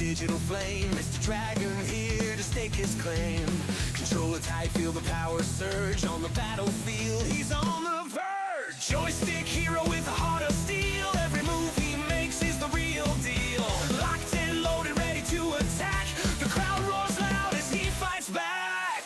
digital flame. Mr. Dragon here to stake his claim. Control a tide, feel the power surge on the battlefield. He's on the verge. Joystick hero with a heart of steel. Every move he makes is the real deal. Locked and loaded, ready to attack. The crowd roars loud as he fights back.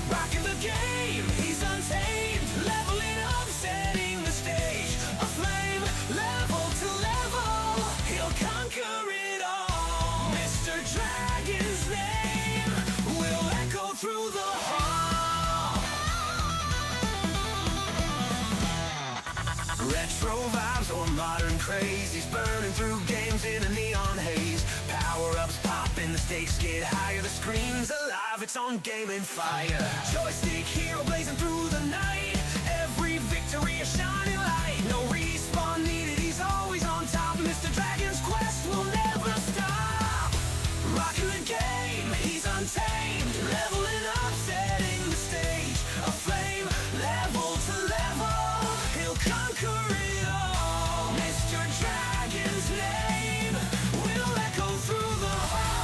Rocking the game, he's untamed. Leveling up, setting the stage. A flame, level to level. He'll conquer it all. Mr. Dragon's name will echo through the hall. Retro vibes or modern craze. He's burning through games in a neon haze. Power-ups popping, the stakes get higher. The screen's alive, it's on gaming fire. Joystick hero blazing through the night. Every victory a shining light. No respawn needed, he's always on top. Mr. Dragon's quest will never stop. Rocking the game, he's untamed. Leveling up, setting the stage. A flame, level to level. He'll conquer it all. Mr. Dragon's name will echo through the hall.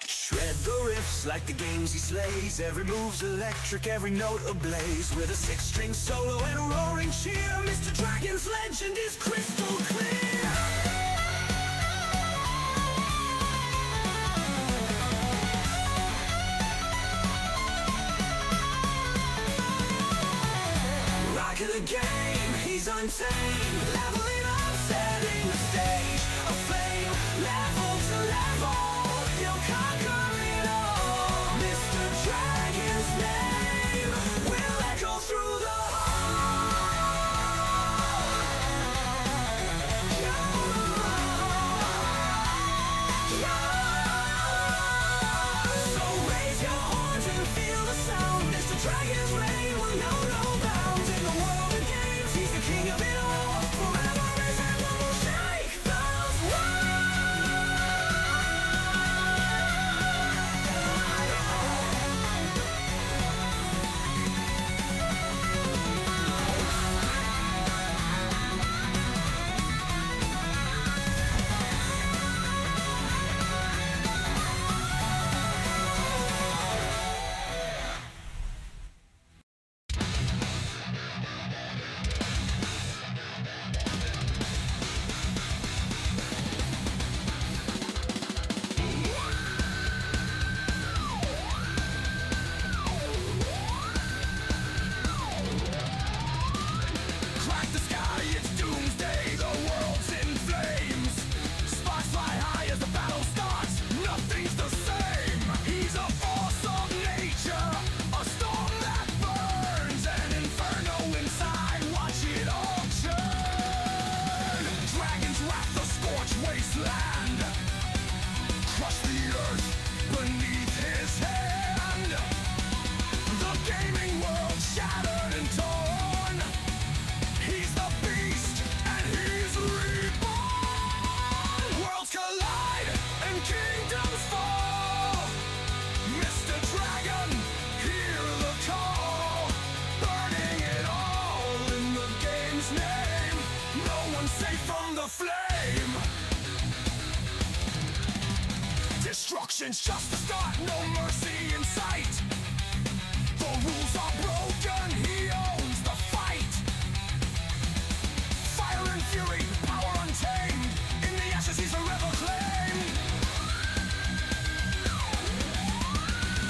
Shred the riffs like the games he slays. Every move's electric, every note ablaze. With a 6-string solo and a roaring cheer, Mr. Dragon's legend is crystal clear. Rocking the game, he's untamed. Leveling up, setting the stage. A flame, level to level. He'll conquer it all. Mr. Dragon's name will echo through the hall. So raise your horns and feel the sound. Mr. Dragon's reign will know no bounds. In the world of games, he's the king of it all. Forever his emblem will shake the crack the sky, it's doomsday, the world's in flames. Sparks fly high as the battle starts, nothing's the same. He's a force of nature, a storm that burns, an inferno inside, watch it all churn. Dragon's wrath, the scorched wasteland, crush the earth beneath his hand. The gaming world shattered and torn. He's the beast, and he's reborn. Worlds collide, and kingdoms fall. Mr. Dragon, hear the call. Burning it all in the game's name. No one's safe from the flame. Destruction's just the start, no mercy in sight. The rules are broken, he owns the fight. Fire and fury, power untamed. In the ashes he's forever claimed.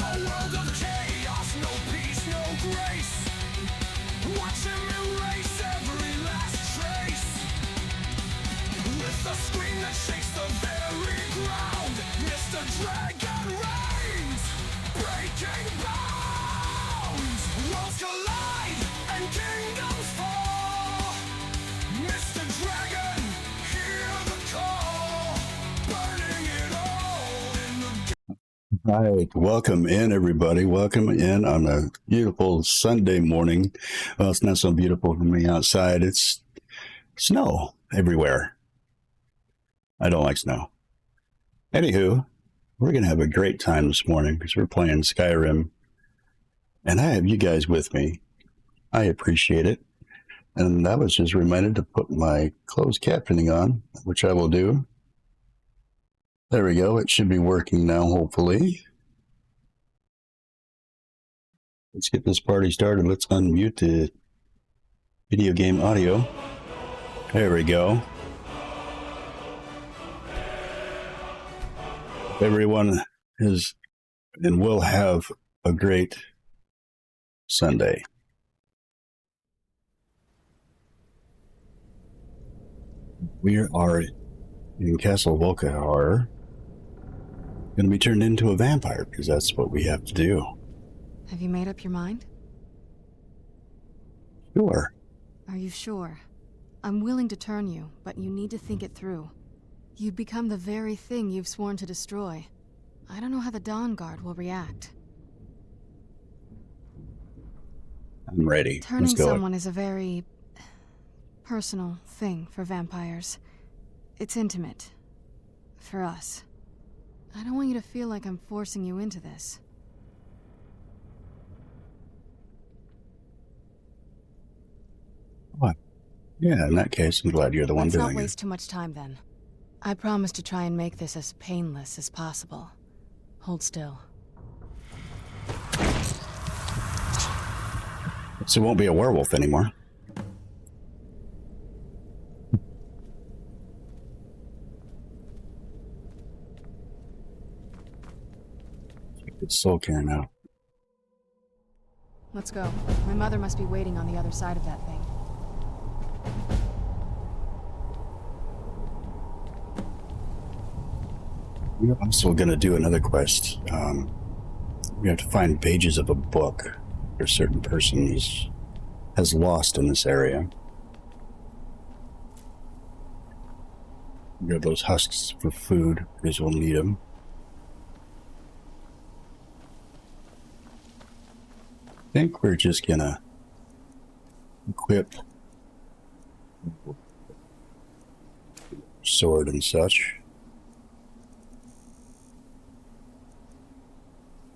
A world of chaos, no peace, no grace. Watch him erase every last trace. With a scream that shakes the very ground, Mr. Dragon reigns, breaking bounds. Worlds collide and kingdoms fall. Mr. Dragon, hear the call. Burning it all in the All right, welcome in, everybody. Welcome in on a beautiful Sunday morning. Well, it's not so beautiful for me outside. It's snow everywhere. I don't like snow. Anywho, we're going to have a great time this morning because we're playing Skyrim. And I have you guys with me. I appreciate it. And I was just reminded to put my closed captioning on, which I will do. There we go. It should be working now, hopefully. Let's get this party started. Let's unmute the video game audio. There we go. Everyone is and will have a great Sunday. We are in Castle Volkahar. Going to be turned into a vampire because that's what we have to do. Have you made up your mind? Sure. Are you sure? I'm willing to turn you, but you need to think it through. You've become the very thing you've sworn to destroy. I don't know how the Dawn Guard will react. I'm ready. Turning Let's go. someone is a very personal thing for vampires. It's intimate. For us. I don't want you to feel like I'm forcing you into this. What? Yeah, in that case, I'm glad you're the one Let's doing not it. waste too much time then. I promise to try and make this as painless as possible. Hold still. So it won't be a werewolf anymore. It's soul care now. Let's go. My mother must be waiting on the other side of that thing. I'm still going to do another quest. We have to find pages of a book where a certain person has lost in this area. We have those husks for food because we'll need them. I think we're just going to equip sword and such.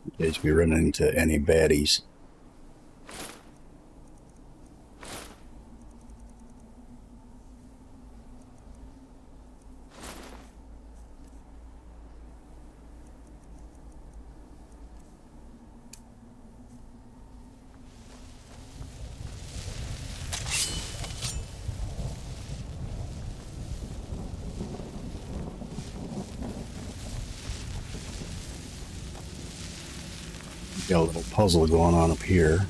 In case we run into any baddies. Got a little puzzle going on up here.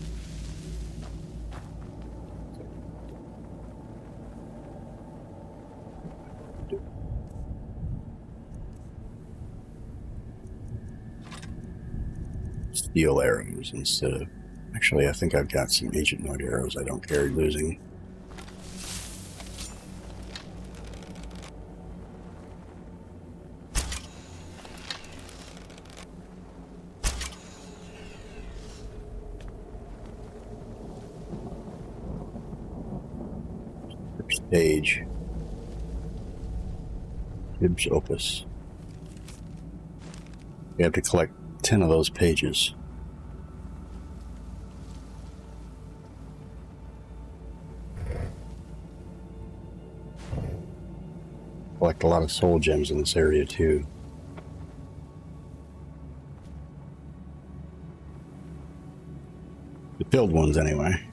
Steel arrows instead of... Actually, I think I've got some ancient node arrows I don't care losing. Page. Gibbs Opus. We have to collect 10 of those pages. Collect a lot of soul gems in this area too. The filled ones anyway.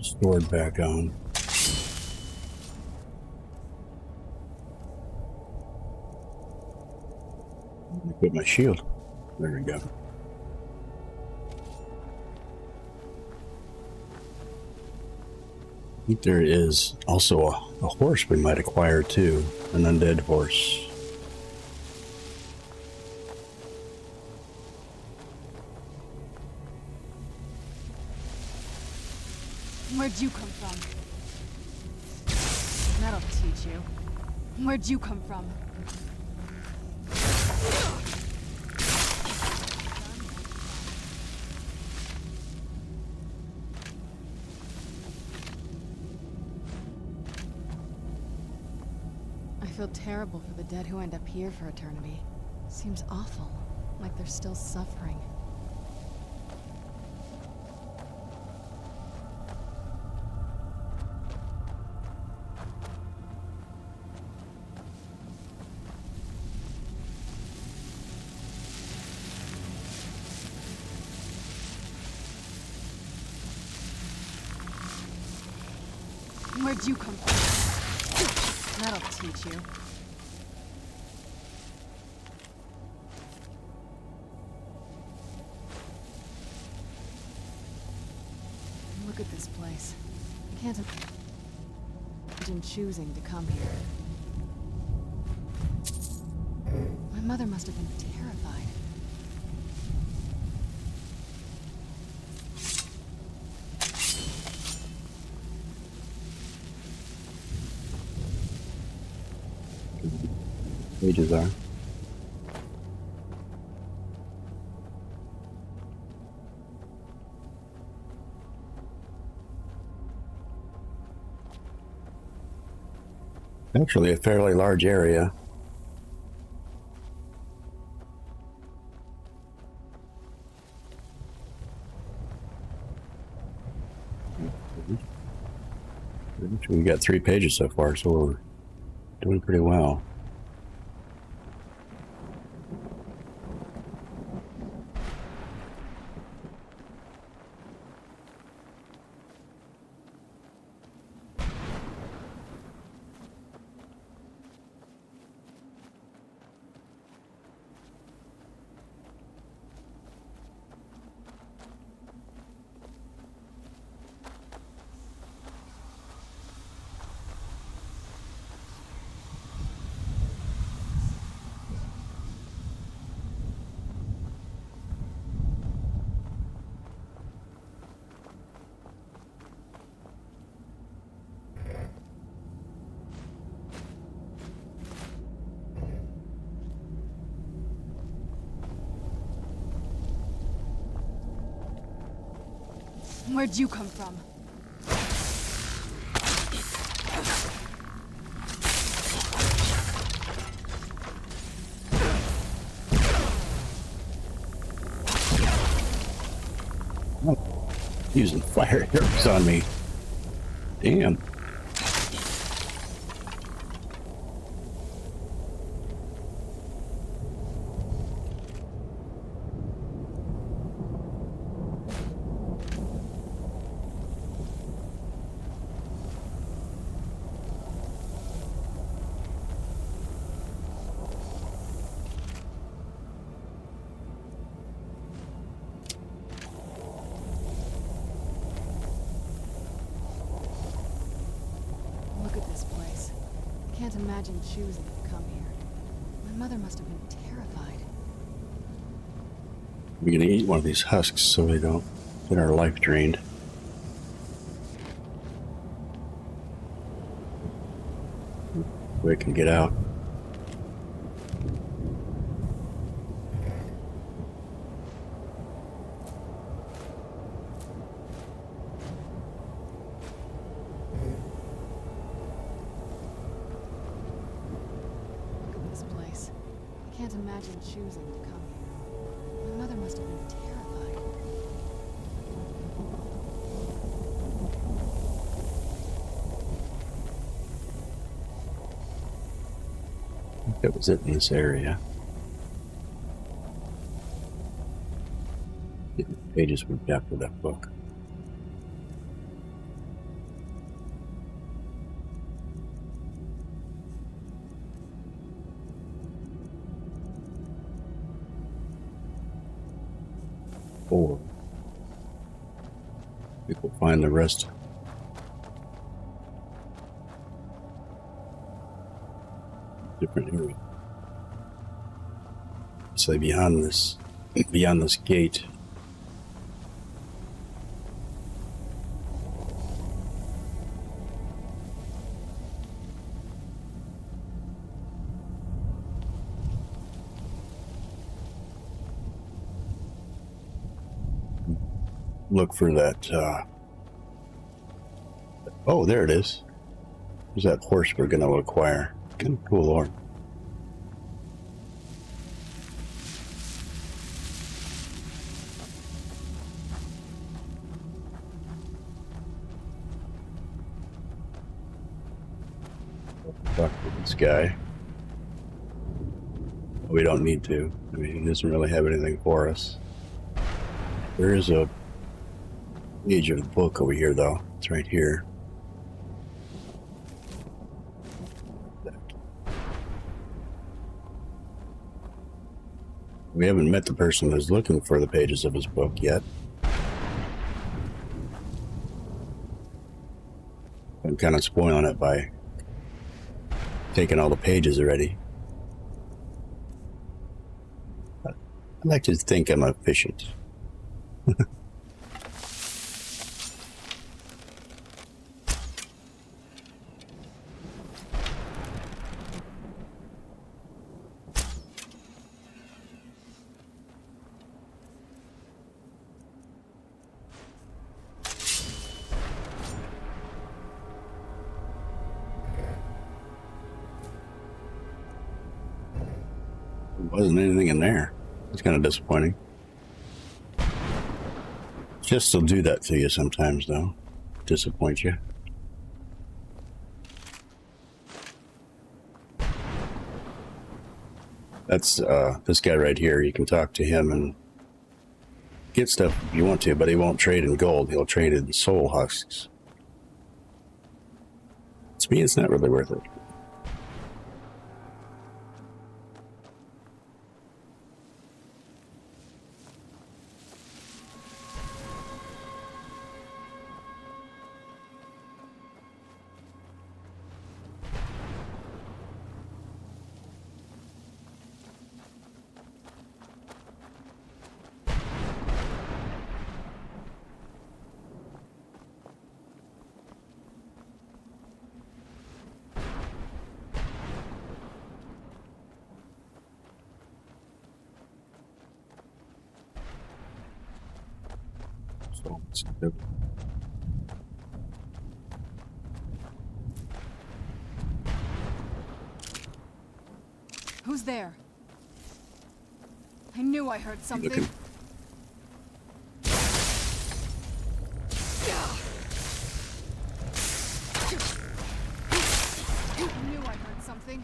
Stored back on. Equip my shield. There we go. I think there is also a horse we might acquire too. An undead horse. Where'd you come from? That'll teach you. Where'd you come from? I feel terrible for the dead who end up here for eternity. Seems awful, like they're still suffering. Where'd you come from? That'll teach you. Look at this place. I can't imagine choosing to come here. My mother must have been terrified. Pages are. Actually, a fairly large area. We got 3 pages so far, so we're doing pretty well. Where'd you come from? Oh, using fire arrows on me. Damn. Look at this place. I can't imagine choosing to come here. My mother must have been terrified. We're gonna eat one of these husks so we don't get our life drained. We can get out. Look at this place. I can't imagine choosing to come here. My mother must have been terrified. I think that was it in this area. Getting the pages moved after that book. Or we will find the rest. Different area. Say beyond this gate. Look for that. Oh, there it is. There's that horse we're going to acquire. Kind of cool art. Talk to this guy. We don't need to. I mean, he doesn't really have anything for us. There is a page of the book over here, though. It's right here. We haven't met the person who's looking for the pages of his book yet. I'm kind of spoiling it by taking all the pages already. I like to think I'm efficient. Wasn't anything in there. It's kind of disappointing. Just will do that to you sometimes, though. Disappoint you. That's this guy right here. You can talk to him and get stuff if you want to, but he won't trade in gold. He'll trade in soul husks. To me, it's not really worth it. So, Who's there? I knew I heard something. looking. I knew I heard something.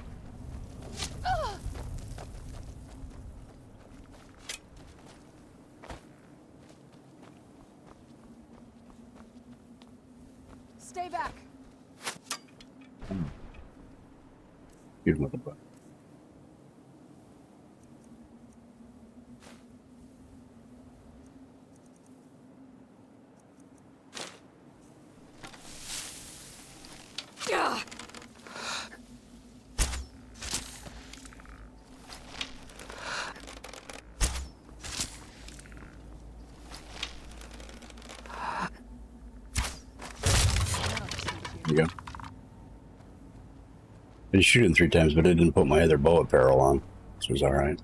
Stay back. Here's another book. There you go. I just shoot him 3 times, but I didn't put my other bow apparel on. This was alright.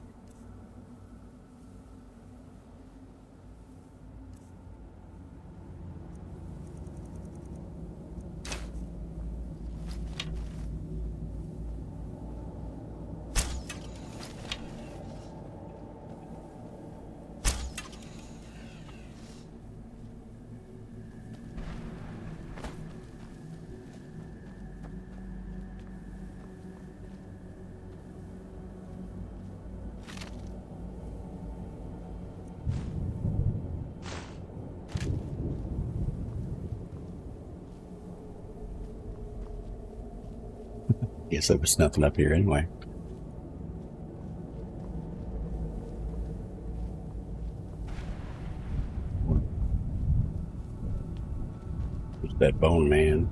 Guess there was nothing up here anyway. There's that bone man.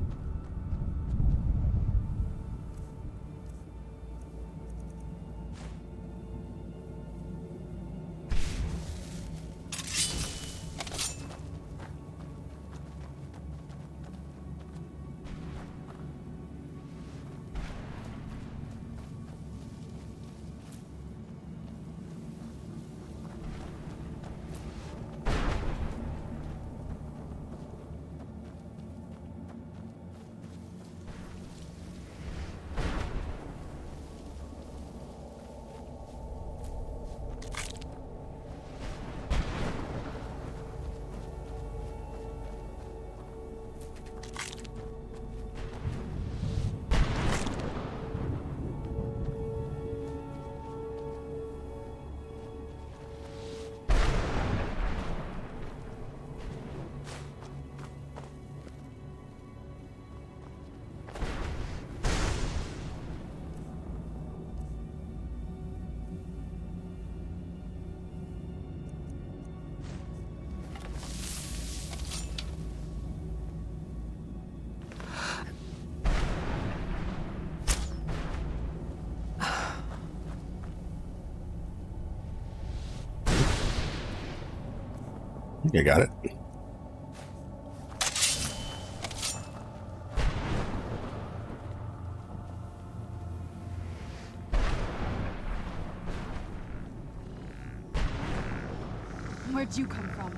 I think I got it. Where'd you come from?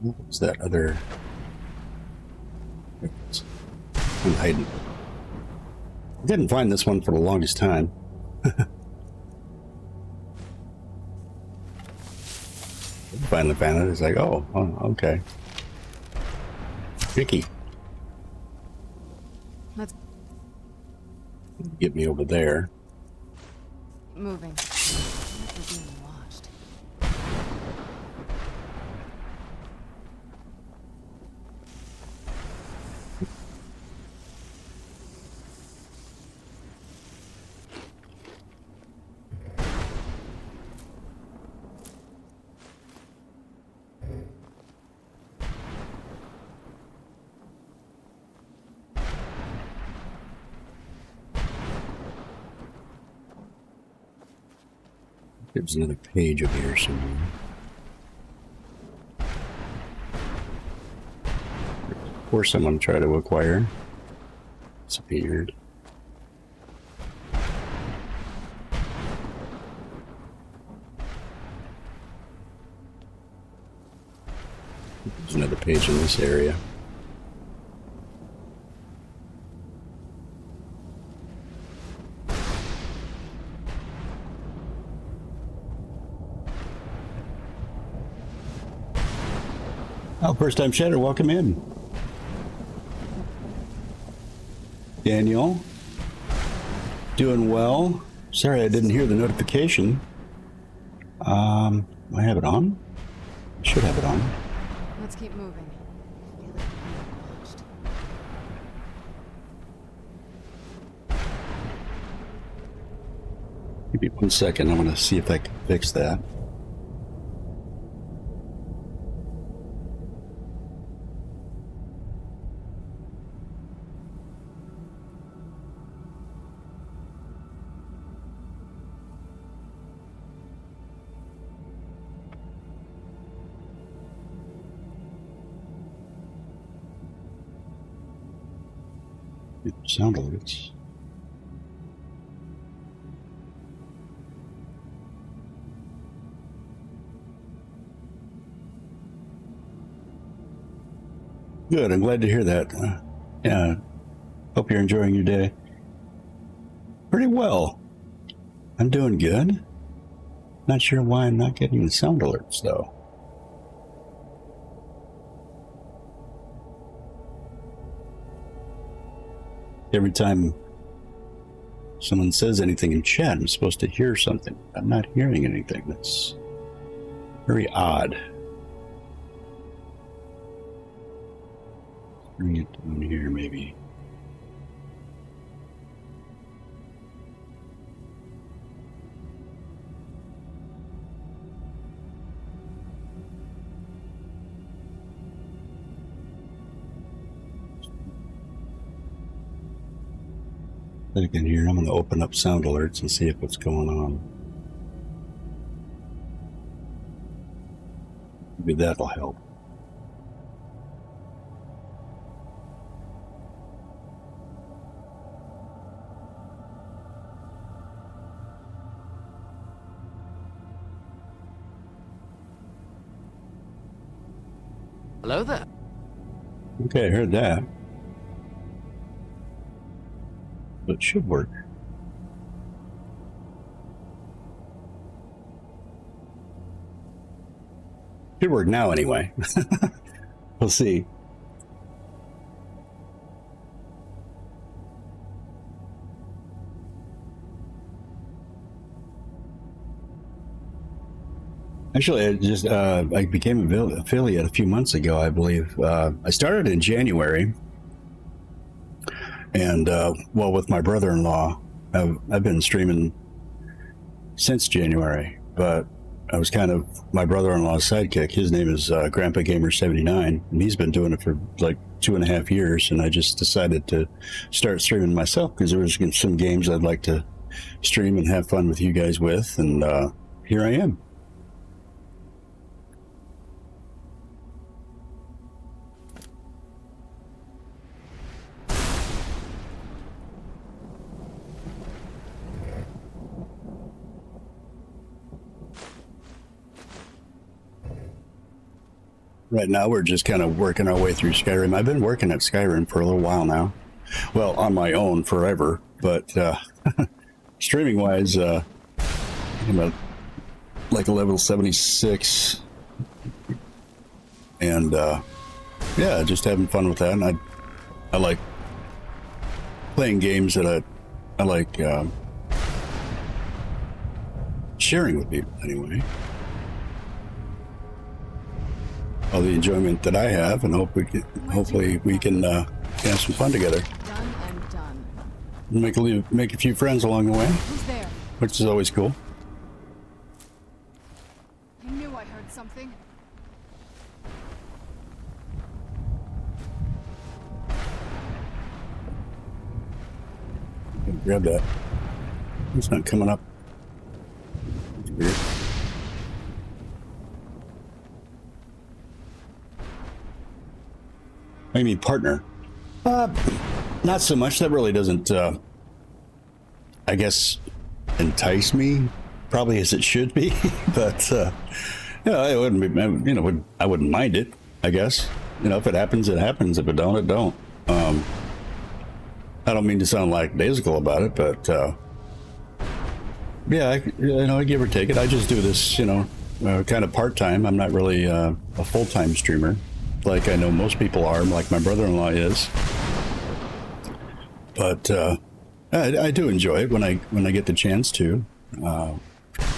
What's that other? I'm hiding. I didn't find this one for the longest time. Finally found it. It's like, oh, okay. Tricky. Let's Get me over there. keep moving. We're being watched. There's another page over here somewhere. Or someone tried to acquire. Disappeared. There's another page in this area. Oh, first time chatter, welcome in. Daniel, doing well. Sorry I didn't hear the notification. I have it on? Should have it on. Let's keep moving. I feel like we're being watched. Give me 1 second, I'm gonna see if I can fix that. Sound alerts. Good, I'm glad to hear that. Yeah, hope you're enjoying your day. Pretty well. I'm doing good. Not sure why I'm not getting the sound alerts, though. Every time someone says anything in chat, I'm supposed to hear something. I'm not hearing anything. That's very odd. Bring it down here, maybe. I can hear. I'm going to open up sound alerts and see if what's going on. Maybe that'll help. Hello there. Okay, I heard that. But it should work. Should work now anyway. We'll see. Actually, I became an affiliate a few months ago, I believe. I started in January, and well, with my brother-in-law, I've been streaming since January, but I was kind of my brother-in-law's sidekick. His name is Grandpa Gamer 79, and he's been doing it for like 2.5 years. And I just decided to start streaming myself because there was some games I'd like to stream and have fun with you guys with, and here I am. Right now, we're just kind of working our way through Skyrim. I've been working at Skyrim for a little while now. Well, on my own forever, but streaming-wise, I'm at like a level 76, and yeah, just having fun with that. And I like playing games that I like sharing with people anyway. All the enjoyment that I have, and hopefully we can have some fun together. Done and done. Make a few friends along the way, Who's there? which is always cool. I knew I heard something. Grab that. It's not coming up. It's weird. I mean, partner. Not so much. That really doesn't, I guess, entice me, probably as it should be. But, it wouldn't be, I wouldn't mind it, I guess. If it happens, it happens. If it don't, it don't. I don't mean to sound lackadaisical about it, but, yeah, I give or take it. I just do this, kind of part-time. I'm not really a full-time streamer, like I know most people are, like my brother-in-law is. But I do enjoy it when I get the chance to. I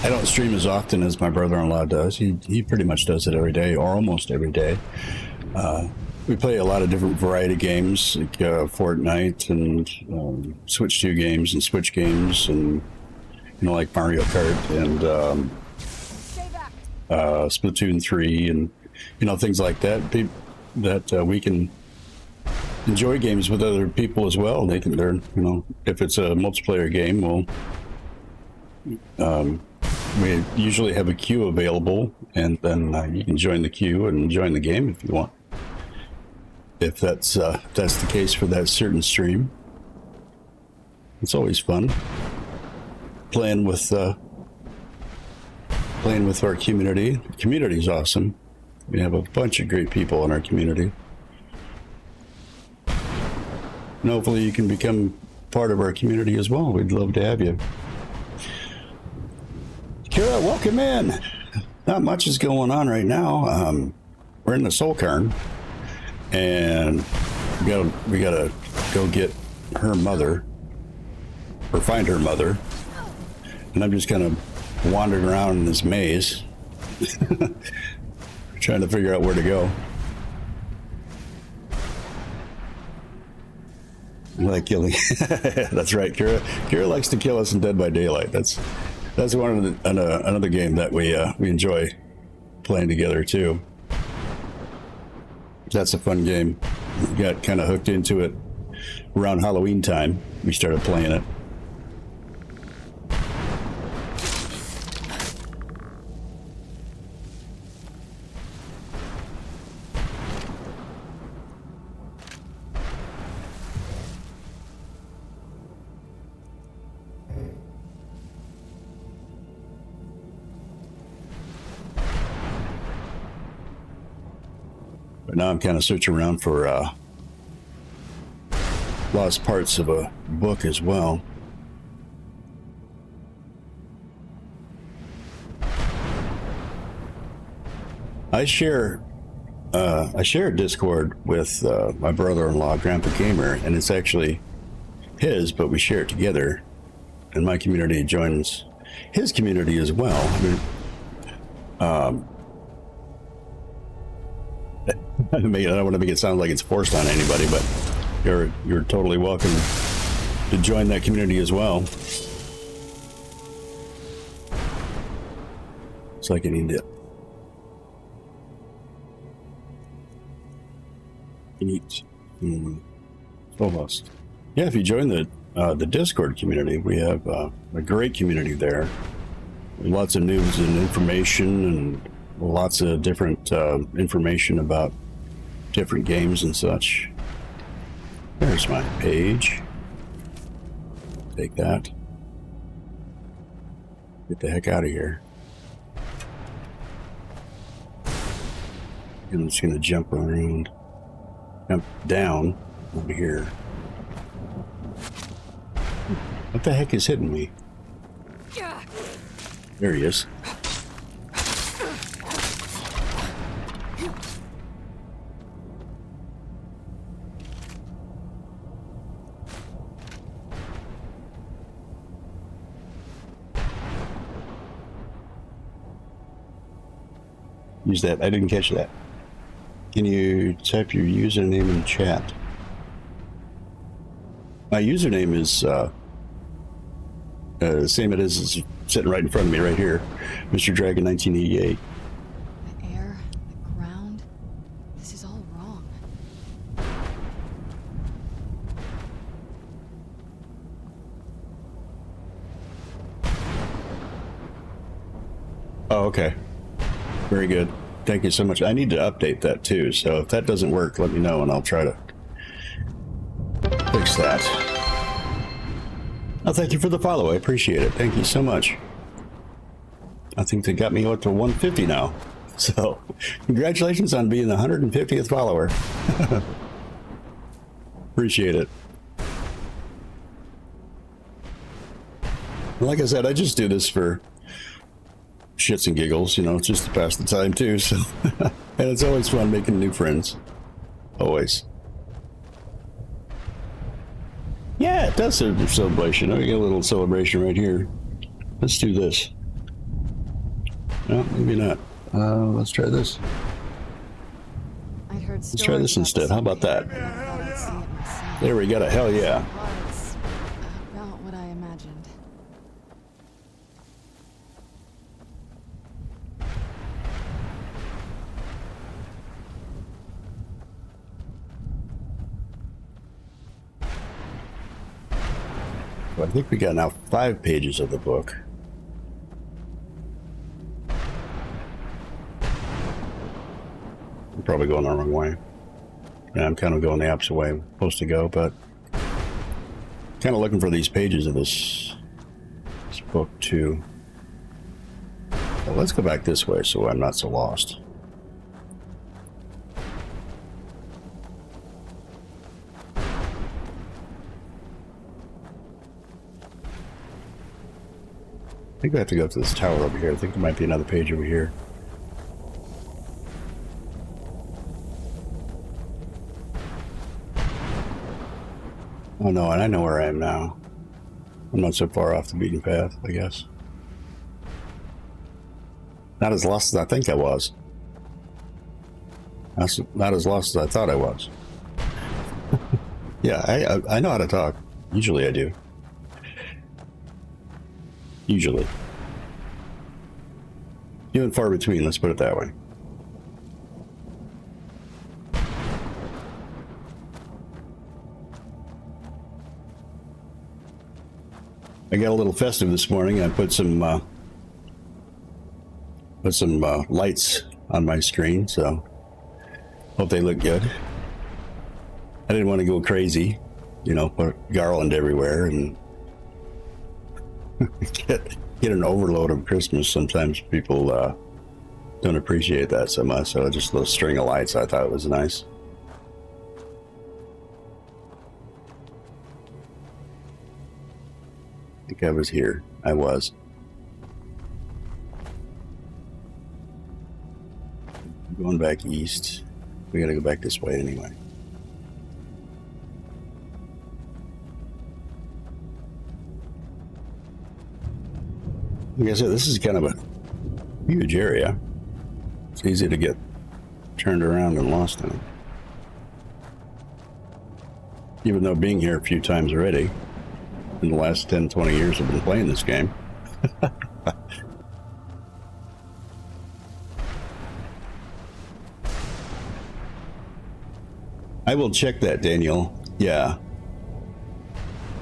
don't stream as often as my brother-in-law does. He pretty much does it every day, or almost every day. We play a lot of different variety games, like Fortnite and Switch 2 games and Switch games, and like Mario Kart and Splatoon 3 and things like that. That we can enjoy games with other people as well. They can learn, if it's a multiplayer game, we usually have a queue available, and then you can join the queue and join the game if you want. If that's the case for that certain stream. It's always fun playing with our community. The community's awesome. We have a bunch of great people in our community. And hopefully you can become part of our community as well. We'd love to have you. Kira, welcome in. Not much is going on right now. We're in the Soul Cairn, and we gotta go get her mother, or find her mother. And I'm just kind of wandering around in this maze, trying to figure out where to go. I like killing. That's right, Kira. Kira likes to kill us in Dead by Daylight. That's one of another game that we enjoy playing together too. That's a fun game. We got kind of hooked into it around Halloween time. We started playing it. But now I'm kind of searching around for lost parts of a book as well. I share Discord with my brother-in-law, Grandpa Gamer, and it's actually his, but we share it together. And my community joins his community as well. I mean, I don't want to make it sound like it's forced on anybody, but you're totally welcome to join that community as well. It's like I need to eat. Almost. Yeah, if you join the Discord community, we have a great community there. Lots of news and information, and lots of different information about different games and such. There's my page. Take that. Get the heck out of here. I'm just gonna jump around. Jump down over here. What the heck is hitting me? There he is. Use that. I didn't catch that. Can you type your username in chat? My username is the same it is sitting right in front of me right here. Mr. Dragon 1988. The air, the ground, this is all wrong. Oh, okay. Very good. Thank you so much. I need to update that too, so if that doesn't work, let me know and I'll try to fix that. Oh, thank you for the follow. I appreciate it. Thank you so much. I think they got me up to 150 now. So, congratulations on being the 150th follower. Appreciate it. Like I said, I just do this for shits and giggles, you know, just to pass the time too. So, and it's always fun making new friends. Always. Yeah, it does serve for celebration. We get a little celebration right here. Let's do this. No, maybe not. Let's try this. I'd heard Let's try this instead. How about that? There we got a hell yeah. It's about what I imagined. Well, I think we got now 5 pages of the book. I'm probably going the wrong way. Yeah, I'm kind of going the opposite way I'm supposed to go, but kind of looking for these pages of this book too. Well, let's go back this way so I'm not so lost. I think we have to go up to this tower over here. I think there might be another page over here. Oh no, and I know where I am now. I'm not so far off the beaten path, I guess. Not as lost as I think I was. Not as lost as I thought I was. Yeah, I know how to talk. Usually I do. Usually. Few and far between, let's put it that way. I got a little festive this morning. I put some lights on my screen, so hope they look good. I didn't want to go crazy, you know, put garland everywhere and get an overload of Christmas. Sometimes people don't appreciate that so much, so just a little string of lights I thought was nice. I think I was here. I was. Going back east. We gotta go back this way anyway. Like I said, this is kind of a huge area. It's easy to get turned around and lost in it. Even though being here a few times already, in the last 10, 20 years I've been playing this game. I will check that, Daniel. Yeah.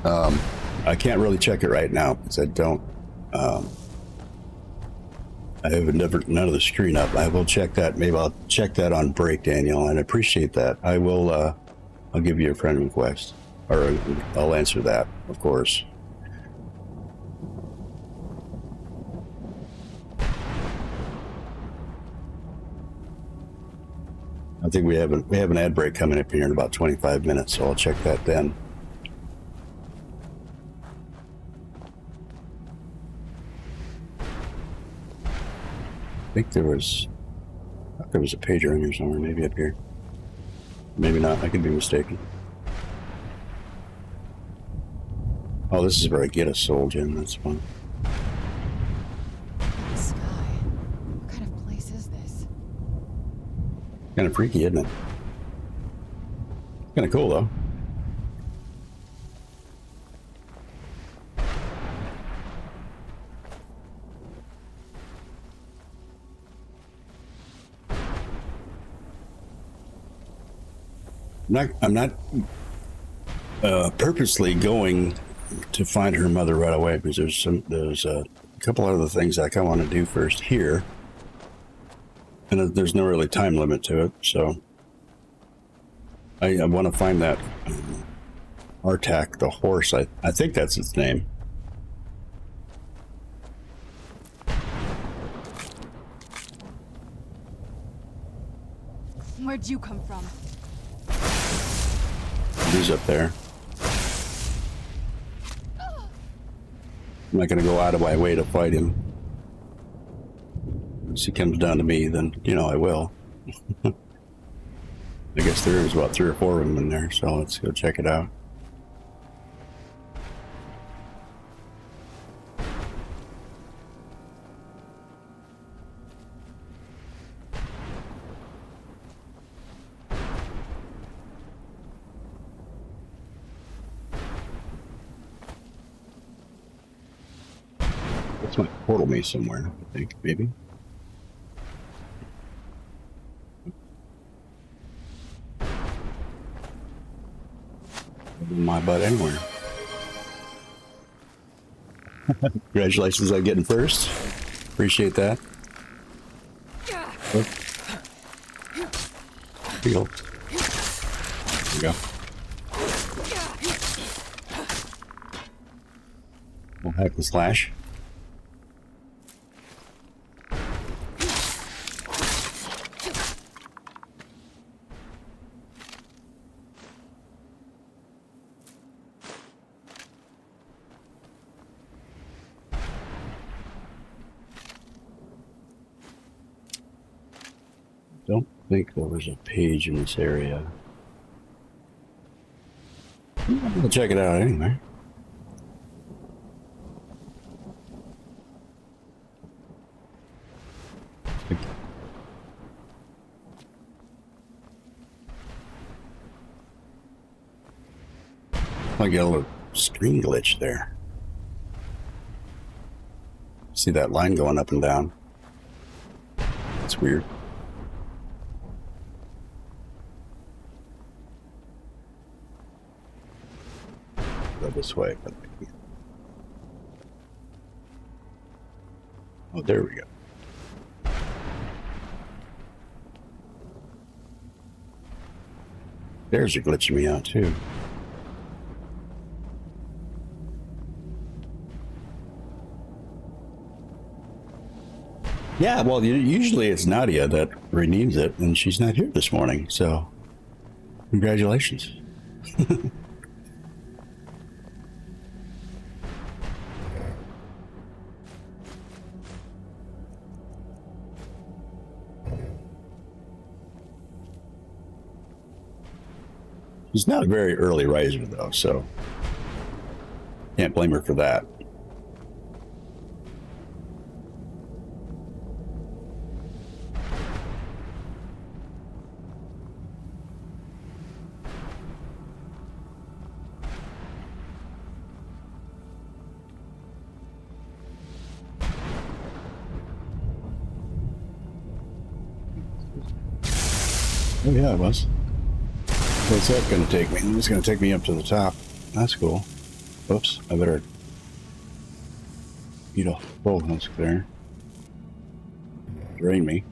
I can't really check it right now because I don't. I have none of the screen up. I will check that. Maybe I'll check that on break, Daniel, and I appreciate that. I will. I'll give you a friend request, or I'll answer that, of course. I think we have an ad break coming up here in about 25 minutes, so I'll check that then. I think there was a pager in here somewhere, maybe up here. Maybe not, I could be mistaken. Oh, this is where I get a soul gem, that's fun. Sky. What kind of place is this? Kind of freaky, isn't it? Kind of cool, though. I'm not purposely going to find her mother right away because there's a couple other things I kind of want to do first here, and there's no really time limit to it. So I want to find that Artak, the horse. I think that's its name. Where'd you come from? He's up there. I'm not going to go out of my way to fight him. Once he comes down to me, then, you know, I will. I guess there is about 3 or 4 of them in there, so let's go check it out. This might portal me somewhere, I think, maybe. My butt anywhere. Congratulations on getting first. Appreciate that. Oh. There you go. We'll hack and slash. Don't think there was a page in this area. I'll check it out anyway. I get a little screen glitch there. See that line going up and down? It's weird. Go this way. Oh, there we go. There's a glitching me out too. Yeah, well, usually it's Nadia that redeems it, and she's not here this morning, so congratulations. She's not a very early riser, though, so can't blame her for that. Oh yeah, it was. What's that going to take me? It's going to take me up to the top. That's cool. Oops, I better eat a full husk there. Drain me.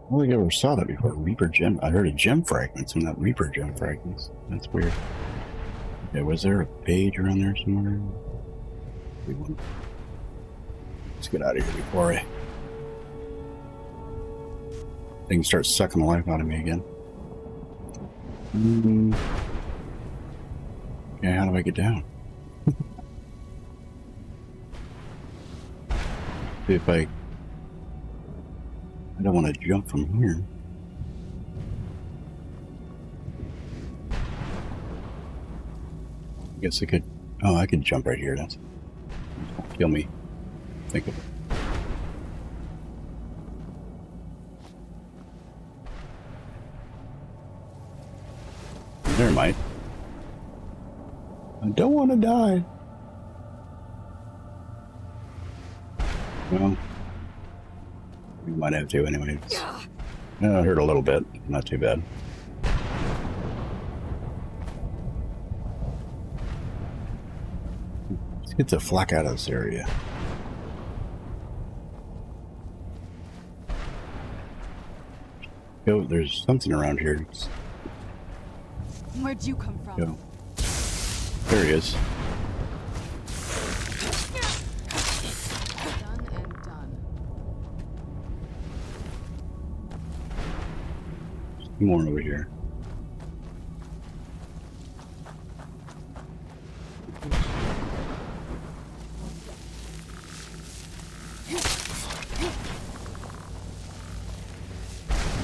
I don't think I ever saw that before. Reaper gem. I heard of gem fragments and not Reaper gem fragments. That's weird. Okay, was there a page around there somewhere? Let's get out of here before things start sucking the life out of me again. Okay, how do I get down? See if I don't want to jump from here. I guess I could. Oh, I could jump right here. That's kill me. Think of it. There might. I don't want to die. Well, we might have to anyway. I hurt a little bit. Not too bad. Let's get the flack out of this area. Go. There's something around here. Where'd you come from? Go. There he is. Done and done. More over here.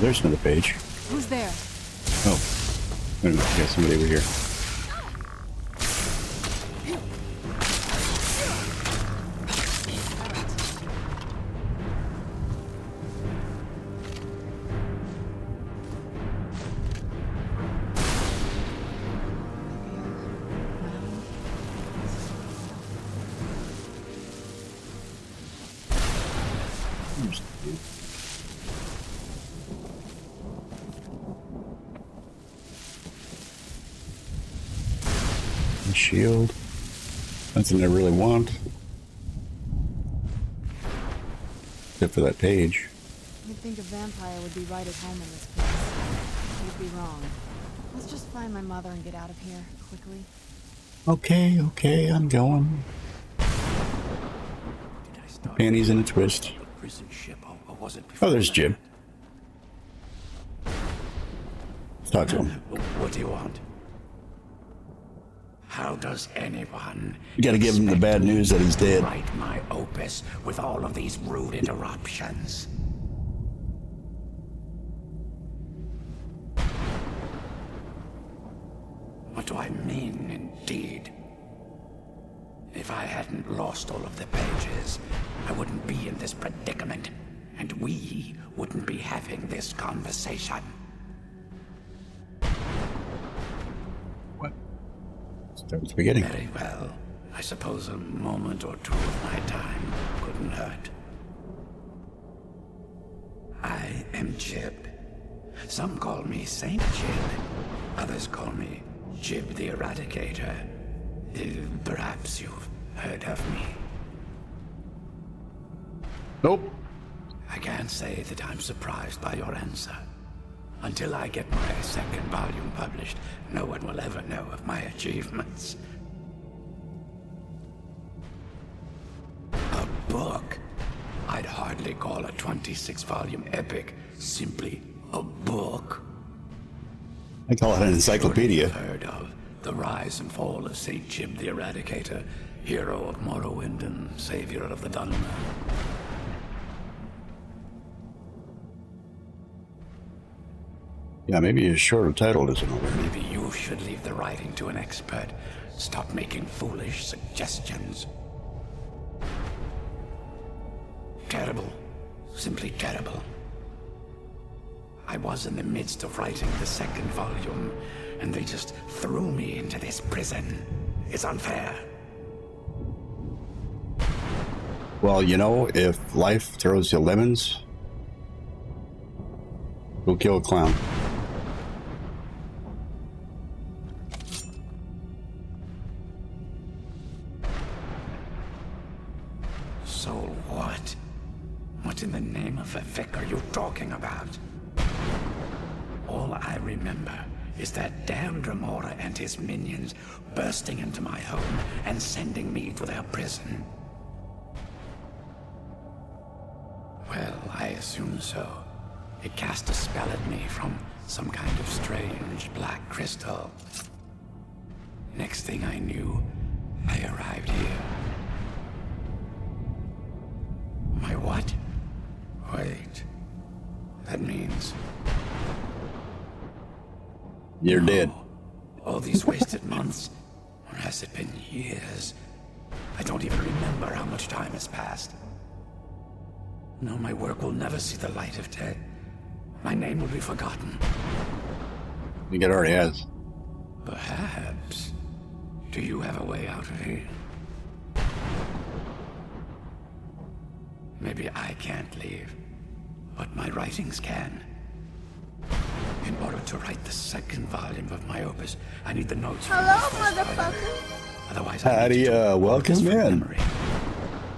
There's another page. Who's there? Oh. Wait a minute, I got somebody over here. Shield. Nothing I really want. Except for that page. You'd think a vampire would be right at home in this place. You'd be wrong. Let's just find my mother and get out of here, quickly. Okay, I'm going. Panties in a twist. Oh, there's Jib. Let's talk to him. What do you want? How does anyone... You gotta give him the bad news that he's dead. ...write my opus with all of these rude interruptions? What do I mean, indeed? If I hadn't lost all of the pages, I wouldn't be in this predicament, and we wouldn't be having this conversation. Start with spaghetti. Very well. I suppose a moment or two of my time couldn't hurt. I am Jib. Some call me Saint Jib. Others call me Jib the Eradicator. Perhaps you've heard of me. Nope. I can't say that I'm surprised by your answer. Until I get my second volume published, no one will ever know of my achievements. A book? I'd hardly call a 26-volume epic simply a book. I call it an encyclopedia. You've heard of the rise and fall of Saint Jib the Eradicator, hero of Morrowind and savior of the Dunmer. Yeah, maybe his shorter title isn't over. Maybe you should leave the writing to an expert. Stop making foolish suggestions. Terrible. Simply terrible. I was in the midst of writing the second volume and they just threw me into this prison. It's unfair. Well, you know, if life throws you lemons, go kill a clown. So what? What in the name of a Vic are you talking about? All I remember is that damned Remora and his minions bursting into my home and sending me to their prison. Well, I assume so. It cast a spell at me from some kind of strange black crystal. Next thing I knew, I arrived here. My what? Wait. That means... You're dead. All these wasted months? Or has it been years? I don't even remember how much time has passed. No, my work will never see the light of day. My name will be forgotten. I think it already has. Perhaps. Do you have a way out of here? Maybe I can't leave, but my writings can. In order to write the second volume of my opus, I need the notes from the first volume. Otherwise, I need to do all this welcome from in. memory.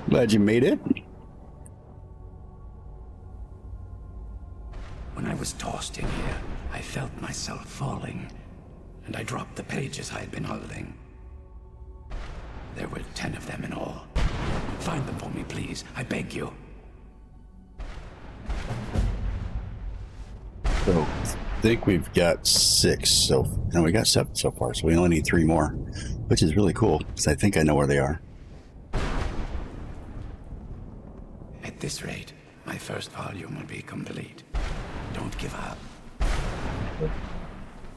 Glad you made it. When I was tossed in here, I felt myself falling, and I dropped the pages I had been holding. There were 10 of them in all. Find them for me, please. I beg you. So I think we've got 6. So no, we got 7 so far. So we only need 3 more, which is really cool because I think I know where they are. At this rate, my first volume will be complete. Don't give up.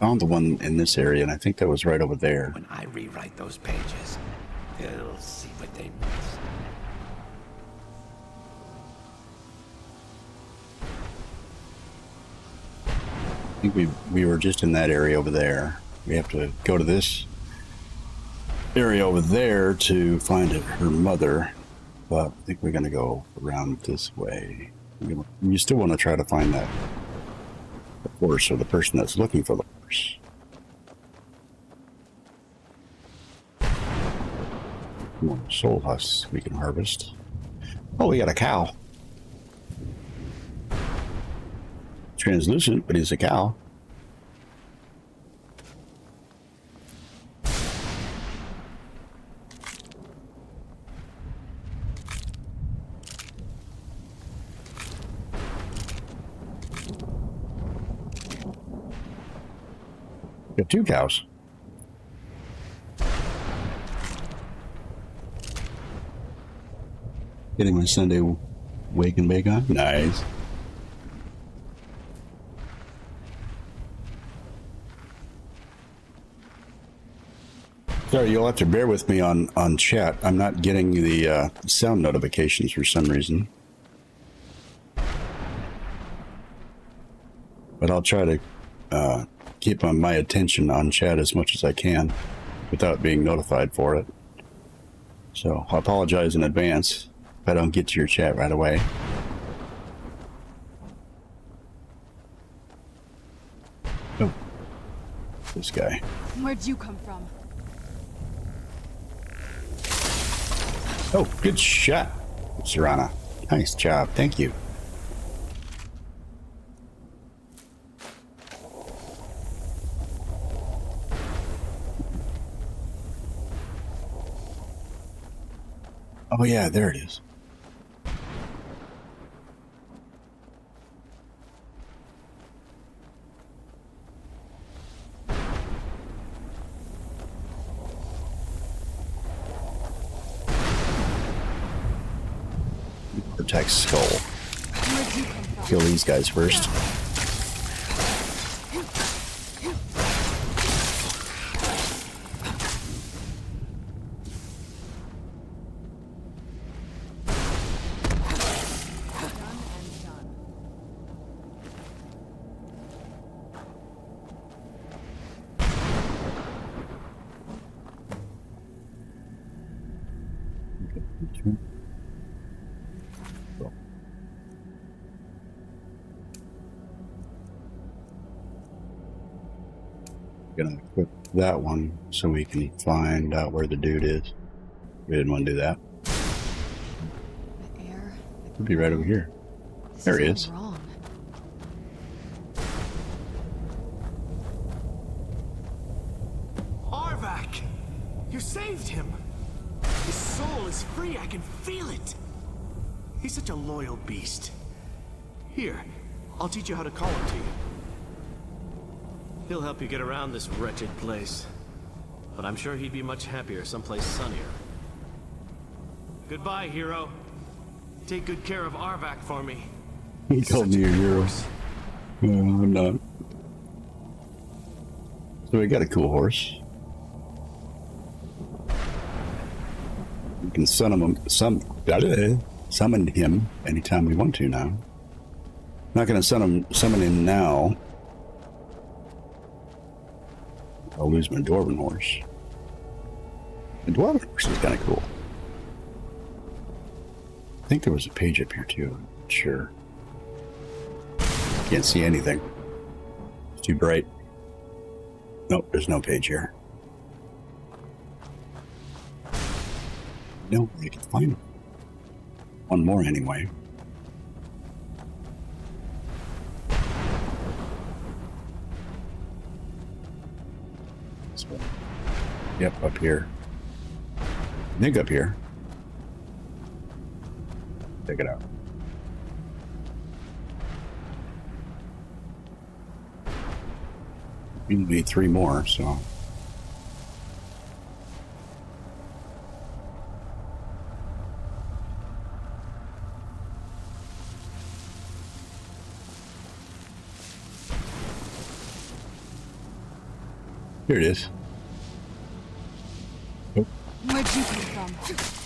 Found the one in this area, and I think that was right over there. When I rewrite those pages, they'll see what they miss. I think we were just in that area over there. We have to go to this area over there to find her mother, but I think we're going to go around this way. You still want to try to find the horse or the person that's looking for the horse. More soul husks we can harvest. Oh, we got a cow. Translucent, but he's a cow. Got 2 cows. Getting my Sunday wake and bake on. Nice. Sorry, you'll have to bear with me on chat. I'm not getting the sound notifications for some reason. But I'll try to keep on my attention on chat as much as I can without being notified for it. So I apologize in advance if I don't get to your chat right away. Oh, this guy. Where'd you come from? Oh, good shot, Serana. Nice job. Thank you. Oh, yeah, there it is. Protect Skull. Where'd you come from? Kill these guys first. Gonna equip that one so we can find out where the dude is. We didn't want to do that. The air. He'll be right over here. This There he all is. Wrong. Arvak! You saved him! His soul is free, I can feel it! He's such a loyal beast. Here, I'll teach you how to call him to you. He'll help you get around this wretched place. But I'm sure he'd be much happier someplace sunnier. Goodbye, hero. Take good care of Arvak for me. He called me a hero. No, I'm not. So we got a cool horse. We can summon him anytime we want to now. Not going to summon him now. I'll lose my dwarven horse. The dwarven horse is kind of cool. I think there was a page up here too. I'm not sure. Can't see anything. It's too bright. Nope, there's no page here. No, you can find one more anyway. So, yep, up here. I think up here. Check it out. We need 3 more, so. Here it is. Oh, Where'd you come from?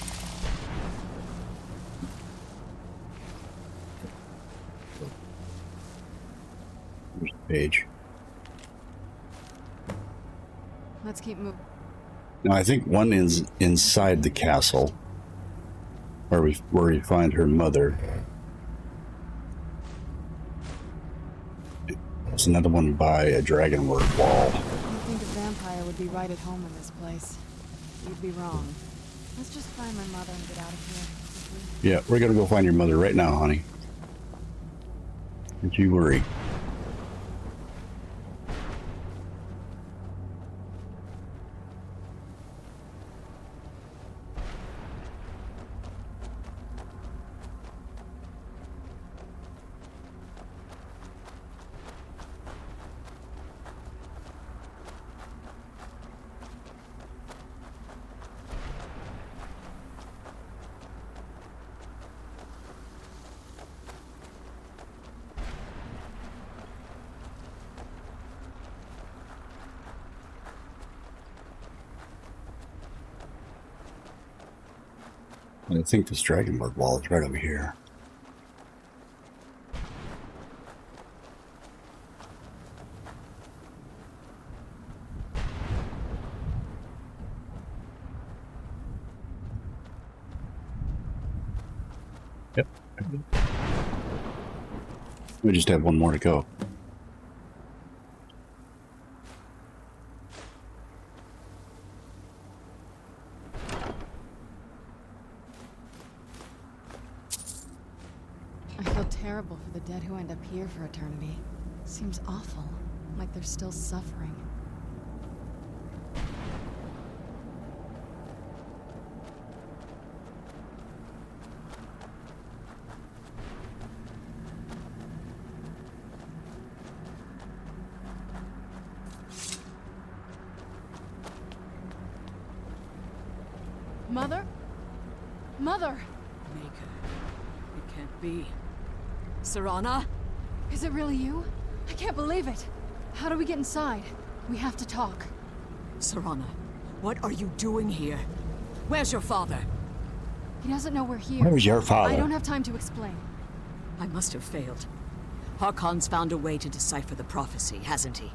here's the page. Let's keep moving. Now I think one is inside the castle, where we find her mother. There's another one by a dragonwort wall. You'd think a vampire would be right at home in this place. You'd be wrong. Let's just find my mother and get out of here. Yeah, we're gonna go find your mother right now, honey. Don't you worry. I think this dragonwort wall is right over here. Yep. We just have one more to go. I feel terrible for the dead who end up here for eternity. Seems awful, like they're still suffering. Mother? Mother! Maker. It can't be. Serana? Is it really you? I can't believe it. How do we get inside? We have to talk. Serana, what are you doing here? Where's your father? He doesn't know we're here. Where's your father? I don't have time to explain. I must have failed. Harkon's found a way to decipher the prophecy, hasn't he?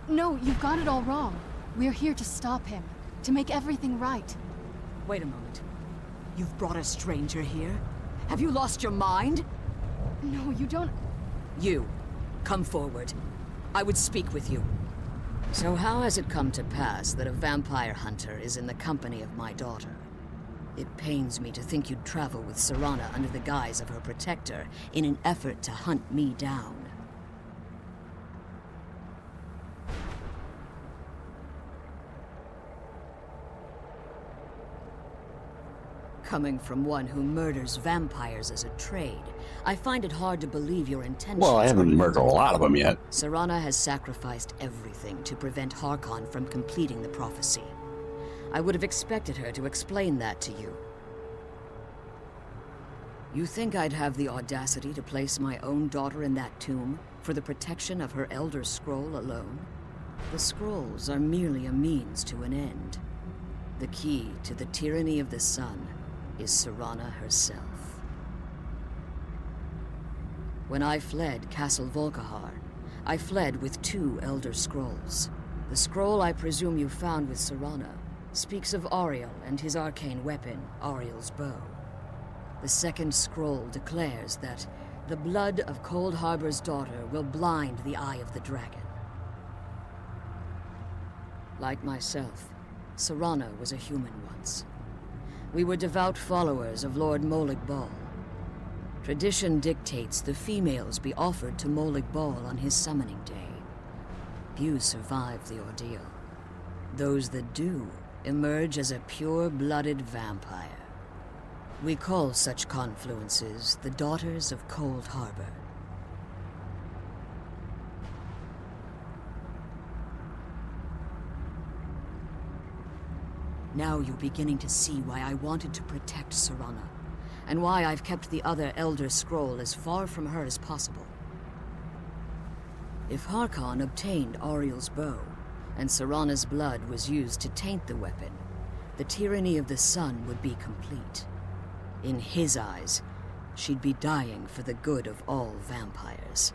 No, you've got it all wrong. We're here to stop him. To make everything right. Wait a moment. You've brought a stranger here? Have you lost your mind? No, you don't... You, come forward. I would speak with you. So how has it come to pass that a vampire hunter is in the company of my daughter? It pains me to think you'd travel with Serana under the guise of her protector in an effort to hunt me down. Coming from one who murders vampires as a trade, I find it hard to believe your intentions. Well, I haven't murdered a lot of them yet. Serana has sacrificed everything to prevent Harkon from completing the prophecy. I would have expected her to explain that to you. You think I'd have the audacity to place my own daughter in that tomb for the protection of her Elder Scroll alone? The scrolls are merely a means to an end. The key to the tyranny of the sun is Serana herself. When I fled Castle Volkihar, I fled with 2 Elder Scrolls. The scroll I presume you found with Serana speaks of Auriel and his arcane weapon, Auriel's bow. The second scroll declares that the blood of Cold Harbor's daughter will blind the eye of the dragon. Like myself, Serana was a human once. We were devout followers of Lord Molig Bal. Tradition dictates the females be offered to Molig Bal on his summoning day. Few survive the ordeal. Those that do emerge as a pure-blooded vampire. We call such confluences the Daughters of Cold Harbor. Now you're beginning to see why I wanted to protect Serana, and why I've kept the other Elder Scroll as far from her as possible. If Harkon obtained Auriel's bow, and Serana's blood was used to taint the weapon, the tyranny of the sun would be complete. In his eyes, she'd be dying for the good of all vampires.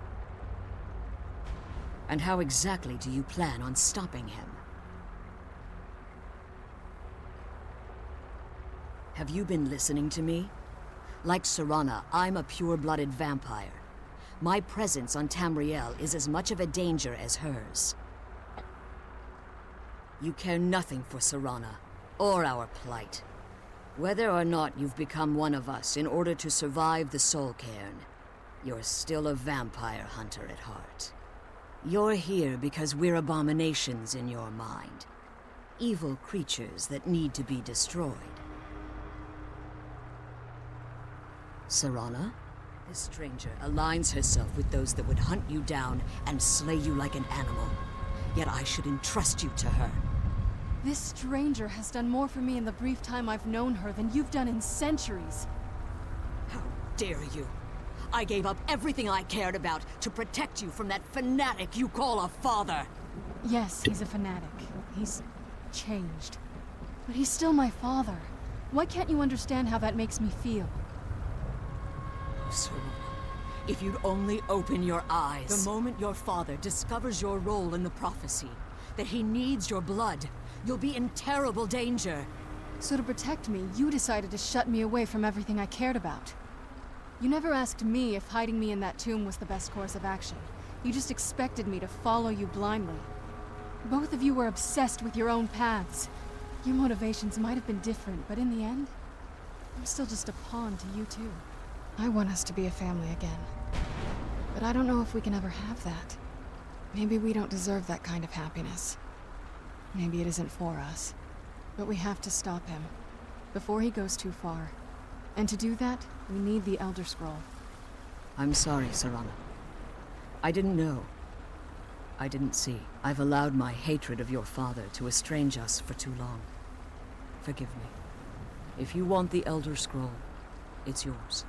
And how exactly do you plan on stopping him? Have you been listening to me? Like Serana, I'm a pure-blooded vampire. My presence on Tamriel is as much of a danger as hers. You care nothing for Serana, or our plight. Whether or not you've become one of us in order to survive the Soul Cairn, you're still a vampire hunter at heart. You're here because we're abominations in your mind. Evil creatures that need to be destroyed. Serana, this stranger aligns herself with those that would hunt you down and slay you like an animal. Yet I should entrust you to her. This stranger has done more for me in the brief time I've known her than you've done in centuries. How dare you? I gave up everything I cared about to protect you from that fanatic you call a father. Yes, he's a fanatic. He's changed. But he's still my father. Why can't you understand how that makes me feel? Serana, if you'd only open your eyes. The moment your father discovers your role in the prophecy, that he needs your blood, you'll be in terrible danger. So to protect me, you decided to shut me away from everything I cared about. You never asked me if hiding me in that tomb was the best course of action. You just expected me to follow you blindly. Both of you were obsessed with your own paths. Your motivations might have been different, but in the end, I'm still just a pawn to you two. I want us to be a family again. But I don't know if we can ever have that. Maybe we don't deserve that kind of happiness. Maybe it isn't for us. But we have to stop him, before he goes too far. And to do that, we need the Elder Scroll. I'm sorry, Serana. I didn't know. I didn't see. I've allowed my hatred of your father to estrange us for too long. Forgive me. If you want the Elder Scroll, it's yours.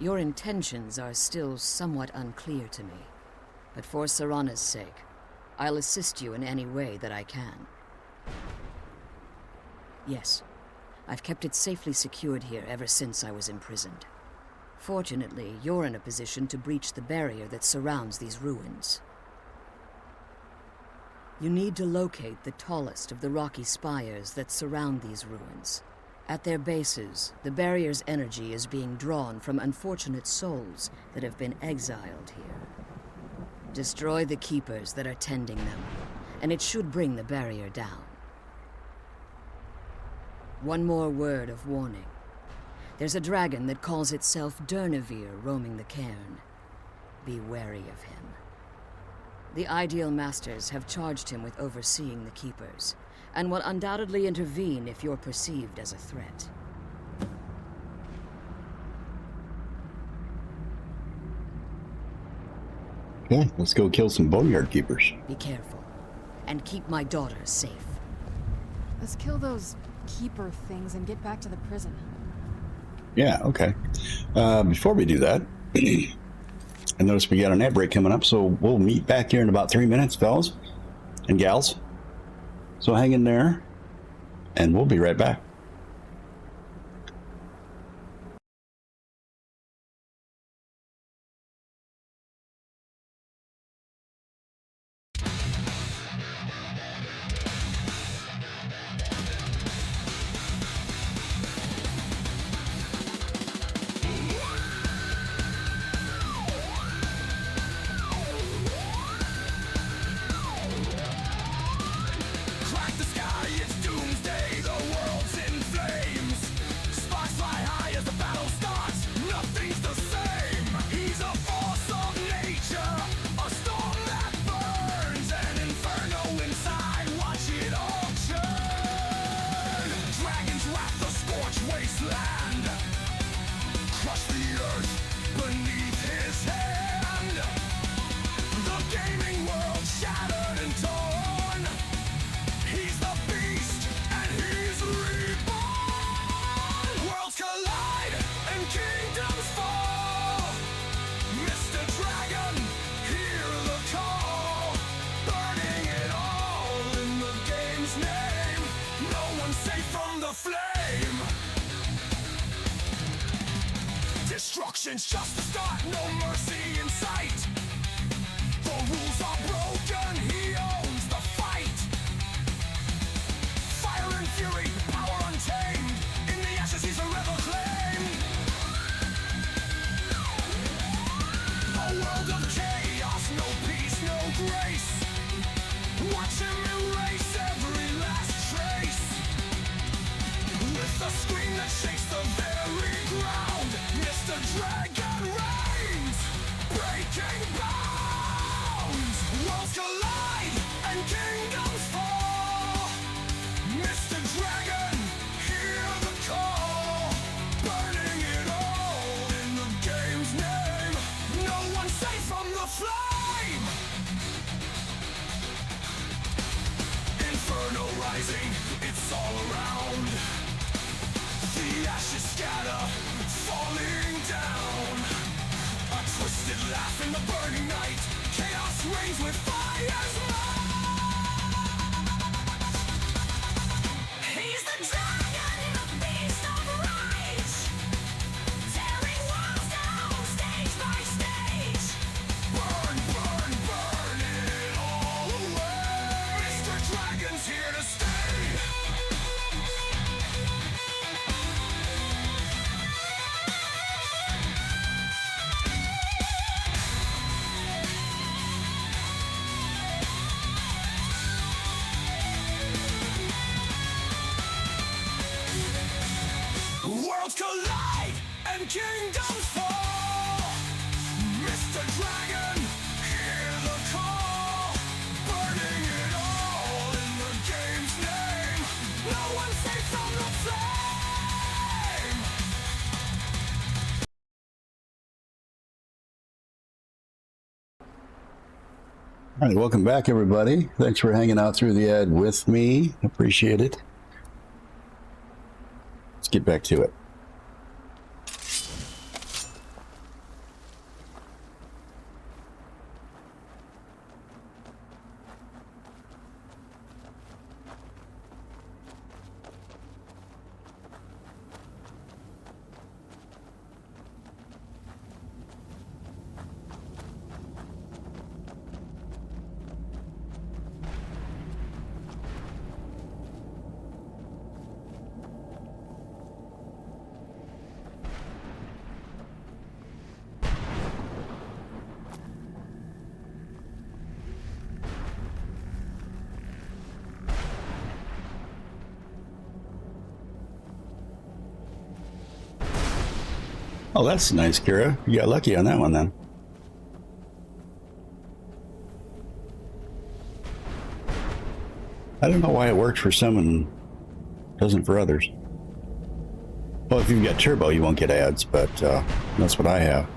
Your intentions are still somewhat unclear to me, but for Serana's sake, I'll assist you in any way that I can. Yes, I've kept it safely secured here ever since I was imprisoned. Fortunately, you're in a position to breach the barrier that surrounds these ruins. You need to locate the tallest of the rocky spires that surround these ruins. At their bases, the barrier's energy is being drawn from unfortunate souls that have been exiled here. Destroy the keepers that are tending them, and it should bring the barrier down. One more word of warning. There's a dragon that calls itself Durnevere roaming the cairn. Be wary of him. The Ideal Masters have charged him with overseeing the Keepers, and will undoubtedly intervene if you're perceived as a threat. Okay, let's go kill some Boneyard Keepers. Be careful, and keep my daughter safe. Let's kill those keeper things and get back to the prison. Yeah, okay. Before we do that, I noticed we got an ad break coming up, so we'll meet back here in about 3 minutes, fellas and gals. So hang in there, and we'll be right back. Crack the sky, it's doomsday, the world's in flames. Sparks fly high as the battle starts, nothing's the same. He's a force of nature, a storm that burns, an inferno inside, watch it all churn. Dragons wrap the scorched wasteland, crush the earth beneath his hand. The gaming world shattered and torn. He's the beast, and he's reborn. Worlds collide, and kingdoms fall. Mr. Dragon, hear the call. Burning it all in the game's name. No one's safe from the flame. Destruction's just the start, no mercy in sight. The rules are broken, he owns the fight. Fire and fury, power untamed. In the ashes he's forever claimed. A world of chaos, no peace, no grace. Watch him erase every last trace. With a scream that shakes the very ground, Mr. Dragon reigns, breaking bounds. Worlds collide and kingdoms fall. Mr. Dragon, hear the call. Burning it all in the game's name. No one's safe from the flame. Inferno rising, it's all around. The ashes scatter, falling down. A twisted laugh in the burning night. Chaos reigns with fire's might. He's the dragon, the beast of rage. Tearing worlds down, stage by stage. Burn, burn, burn it all away. Mr. Dragon's here to stay. Worlds collide and kingdoms fall. Mr. Dragon, hear the call. Burning it all in the game's name. No one's safe from the flame. All right, welcome back, everybody. Thanks for hanging out through the ad with me. Appreciate it. Let's get back to it. Oh, that's nice, Kira. You got lucky on that one then. I don't know why it works for some and doesn't for others. Well, if you've got turbo, you won't get ads, but that's what I have.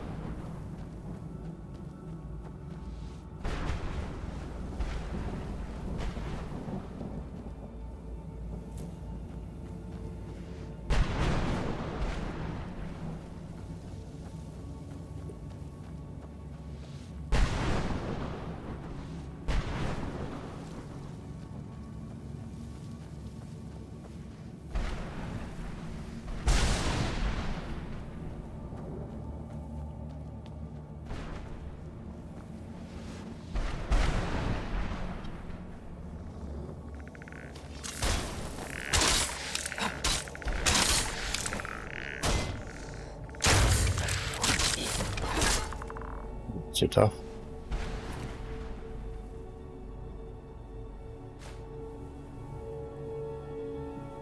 So tough.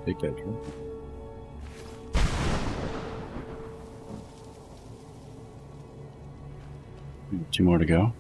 Take that, Drew. 2 more to go.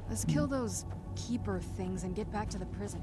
Let's kill those keeper things and get back to the prison.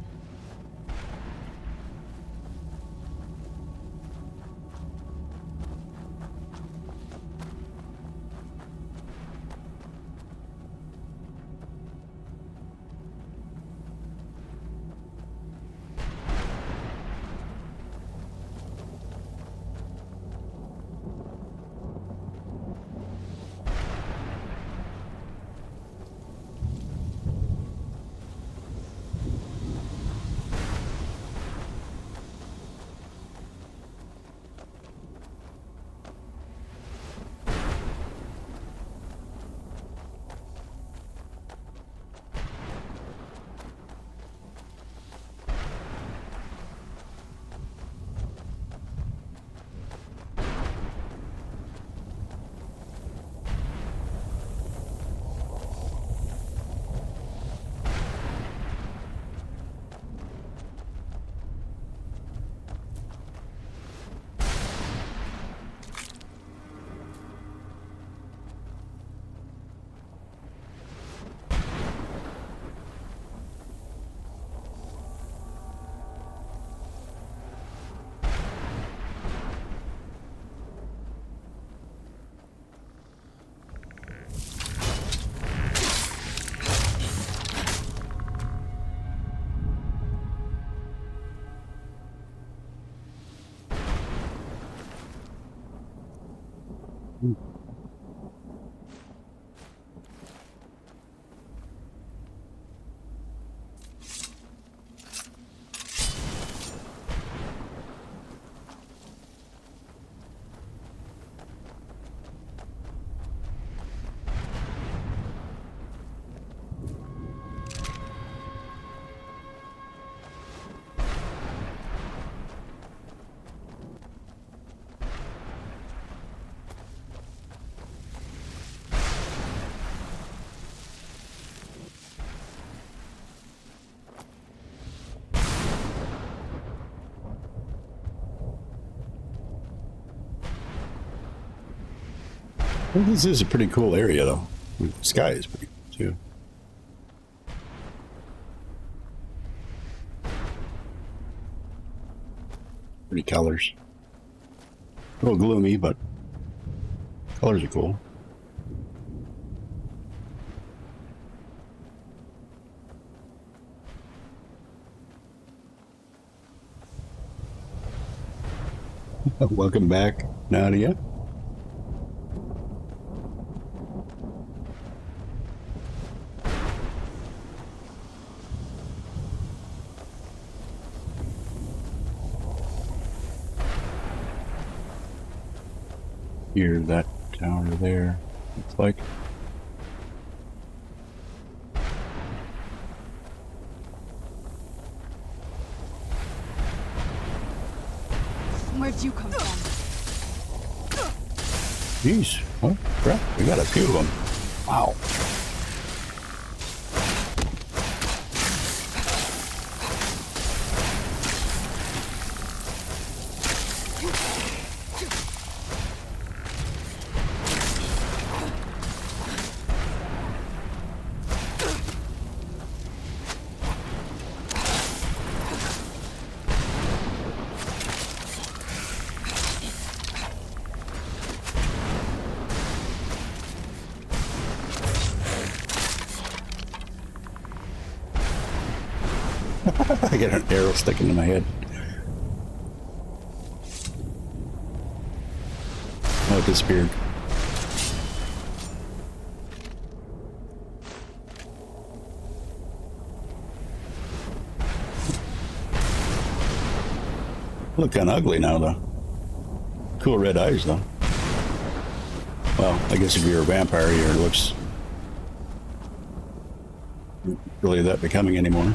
Well, this is a pretty cool area, though. The sky is pretty cool, too. Pretty colors. A little gloomy, but colors are cool. Welcome back, Nadia. Here's that tower there. Looks like. Where'd you come from? Jeez, what crap? We got a few of them. Wow. I got an arrow sticking in my head. Oh, it disappeared. Look kind of ugly now, though. Cool red eyes, though. Well, I guess if you're a vampire, your looks really that becoming anymore.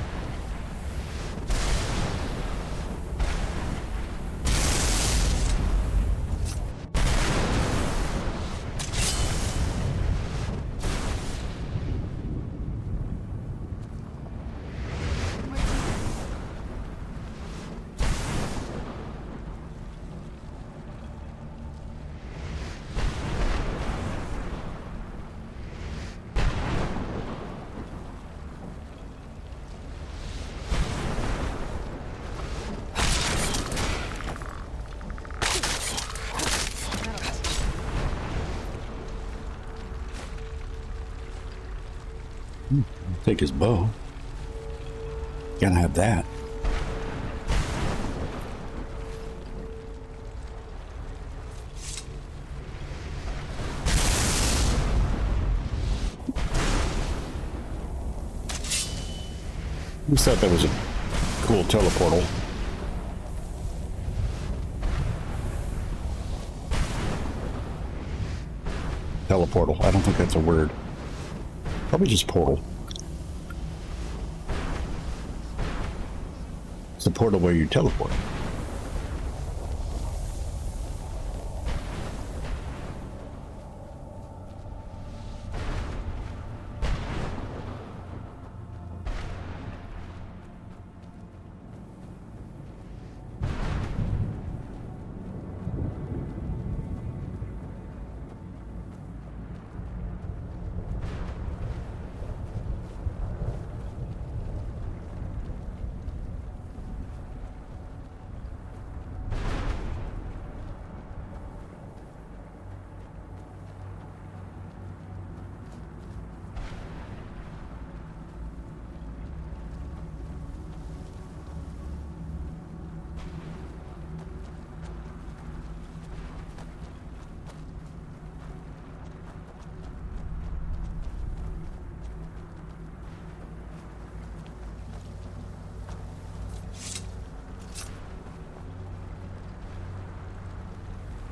Take his bow. Gotta have that. I just thought that was a cool teleportal. Teleportal. I don't think that's a word. Probably just portal. It's a portal where you teleport.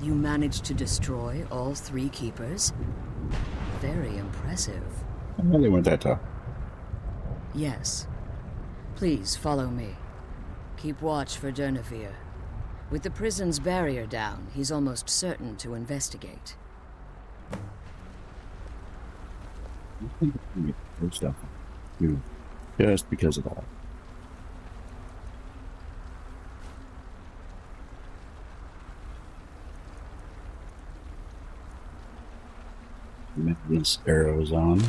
You managed to destroy all 3 keepers? Very impressive. Well, they weren't that tough. Yes. Please follow me. Keep watch for Durnevere. With the prison's barrier down, he's almost certain to investigate. I think it's gonna get good stuff too, just because of that. These arrows on.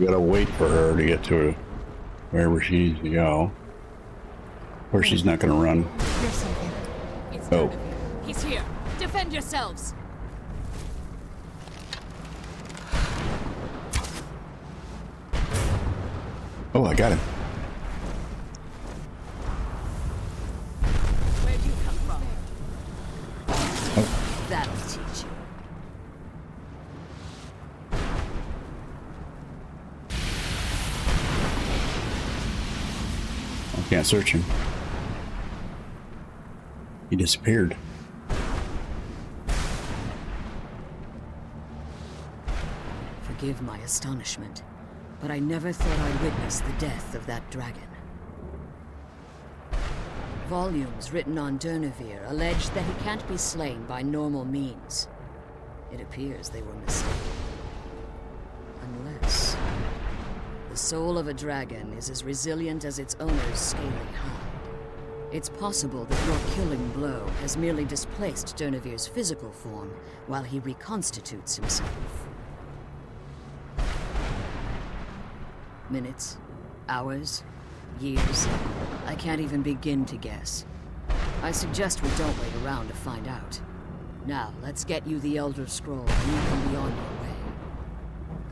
We gotta wait for her to get to wherever she needs to go. Or she's not gonna run. Here's something. It's Oh. none of you. He's here. Defend yourselves. Oh, I got him. Where'd you come from? That'll teach you. I can't search him. He disappeared. Forgive my astonishment, but I never thought I'd witness the death of that dragon. Volumes written on Durnevere allege that he can't be slain by normal means. It appears they were mistaken. Unless the soul of a dragon is as resilient as its owner's scaly hide. It's possible that your killing blow has merely displaced Durnevere's physical form while he reconstitutes himself. Minutes, hours, years. I can't even begin to guess. I suggest we don't wait around to find out. Now, let's get you the Elder Scroll and you can be on your way.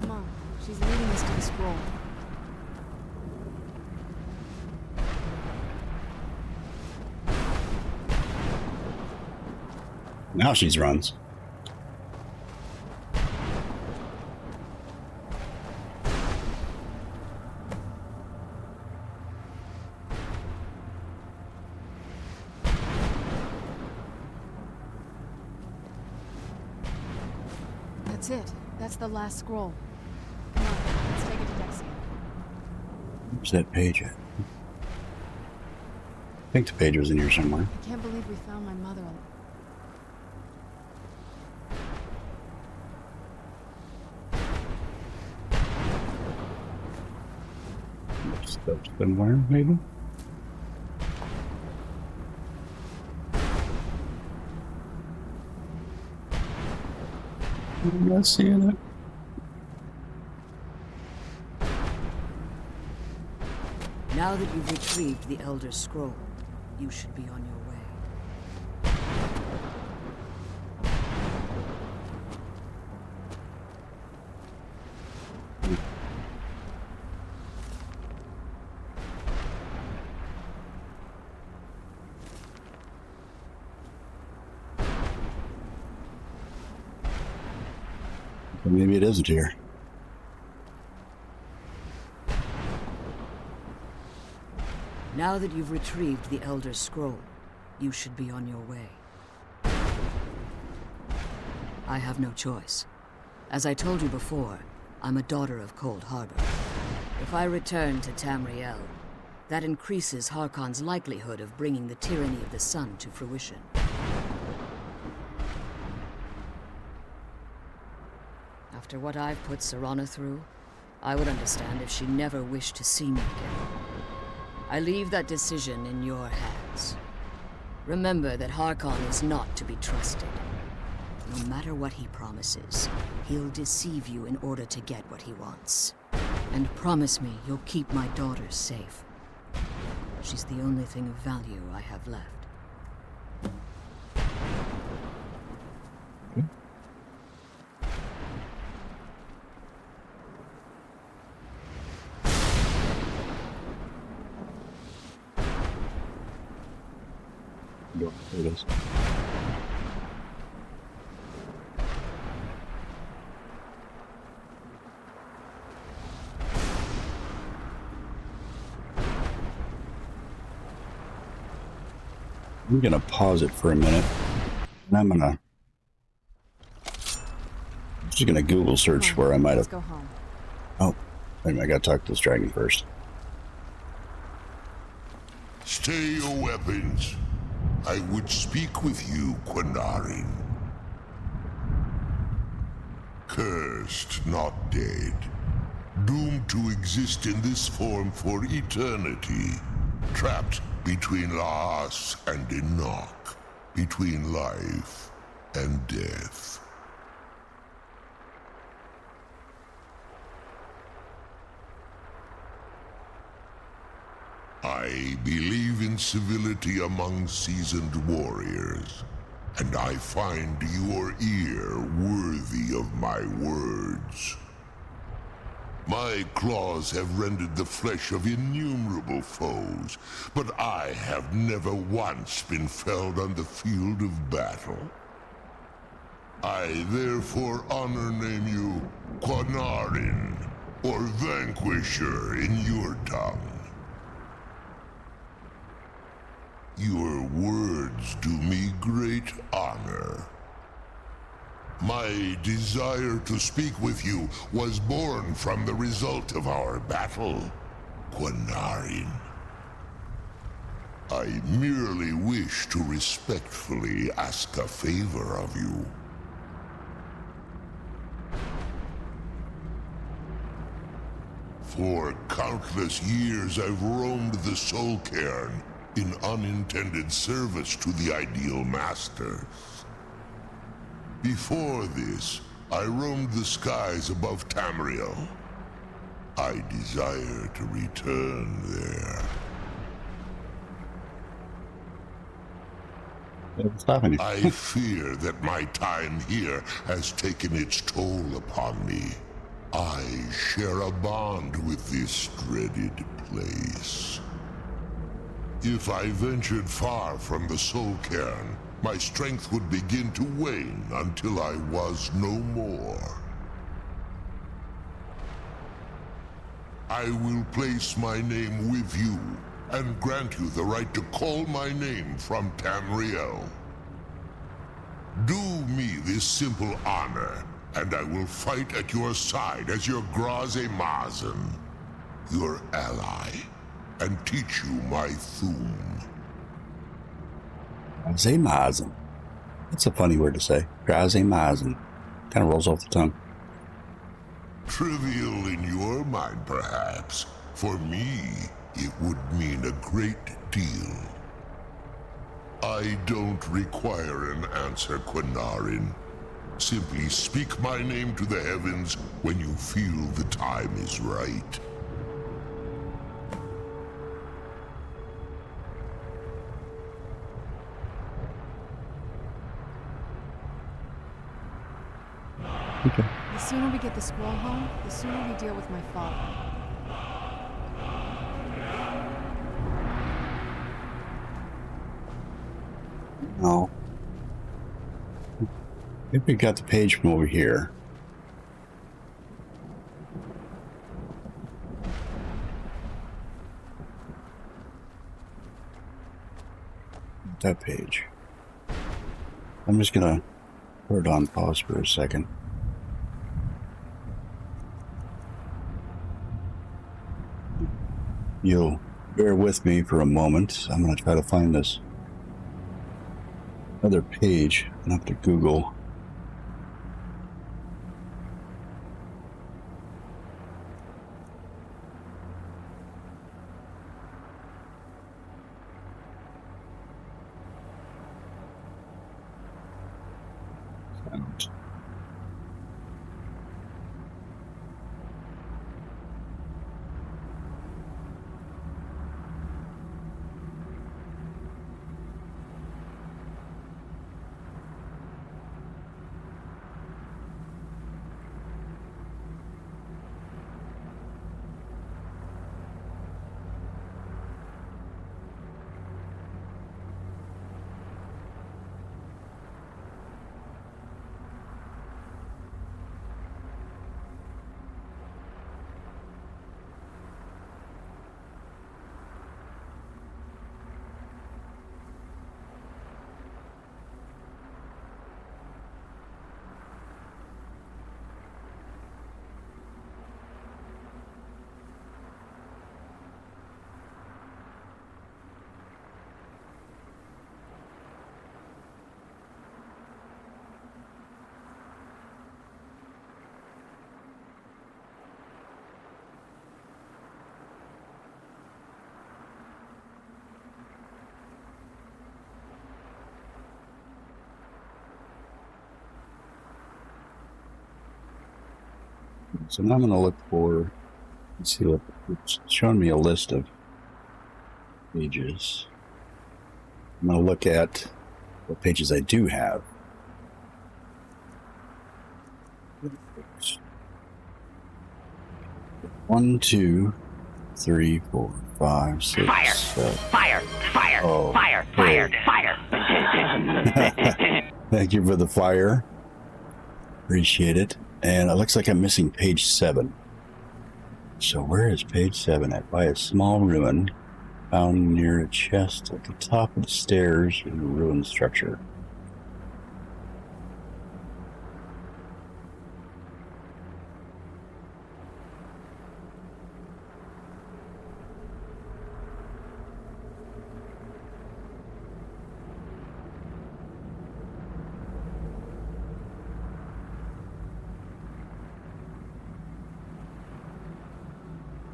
Come on. She's leading us to the scroll. Now she runs. That's it. That's the last scroll. Come on, let's take it to Dexia. Where's that page at? I think the page was in here somewhere. I can't believe we found my mother. Stuff somewhere, maybe? I'm not seeing it. Now that you've retrieved the Elder Scroll, you should be on your way. But maybe it isn't here. Now that you've retrieved the Elder Scroll, you should be on your way. I have no choice. As I told you before, I'm a daughter of Cold Harbor. If I return to Tamriel, that increases Harkon's likelihood of bringing the tyranny of the sun to fruition. After what I've put Serana through, I would understand if she never wished to see me again. I leave that decision in your hands. Remember that Harkon is not to be trusted. No matter what he promises, he'll deceive you in order to get what he wants. And promise me you'll keep my daughter safe. She's the only thing of value I have left. There it is. I'm gonna pause it for a minute, and I'm just gonna Google search where I might Let's have. go home. Oh, wait a minute, I gotta talk to this dragon first. Stay your weapons. I would speak with you, Quinarin. Cursed, not dead. Doomed to exist in this form for eternity. Trapped between Laas and Enoch. Between life and death. I believe in civility among seasoned warriors, and I find your ear worthy of my words. My claws have rended the flesh of innumerable foes, but I have never once been felled on the field of battle. I therefore honor name you Quanarin, or Vanquisher in your tongue. Your words do me great honor. My desire to speak with you was born from the result of our battle, Quanarin. I merely wish to respectfully ask a favor of you. For countless years I've roamed the Soul Cairn in unintended service to the Ideal Masters. Before this, I roamed the skies above Tamriel. I desire to return there. I fear that my time here has taken its toll upon me. I share a bond with this dreaded place. If I ventured far from the Soul Cairn, my strength would begin to wane until I was no more. I will place my name with you and grant you the right to call my name from Tamriel. Do me this simple honor, and I will fight at your side as your Graze Mazen, your ally, and teach you my Thum. Graze Mazen. That's a funny word to say. Graze Mazen. Kind of rolls off the tongue. Trivial in your mind, perhaps. For me, it would mean a great deal. I don't require an answer, Quanarin. Simply speak my name to the heavens when you feel the time is right. Okay. The sooner we get the scroll home, the sooner we deal with my father. No. Maybe we got the page from over here. That page. I'm just gonna put it on pause for a second. You'll bear with me for a moment. I'm gonna try to find this other page. I'm gonna have to Google. So now I'm going to look for, let's see what it's showing me a list of pages. I'm going to look at what pages I do have. 1, 2, 3, 4, 5, 6, Fire! 7. Fire! Fire! Oh, Fire! hey. Fire! Fire! Thank you for the fire. Appreciate it. And it looks like I'm missing page 7. So where is page 7 at? By a small ruin found near a chest at the top of the stairs in a ruined structure.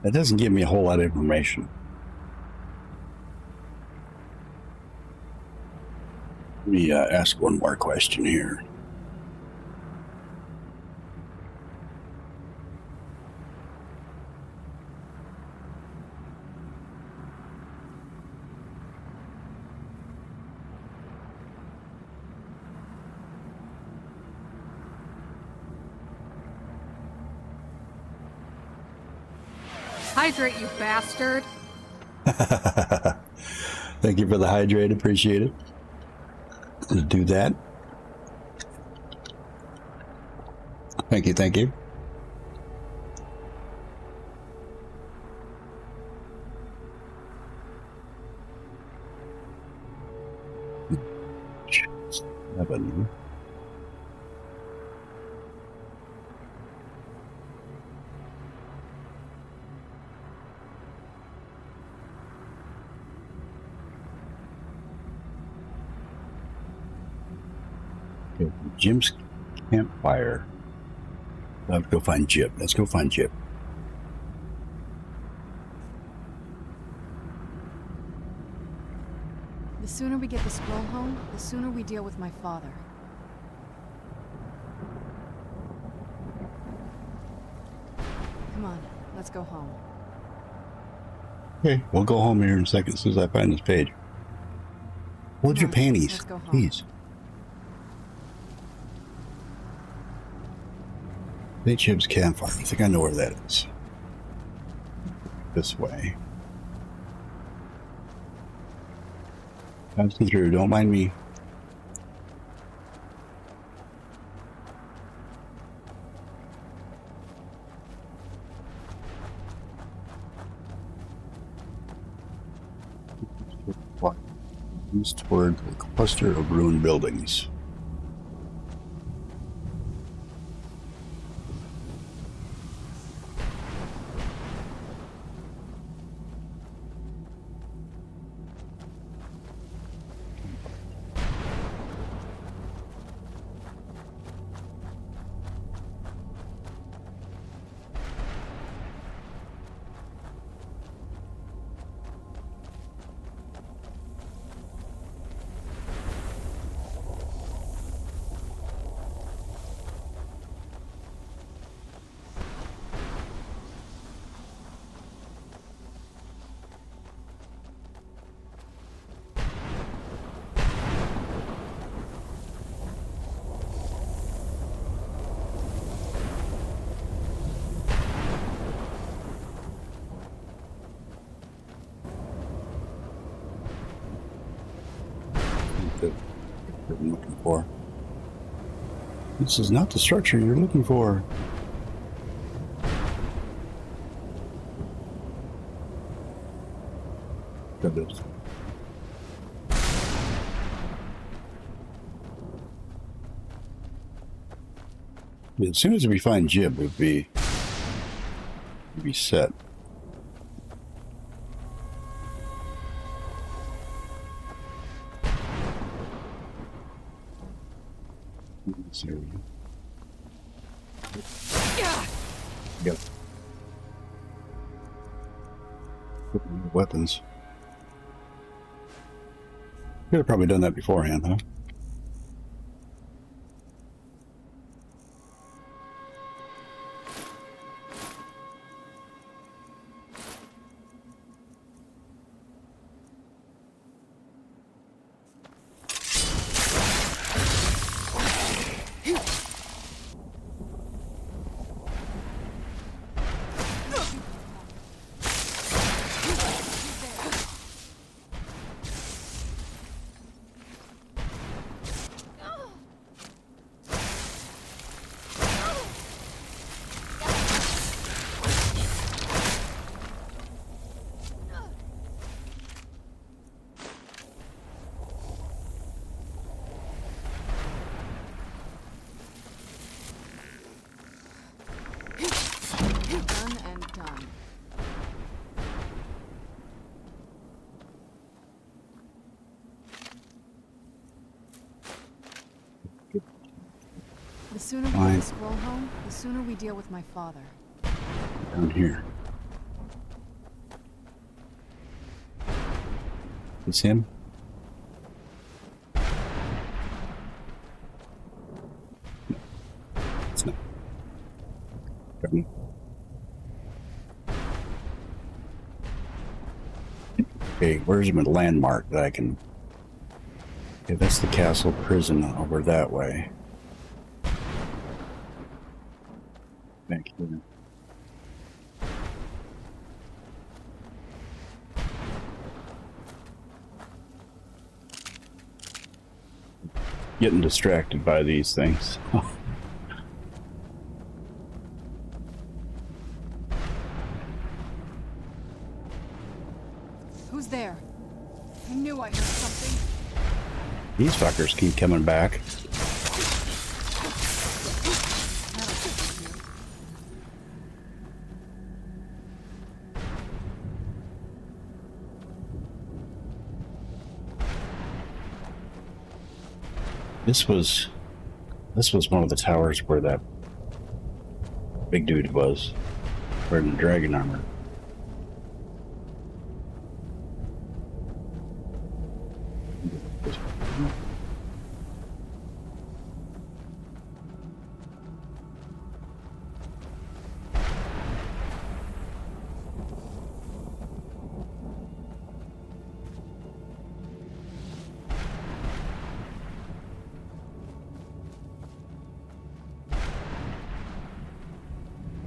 That doesn't give me a whole lot of information. Let me ask one more question here. Hydrate, you bastard! Thank you for the hydrate. Appreciate it. Let's do that. Thank you. Thank you. Seven. Okay, Jim's campfire. Let's go find Jib. Let's go find Jib. The sooner we get the scroll home, the sooner we deal with my father. Come on, let's go home. Okay, we'll go home here in a second as soon as I find this page. Hold your panties, let's go home. please. Big Jib's campfire. I think I know where that is. This way. Passing through. Don't mind me. East toward a cluster of ruined buildings. That I'm looking for. This is not the structure you're looking for. Got this. As soon as we find Jib, we'd be set. Yep. Weapons. Could have probably done that beforehand, huh? sooner we Fine. get the scroll home, the sooner we deal with my father. Down here. It's him? No. It's not. Pardon? Okay, where's my landmark that I can... Okay, that's the castle prison over that way. Back here. Getting distracted by these things. Who's there? I knew I heard something. These fuckers keep coming back. This was one of the towers where that big dude was, wearing the dragon armor.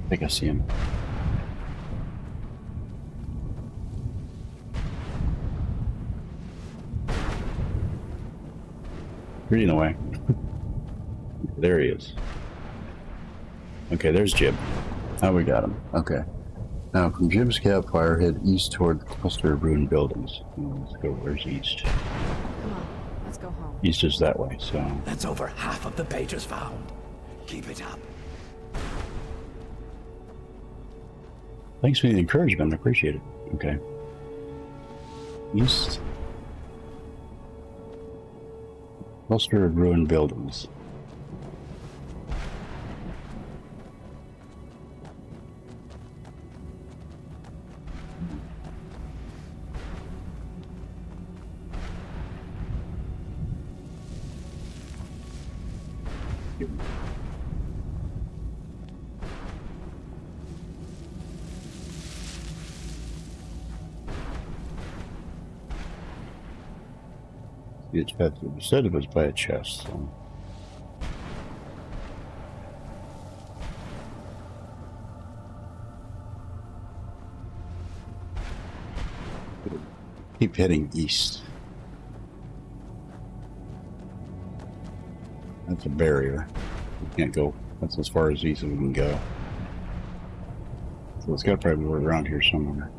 I think I see him. Reading away. There he is. Okay, there's Jib. Now we got him. Okay. Now from Jib's campfire, head east toward the cluster of ruined buildings. Let's go. Where's east? Come on, let's go home. East is that way, so... That's over half of the pages found. Keep it up. Thanks for the encouragement. I appreciate it. Okay. East. Cluster of ruined buildings. It said it was by a chest, so. Keep heading east. That's a barrier. We can't go. That's as far as east as we can go. So it's got to probably be around here somewhere.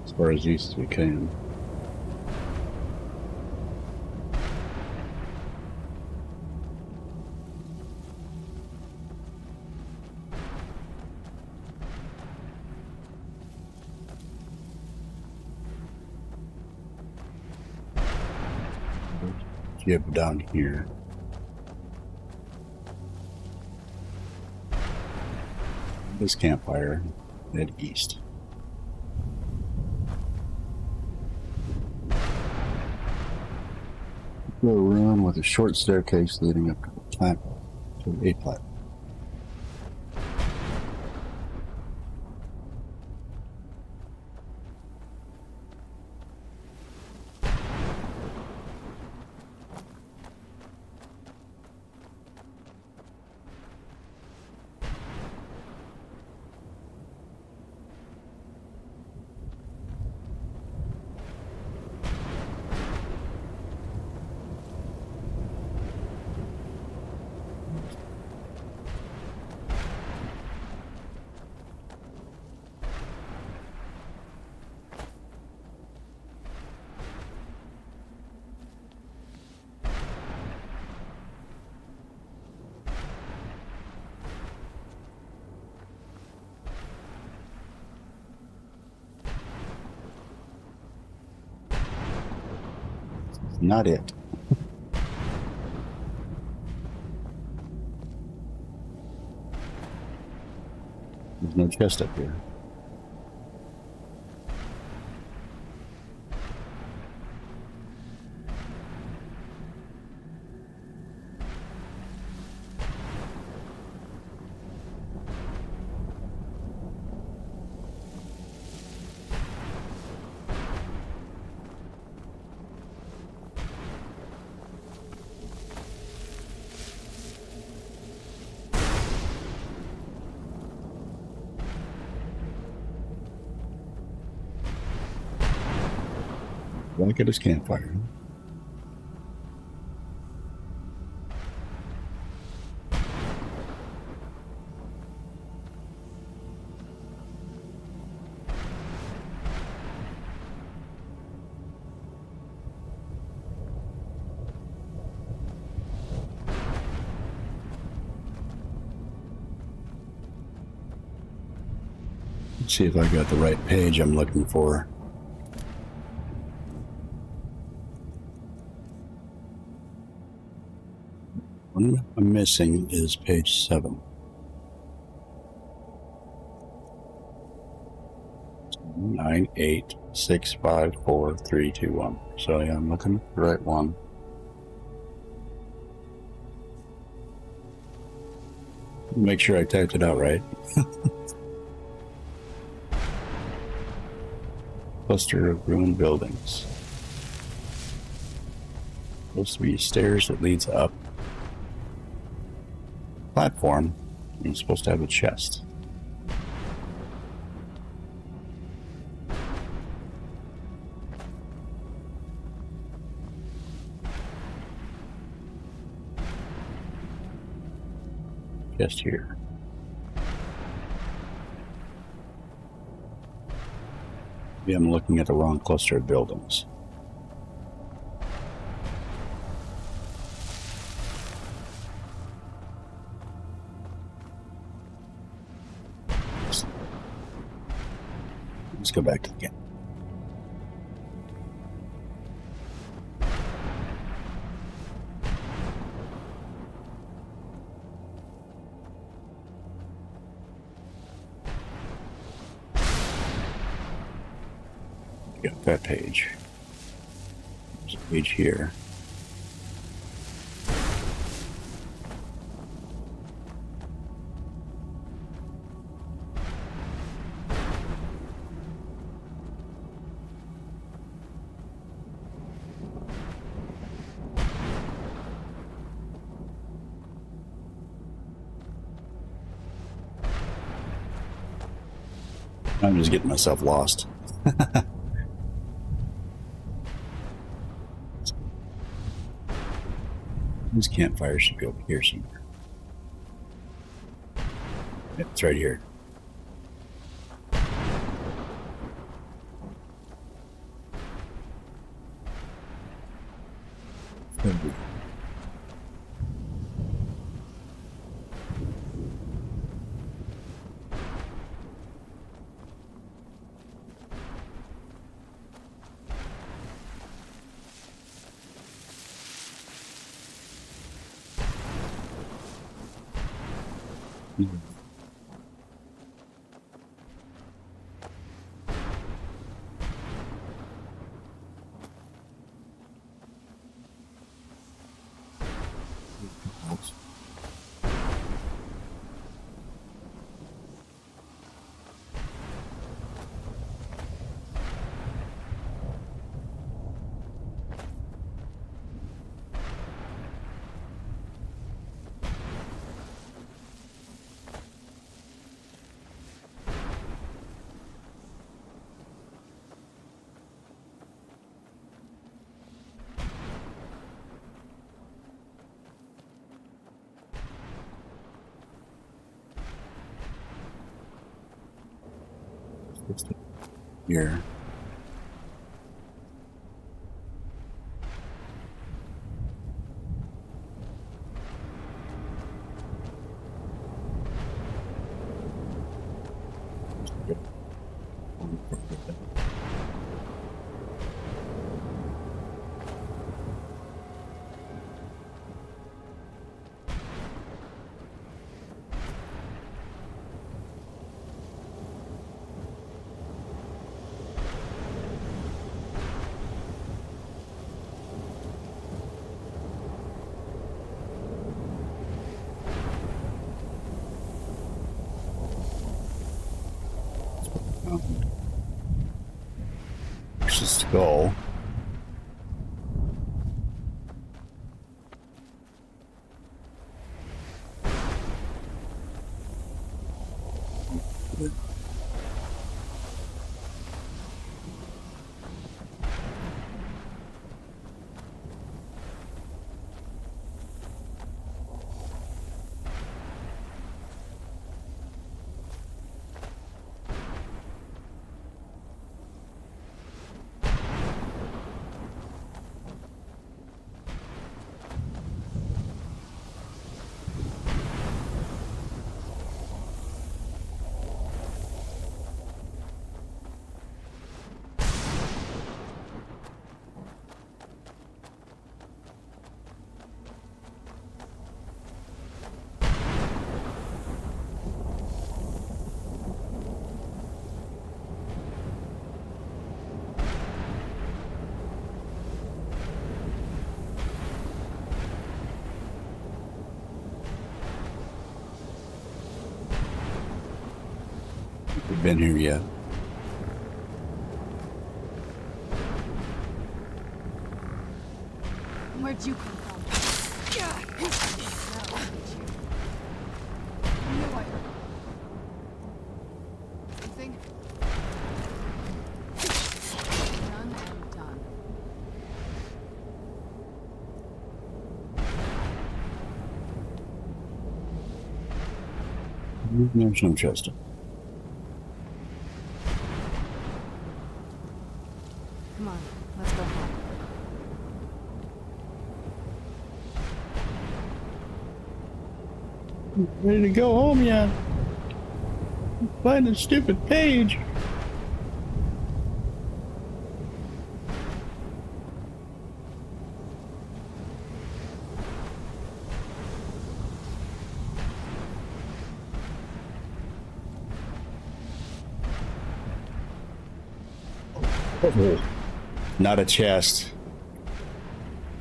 As far as east as we can. Jib down here. This campfire, head east. A room with a short staircase leading up to the platform, to a platform. Not it. There's no chest up here. Look at his campfire. Let's see if I got the right page I'm looking for. One I'm missing is page 7. 9, 8, 6, 5, 4, 3, 2, 1. So yeah, I'm looking at the right one. Make sure I typed it out right. Cluster of ruined buildings. Supposed to be stairs that leads up. Platform. I'm supposed to have a chest. Just here. Maybe I'm looking at the wrong cluster of buildings. Let's go back to the game. Got that page. There's a page here. I'm just getting myself lost. This campfire should be over here somewhere. Yep, it's right here. Here. There's a skull. We've been here yet. Where'd you come from? That'll teach you. I knew I heard something. Done and done. There's no chest. Come on, let's go home. Ready to go home yet? Find a stupid page. Oh, not a chest,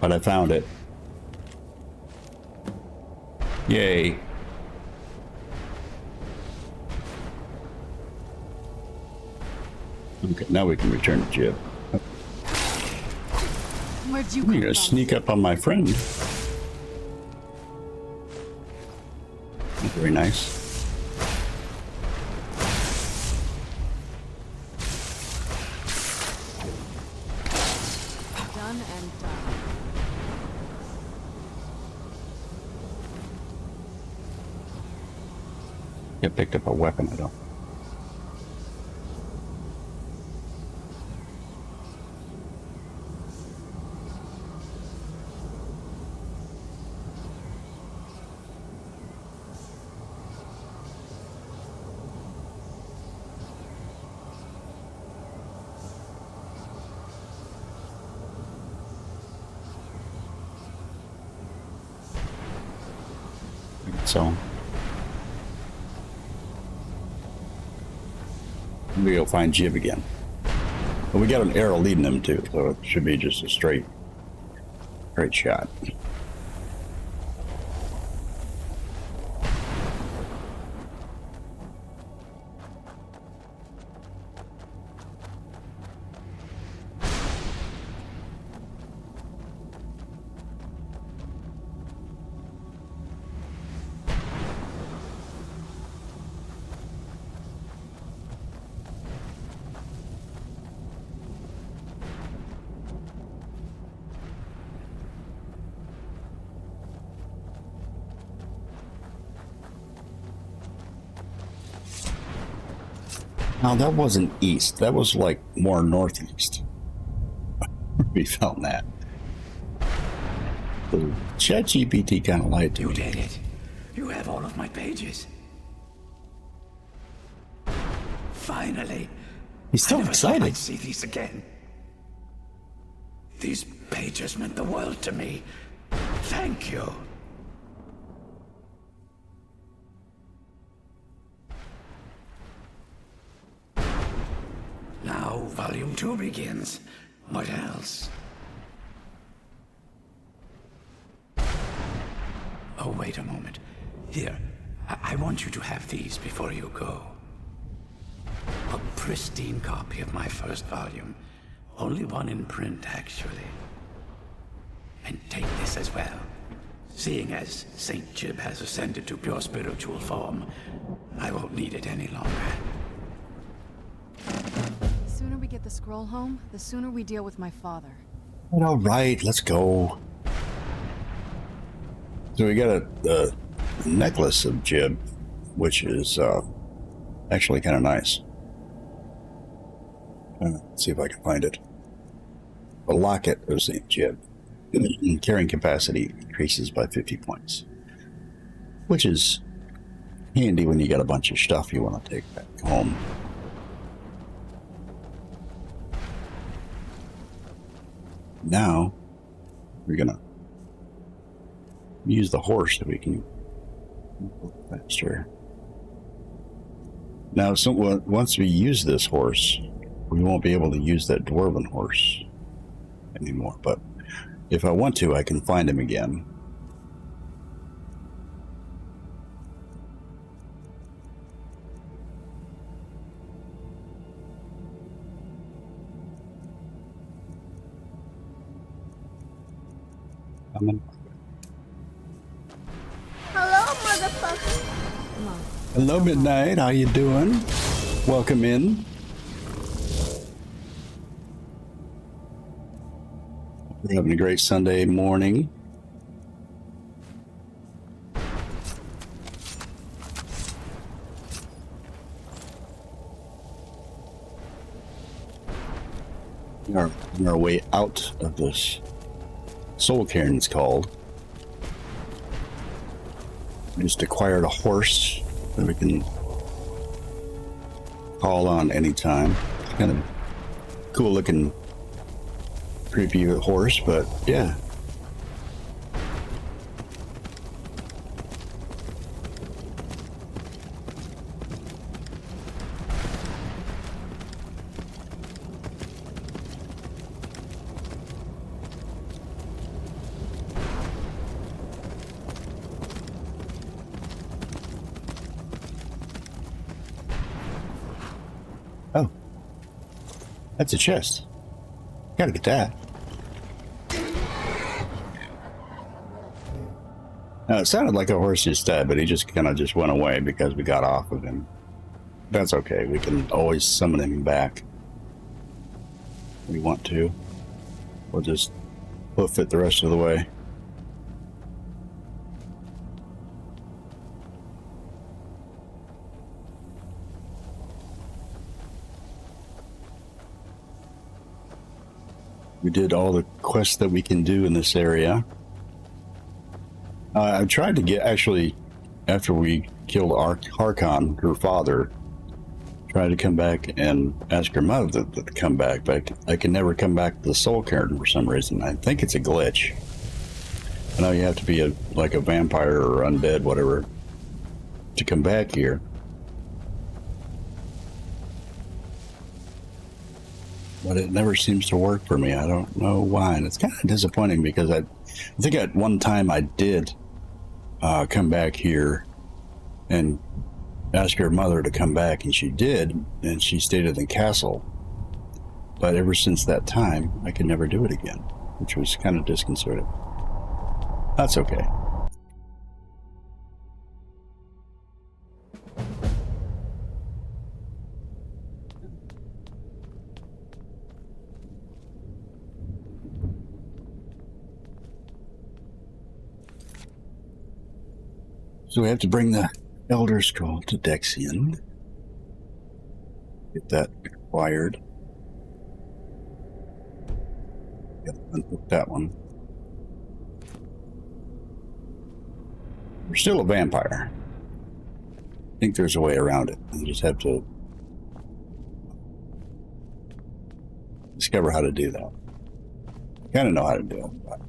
but I found it. Yay. Okay, now we can return to Jib. Where'd you You're come gonna from? sneak up on my friend. Very nice. Done and done. You picked up a weapon, I don't. So maybe go find Jib again. But we got an arrow leading him too, so it should be just a straight shot. Now that wasn't east, that was like more northeast. We found that. The ChatGPT kind of lied to You me. did it. You have all of my pages. Finally. He's so I never thought excited. I'd see these again. These pages meant the world to me. Thank you. Now, Volume 2 begins. What else? Oh, wait a moment. Here, I want you to have these before you go. A pristine copy of my first volume. Only one in print, actually. And take this as well. Seeing as Saint Jib has ascended to pure spiritual form, I won't need it any longer. The sooner we get the scroll home, the sooner we deal with my father. All right, let's go. So we got a necklace of Jib, which is actually kind of nice. Let's see if I can find it. A locket of St. Jib. Carrying capacity increases by 50 points, which is handy when you got a bunch of stuff you want to take back home. Now we're gonna use the horse so we can go faster. Now, once we use this horse, we won't be able to use that dwarven horse anymore, but if I want to, I can find him again. Hello, motherfucker. Hello, Midnight. How you doing? Welcome in. We're having a great Sunday morning. We are on our way out of this soul cairn, it's called. We just acquired a horse that we can call on anytime. It's kind of cool looking, creepy horse, but yeah. Oh, that's a chest. Gotta get that. Now, it sounded like a horse just died, but he just kind of just went away because we got off of him. That's okay. We can always summon him back if we want to. We'll just hoof it the rest of the way. We did all the quests that we can do in this area. I tried to get, actually, after we killed Harkon, her father, tried to come back and ask her mother to come back, but I can never come back to the soul cairn for some reason. I think it's a glitch. I know you have to be like a vampire or undead, whatever, to come back here. But it never seems to work for me. I don't know why, and it's kind of disappointing because I think at one time I did come back here and ask her mother to come back, and she did, and she stayed in the castle. But ever since that time, I could never do it again, which was kind of disconcerting. That's okay. So we have to bring the Elder Scroll to Dexian. Get that acquired. Yep, unhook that one. We're still a vampire. I think there's a way around it. You just have to discover how to do that. I kind of know how to do it, but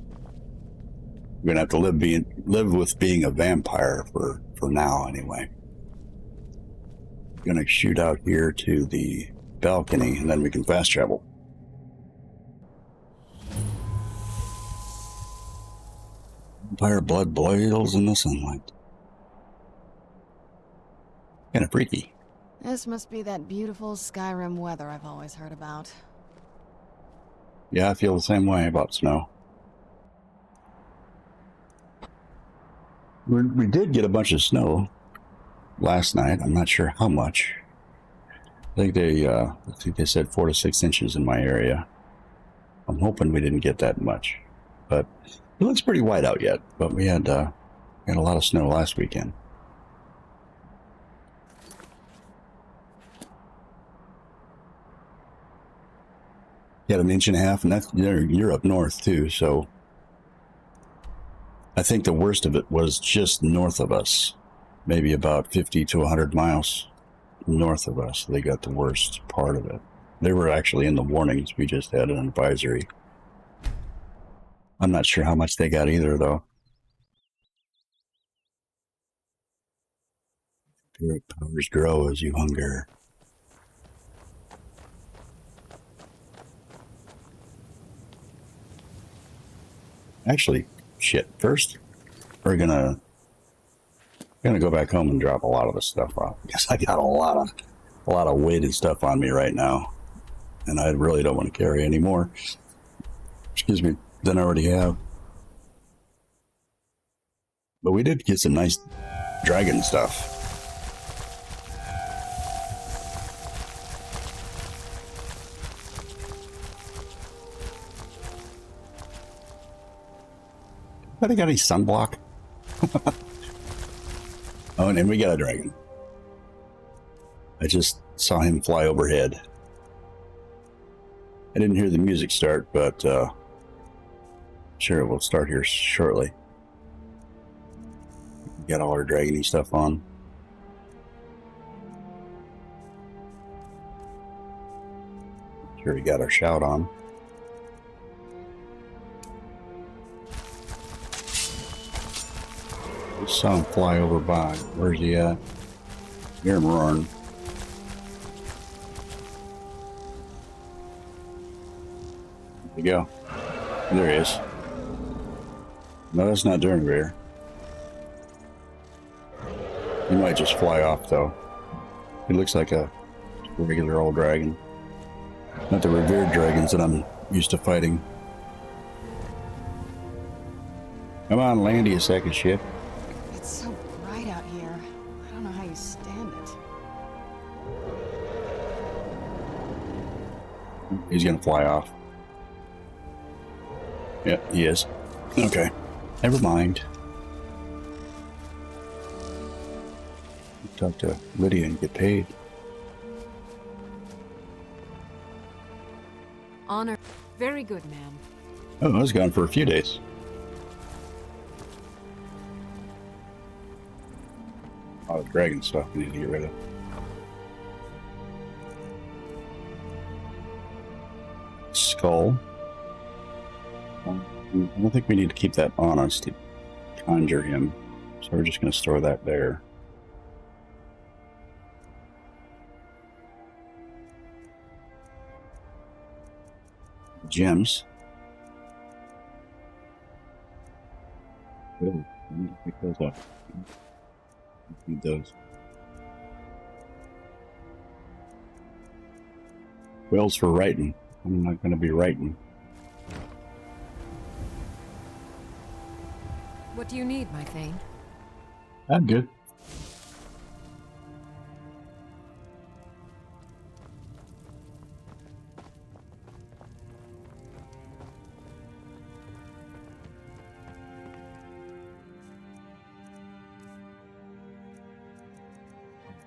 we're gonna have to live with being a vampire for now anyway. Gonna shoot out here to the balcony and then we can fast travel. Vampire blood boils in the sunlight. Kinda freaky. This must be that beautiful Skyrim weather I've always heard about. Yeah, I feel the same way about snow. We did get a bunch of snow last night. I'm not sure how much. I think they said 4 to 6 inches in my area. I'm hoping we didn't get that much, but it looks pretty white out yet. But we had a lot of snow last weekend. You had 1.5 inches, and that's you're up north too. So I think the worst of it was just north of us, maybe about 50 to 100 miles north of us. They got the worst part of it. They were actually in the warnings. We just had an advisory. I'm not sure how much they got either, though. Spirit powers grow as you hunger. Actually, shit. First, we're gonna go back home and drop a lot of the stuff off because I got a lot of weighted stuff on me right now, and I really don't want to carry any more. Excuse me, than I already have. But we did get some nice dragon stuff. Anybody got any sunblock? Oh, and we got a dragon. I just saw him fly overhead. I didn't hear the music start, but sure it will start here shortly. We got all our dragony stuff on. Sure we got our shout on. Just saw him fly over by. Where's he at? Hear him roaring. There you go. There he is. No, that's not Dermbear. He might just fly off, though. He looks like a regular old dragon. Not the revered dragons that I'm used to fighting. Come on, land, you sack of shit. It's so bright out here. I don't know how you stand it. He's gonna fly off. Yeah, he is. Okay. Never mind. Talk to Lydia and get paid. Honor. Very good, ma'am. Oh, I was gone for a few days. A lot of dragon stuff we need to get rid of. Skull. I don't think we need to keep that on us to conjure him, so we're just going to store that there. Gems. Oh, I need to pick those up. Need those. Quills for writing. I'm not going to be writing. What do you need, my Thane? I'm good.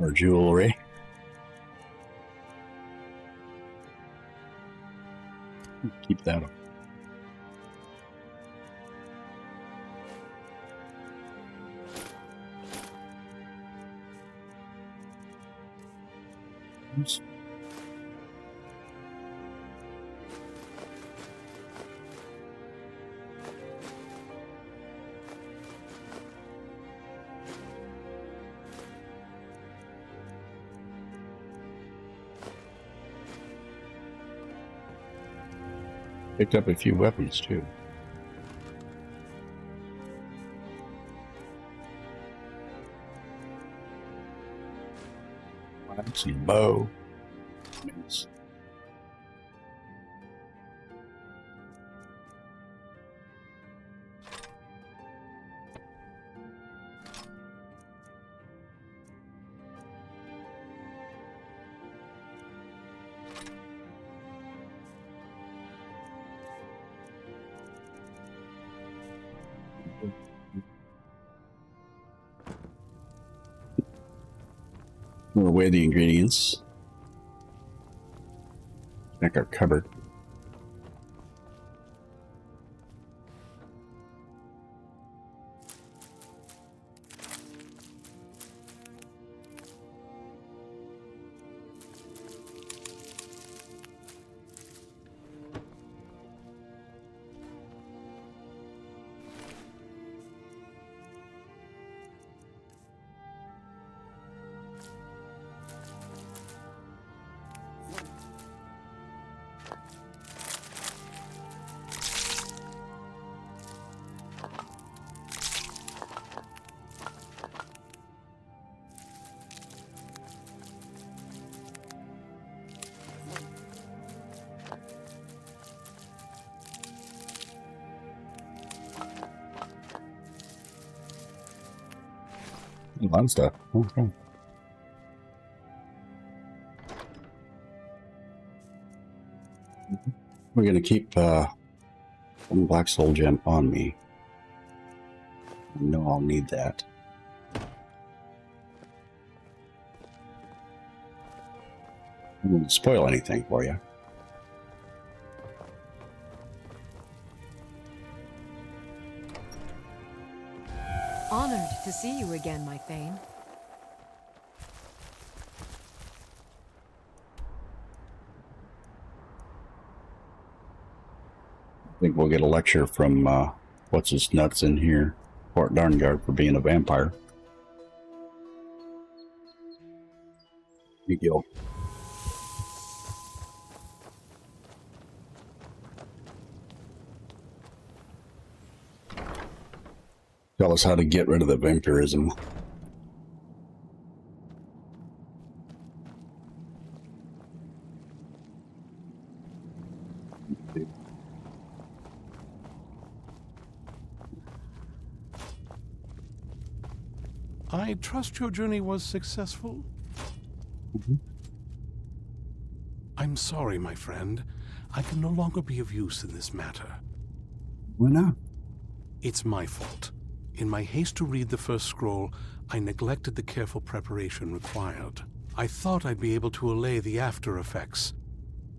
Or jewelry. Keep that up. Oops. Picked up a few weapons too. Some bow. We'll away the ingredients. Check our cupboard. A lot of stuff. Okay. We're going to keep one black soul gem on me. I know I'll need that. I won't spoil anything for you. Honored to see you again, my Thane. I think we'll get a lecture from what's his nuts in here, Fort Darngard, for being a vampire. Big deal. Tell us how to get rid of the vampirism. I trust your journey was successful? I'm sorry, my friend. I can no longer be of use in this matter. Why not? It's my fault. In my haste to read the first scroll, I neglected the careful preparation required. I thought I'd be able to allay the after effects,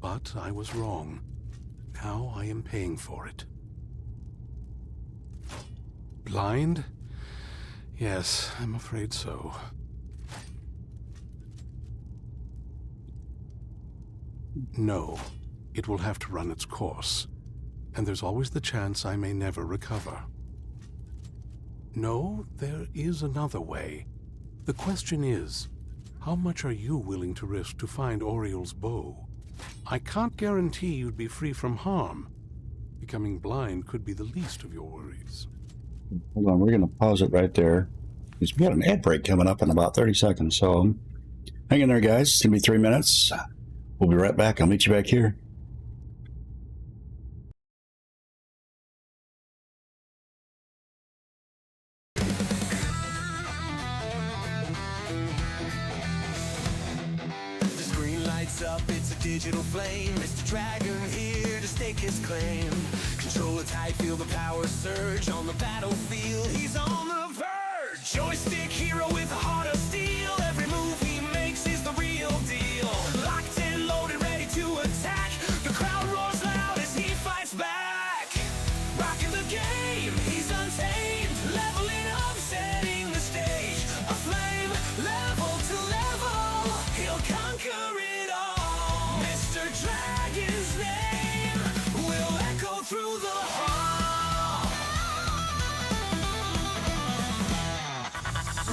but I was wrong. Now I am paying for it. Blind? Yes, I'm afraid so. No, it will have to run its course, and there's always the chance I may never recover. No, there is another way. The question is, how much are you willing to risk to find Oriel's bow? I can't guarantee you'd be free from harm. Becoming blind could be the least of your worries. Hold on, we're going to pause it right there. Because we got an ad break coming up in about 30 seconds, so hang in there, guys. It's going to be 3 minutes. We'll be right back. I'll meet you back here. The screen lights up, it's a digital flame. Mr. Dragon here to stake his claim. Control a tight, feel the power surge on the battlefield. He's on the verge. Joystick hero with a heart of steel. Every move he makes is the real deal. Locked and loaded, ready to attack. The crowd roars loud as he fights back. Rocking the game, he's untamed. Leveling up, setting the stage. A flame, level to level. He'll conquer it all. Mr. Dragon's name will echo through the hall.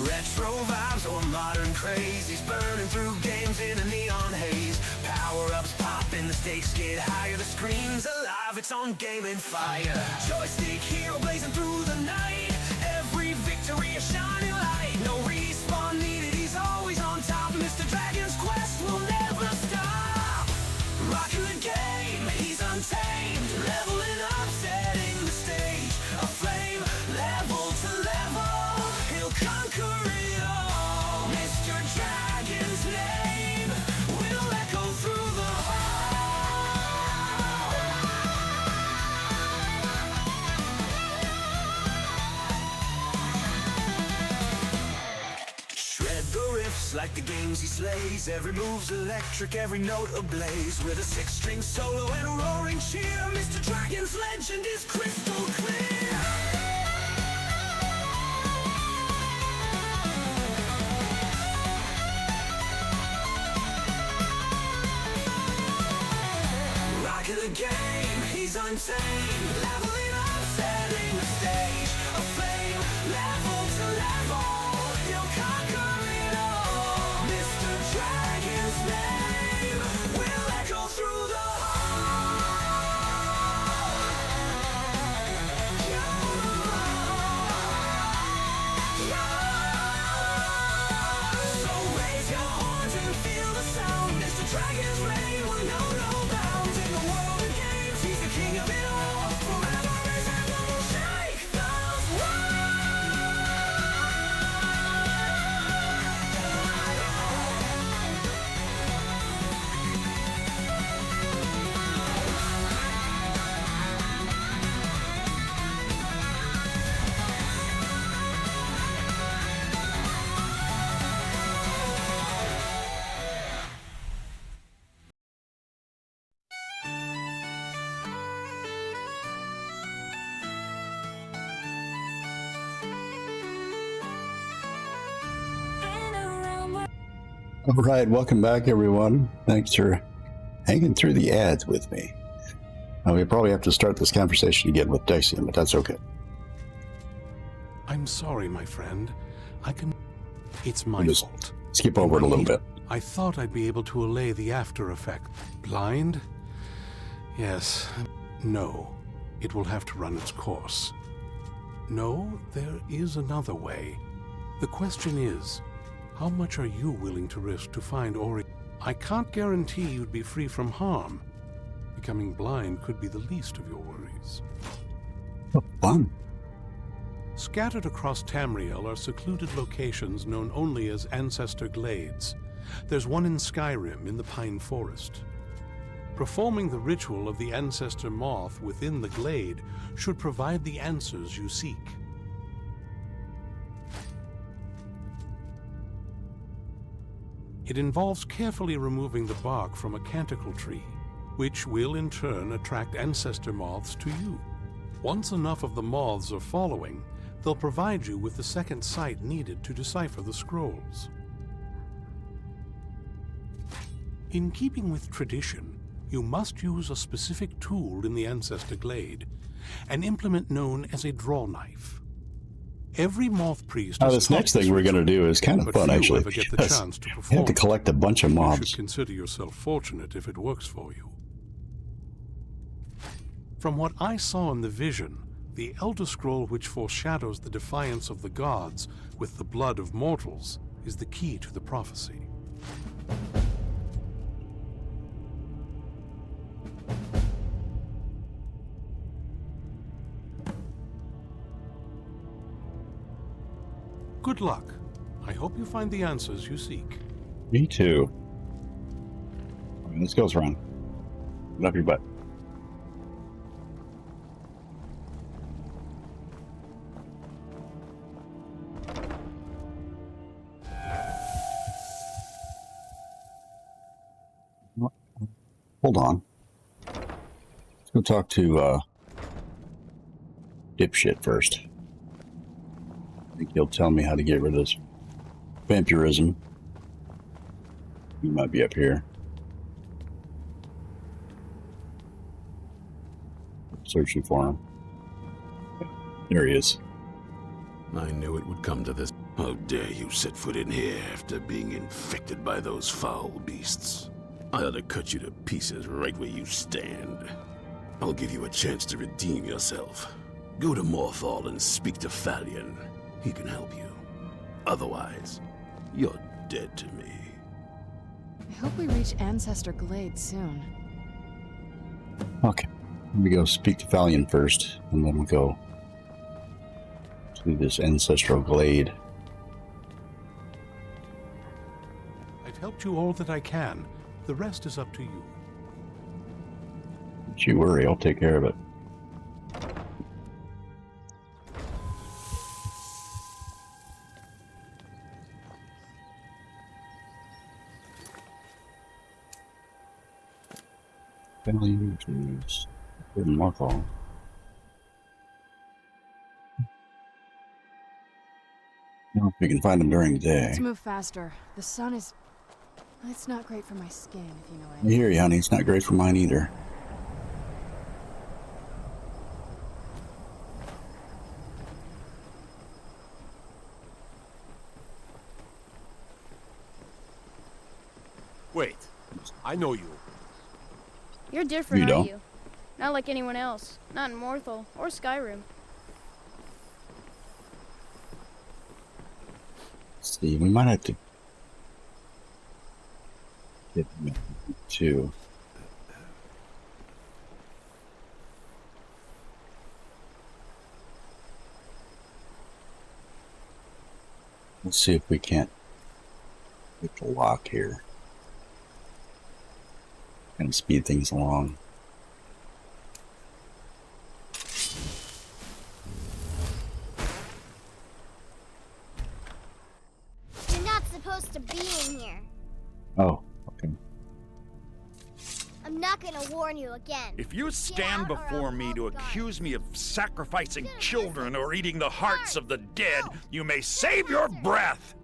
Retro vibes or modern craze. He's burning through games in a neon haze. Power-ups popping, the stakes get higher. The screen's alive, it's on gaming fire. Joystick hero blazing through the night. Every victory a shining light. No respawn needed, he's always on top. Mr. Dragon's quest will never stop. Rocking the game, he's untamed. Leveling up, setting the stage. A flame, level to level. He'll conquer it all. Mr. Dragon's name will echo through the hall. games he slays. Every move's electric, every note ablaze. With a six-string solo and a roaring cheer, Mr. Dragon's legend is crystal clear. Rock of the game, he's untamed. Leveling up, setting the stage. A flame, level to level. He'll conquer it all. Mr. Dragon's name will echo through the So raise your horns and feel the sound. Mr. Dragon's reign will know no bounds. In the world of games, he's the king of it all. Forever his anthem will shake the All right, welcome back, everyone. Thanks for hanging through the ads with me. We probably have to start this conversation again with Dacian, but that's okay. I'm sorry, my friend. It's my Just fault. skip over it a little bit. I thought I'd be able to allay the after effect. Blind? Yes. No. It will have to run its course. No, there is another way. The question is, how much are you willing to risk to find Ori? I can't guarantee you'd be free from harm. Becoming blind could be the least of your worries. Fun. Scattered across Tamriel are secluded locations known only as Ancestor Glades. There's one in Skyrim in the Pine Forest. Performing the ritual of the Ancestor Moth within the glade should provide the answers you seek. It involves carefully removing the bark from a canticle tree, which will in turn attract ancestor moths to you. Once enough of the moths are following, they'll provide you with the second sight needed to decipher the scrolls. In keeping with tradition, you must use a specific tool in the Ancestor Glade, an implement known as a draw knife. Every moth priest. Now, this next thing we're going to do is kind of fun, actually. Get the chance to you perform. have to collect a bunch of You mobs. should consider yourself fortunate if it works for you. From what I saw in the vision, the Elder Scroll which foreshadows the defiance of the gods with the blood of mortals is the key to the prophecy. Good luck. I hope you find the answers you seek. Me too. All right, this goes wrong. Get up your butt. Hold on. Let's go talk to Dipshit first. I think he'll tell me how to get rid of this vampirism. He might be up here. Searching for him. There he is. I knew it would come to this. How dare you set foot in here after being infected by those foul beasts? I ought to cut you to pieces right where you stand. I'll give you a chance to redeem yourself. Go to Morthal and speak to Falion. He can help you. Otherwise, you're dead to me. I hope we reach Ancestor Glade soon. Okay. Let me go speak to Falion first, and then we'll go to this ancestral glade. I've helped you all that I can. The rest is up to you. Don't you worry, I'll take care of it. Failures. Good Markle. If we can find them during the day. Let's move faster. The sun is... It's not great for my skin, if you know what I I mean. hear you, honey. It's not great for mine either. Wait, I know you. You're different, You aren't don't? you? Not like anyone else. Not in Morthal or Skyrim. Let's see, we might have to get them too. Let's see if we can't get the lock here. Kind of speed things along. You're not supposed to be in here. Oh, okay. I'm not gonna warn you again. If you stand before me to accuse me of sacrificing children or eating the hearts of the dead, you may save your breath.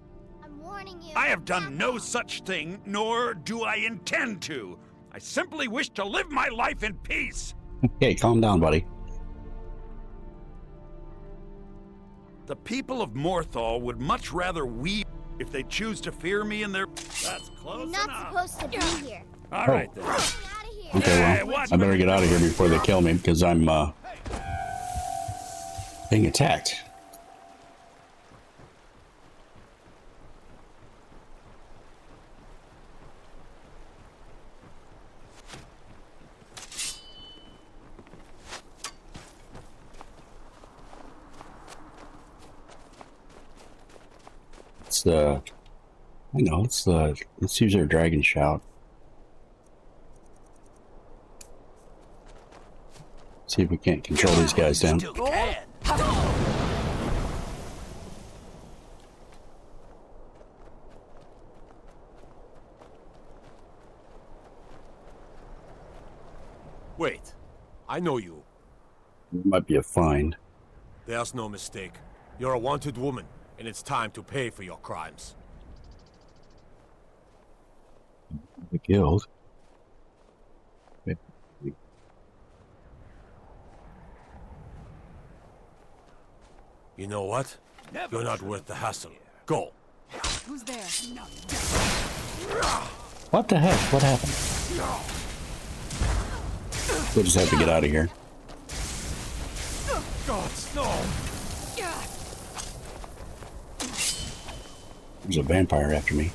I'm warning you. I have done no such thing, nor do I intend to. I simply wish to live my life in peace. Okay, calm down, buddy. The people of Morthal would much rather weep if they choose to fear me in their... That's close You're not enough. supposed to be here. All right, then. Okay, well, I better get out of here before they kill me because I'm being attacked. Let's use our dragon shout. See if we can't control these guys down. Wait, I know you. It might be a find. There's no mistake. You're a wanted woman, and it's time to pay for your crimes. The guild. You know what? You're not worth the hassle. Go. Who's there? What the heck? What happened? We'll just have to get out of here. God, no! There's a vampire after me.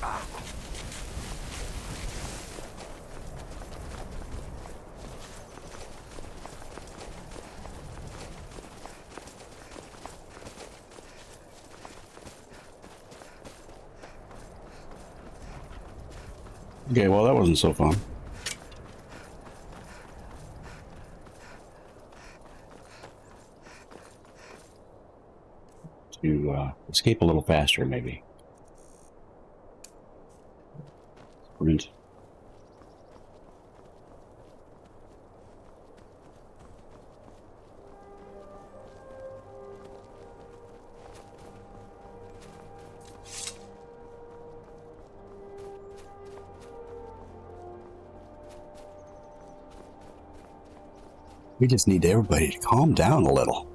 Okay, well, that wasn't so fun. To escape a little faster, maybe. Sprint. We just need everybody to calm down a little.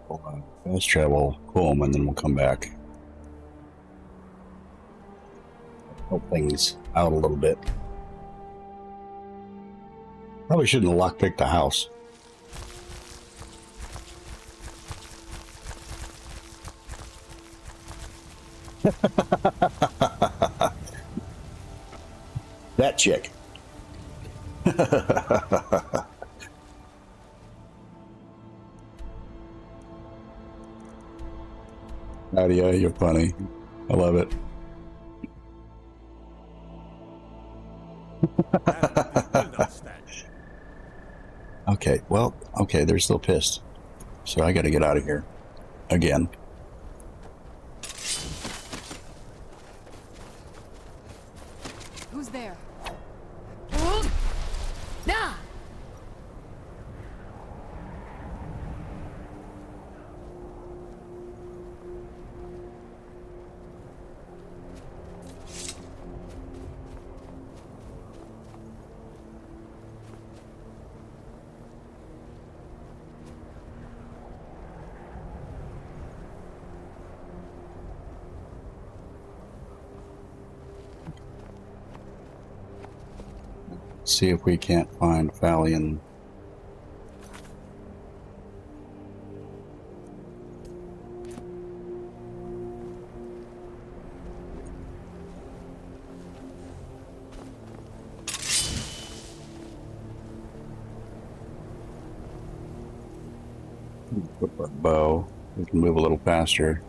Hold on. Fast travel home and then we'll come back. Help things out a little bit. Probably shouldn't have lockpicked the house. That chick. Nadia, you're funny. I love it. Okay, well, okay, they're still pissed. So I gotta get out of here. Again. Who's there? Nah! See if we can't find Fallion. Equip our bow. We can move a little faster.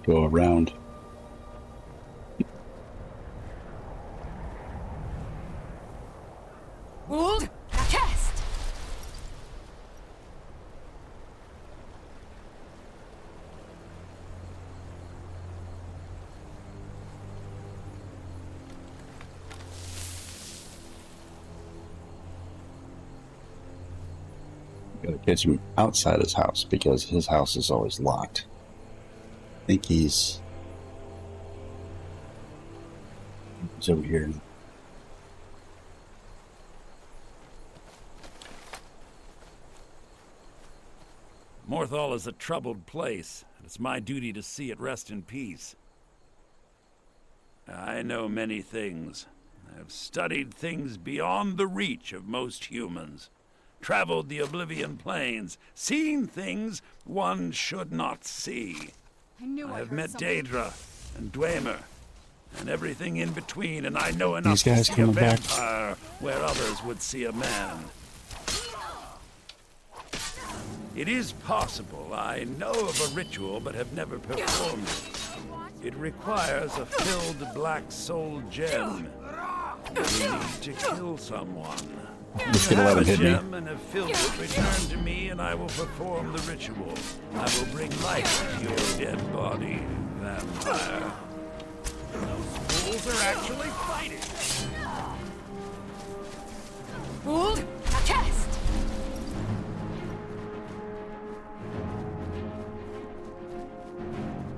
Go around. Hold! Test! Gotta catch him outside his house because his house is always locked. I think he's over here. Morthal is a troubled place, and it's my duty to see it rest in peace. I know many things. I've studied things beyond the reach of most humans, traveled the Oblivion Plains, seen things one should not see. I have met Daedra and Dwemer and everything in between, and I know enough to see a vampire where others would see a man. It is possible I know of a ritual but have never performed it. It requires a filled black soul gem. You need to kill someone. Just gonna let him hit me. And have filled it, return to me, and I will perform the ritual. I will bring life to your dead body, vampire. Those fools are actually fighting. Hold! Test!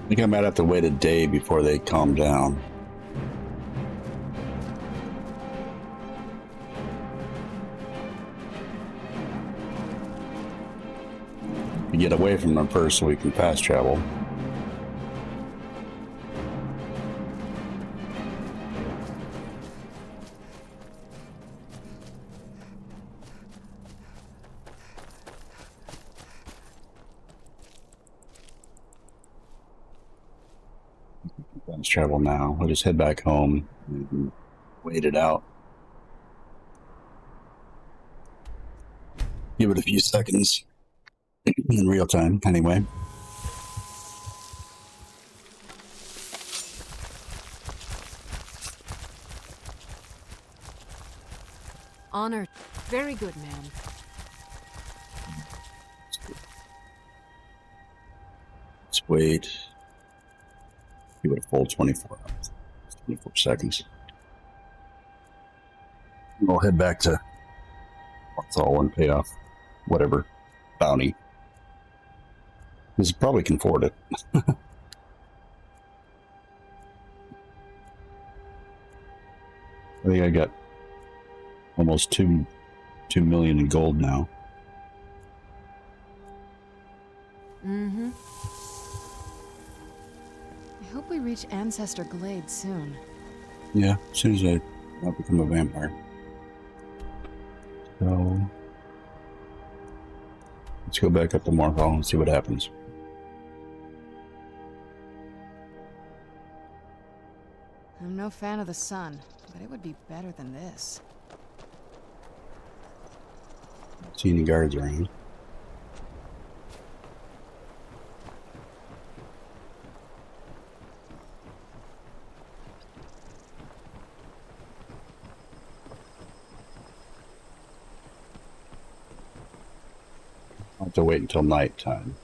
I think I might have to wait a day before they calm down. We get away from them first so we can fast travel. Fast travel now. We'll just head back home and wait it out. Give it a few seconds. In real time, anyway. Honored. Very good, man. Let's wait. Give it a full 24 hours. 24 seconds. We'll head back to Morthal and pay off whatever bounty. Because probably can afford it. I think I got almost 2 million in gold now. Mm-hmm. I hope we reach Ancestor Glade soon. Yeah, as soon as I become a vampire. So let's go back up to Morthal and see what happens. I'm no fan of the sun, but it would be better than this. Don't see any guards around. to wait until nighttime.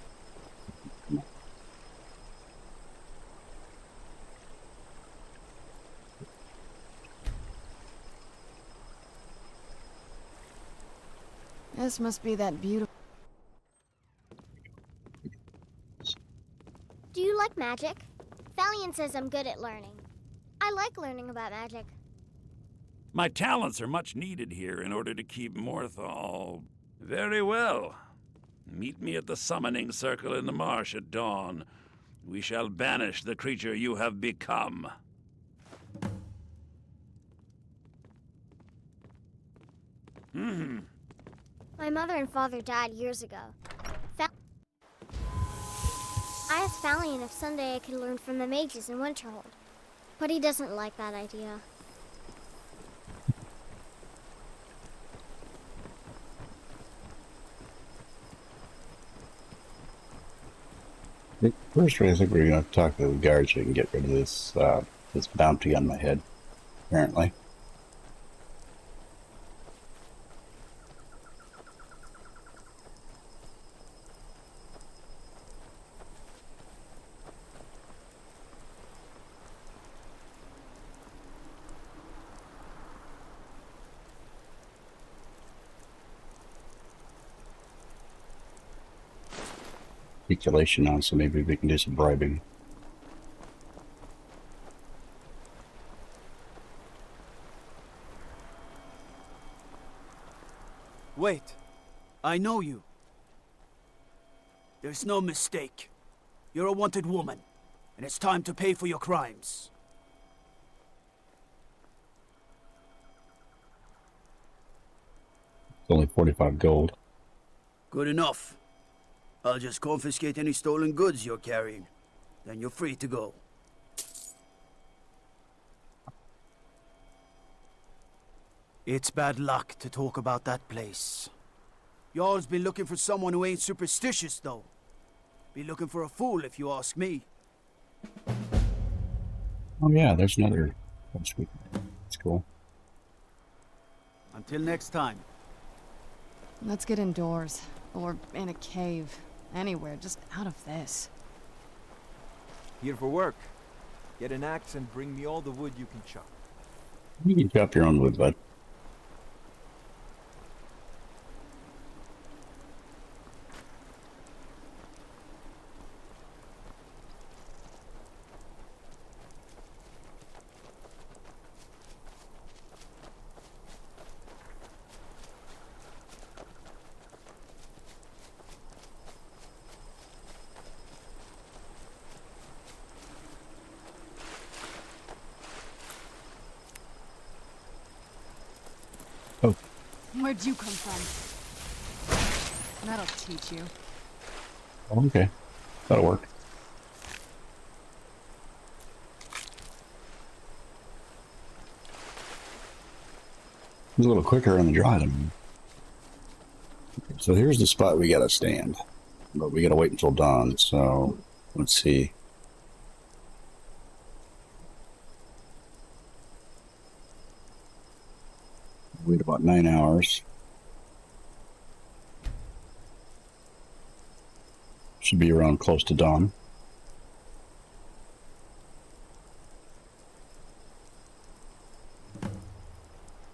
This must be that beautiful. Do you like magic? Valiant says I'm good at learning. I like learning about magic. My talents are much needed here in order to keep Morthal. Very well. Meet me at the summoning circle in the marsh at dawn. We shall banish the creature you have become. My mother and father died years ago. I asked Valiant if someday I could learn from the mages in Winterhold, but he doesn't like that idea. First, I think we're going to talk to the guards so we can get rid of this this bounty on my head, apparently. Speculation on, so maybe we can do some bribing. Wait, I know you. There's no mistake. You're a wanted woman, and it's time to pay for your crimes. It's only 45 gold. Good enough. I'll just confiscate any stolen goods you're carrying. Then you're free to go. It's bad luck to talk about that place. Y'all's been looking for someone who ain't superstitious, though. Be looking for a fool, if you ask me. Oh yeah, there's another. That's cool. Until next time. Let's get indoors. Or in a cave. Anywhere, just out of this. Here for work. Get an axe and bring me all the wood you can chop. You can chop your own wood, bud. Oh. Where'd you come from? That'll teach you. Okay. That'll work. It's a little quicker on the draw than me. So here's the spot we gotta stand. But we gotta wait until dawn, so let's see. Wait about 9 hours. Should be around close to dawn.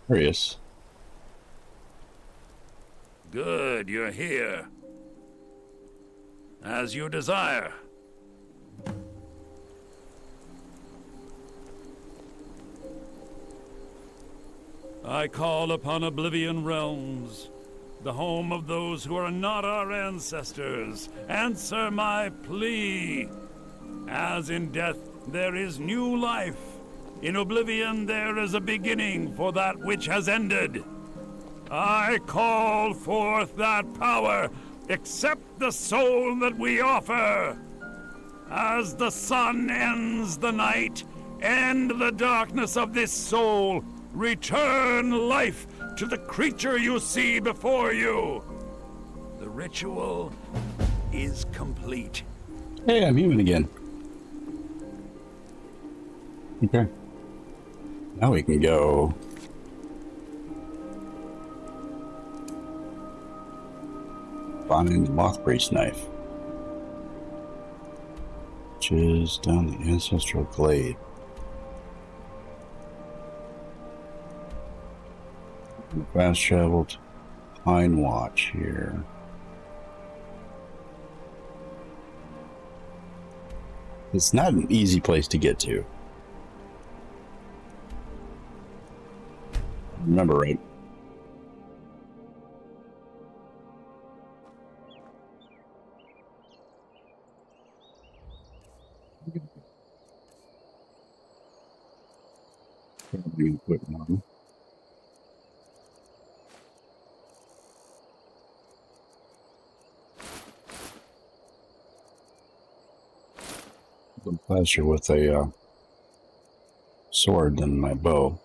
There he is. Good, you're here. As you desire. I call upon Oblivion Realms, the home of those who are not our ancestors. Answer my plea. As in death there is new life, in Oblivion there is a beginning for that which has ended. I call forth that power. Accept the soul that we offer. As the sun ends the night, end the darkness of this soul. Return life to the creature you see before you. The ritual is complete. Hey, I'm human again. Okay. Now we can go. Finding the Moth Priest knife. Which is down the ancestral glade. Fast travel to Pine Watch here. It's not an easy place to get to. Remember right. Probably quick one. I'm faster with a sword than my bow.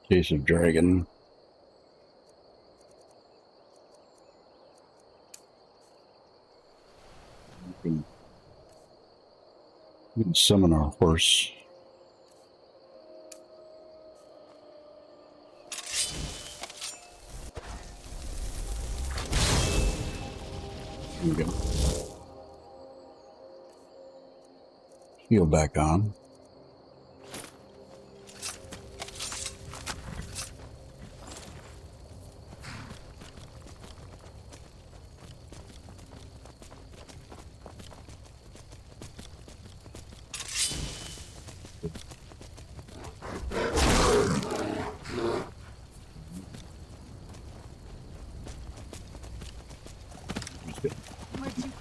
Case of dragon. We can summon our horse. Here we go. Heal back on.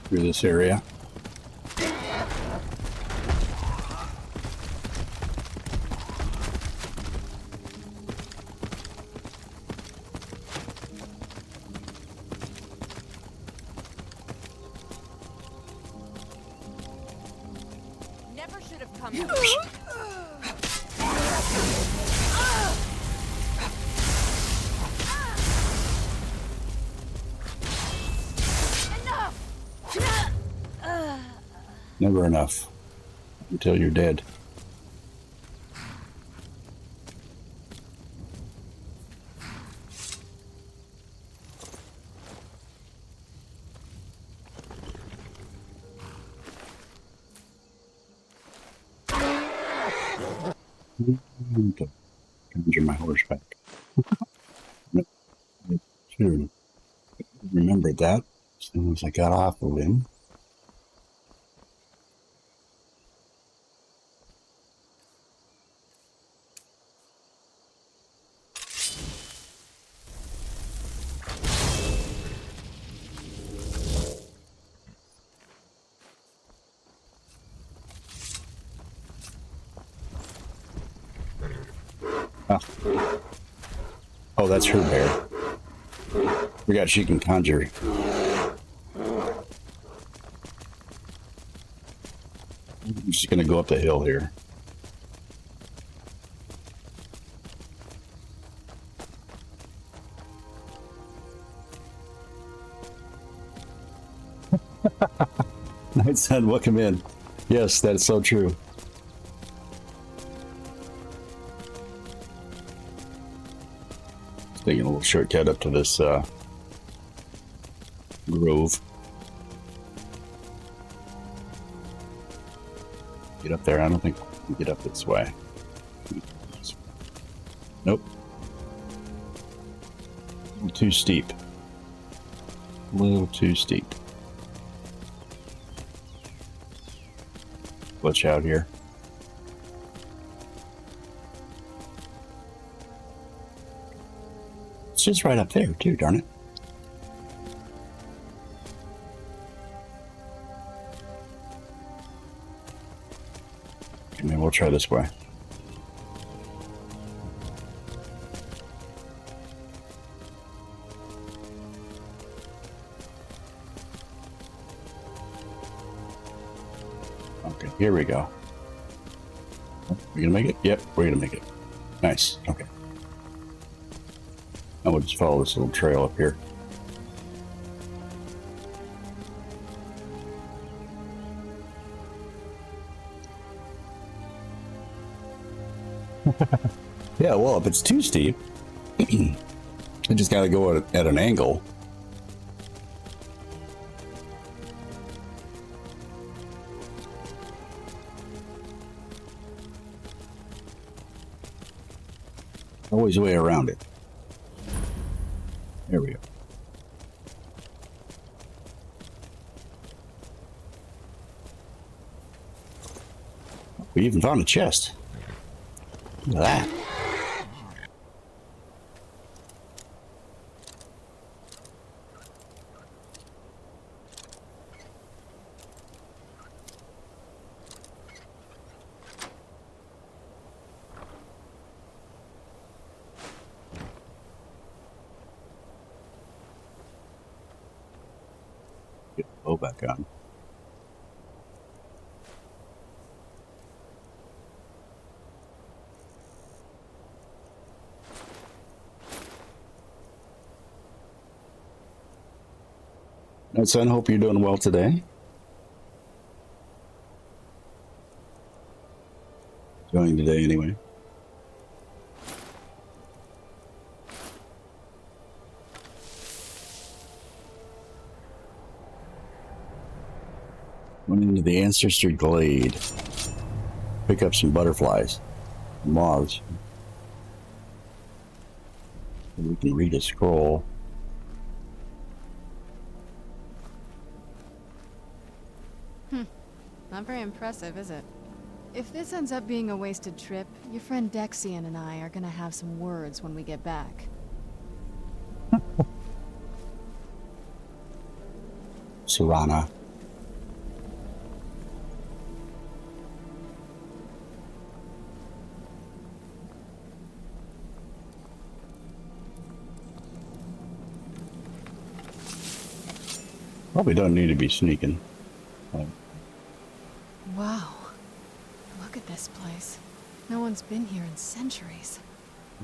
Through this area. Never should have come out. Never enough until you're dead. Conjure my horse back. Should remember that as soon as I got off of him. Oh, that's her bear. Forgot she can conjure. I'm just gonna go up the hill here. Night Sun, welcome in. Yes, that is so true. Taking a little shortcut up to this grove. Get up there. I don't think we can get up this way. Nope. A little too steep. A little too steep. Glitch out here. It's just right up there too, darn it. Maybe we'll try this way. Okay, here we go. We gonna make it? Yep, we're gonna make it. Nice. Okay. I will just follow this little trail up here. Yeah, well, if it's too steep, you just got to go at an angle. Always a way around it. There we go. We even found a chest. Look at that. Get the bow back on. Son, hope you're doing well today. Joining today anyway. Went into the Ancestor Glade. Pick up some butterflies. Moths. And we can read a scroll. Not very impressive, is it? If this ends up being a wasted trip, your friend Dexian and I are gonna have some words when we get back. Serana. Probably don't need to be sneaking. Wow. Look at this place. No one's been here in centuries.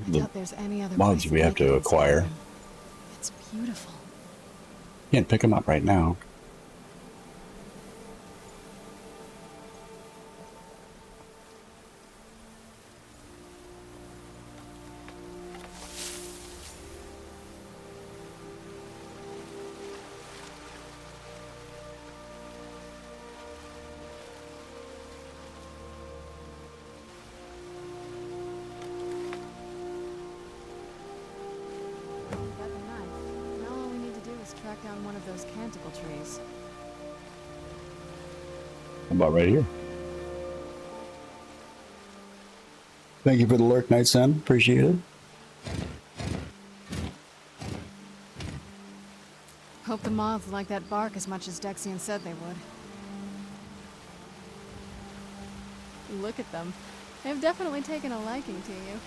I doubt there's any other mods place we have like to it in acquire. Skyrim. It's beautiful. Can't pick them up right now. Track down one of those canticle trees. How about right here? Thank you for the lurk, Night Sun. Appreciate it. Hope the moths like that bark as much as Dexian said they would. Look at them. They've definitely taken a liking to you.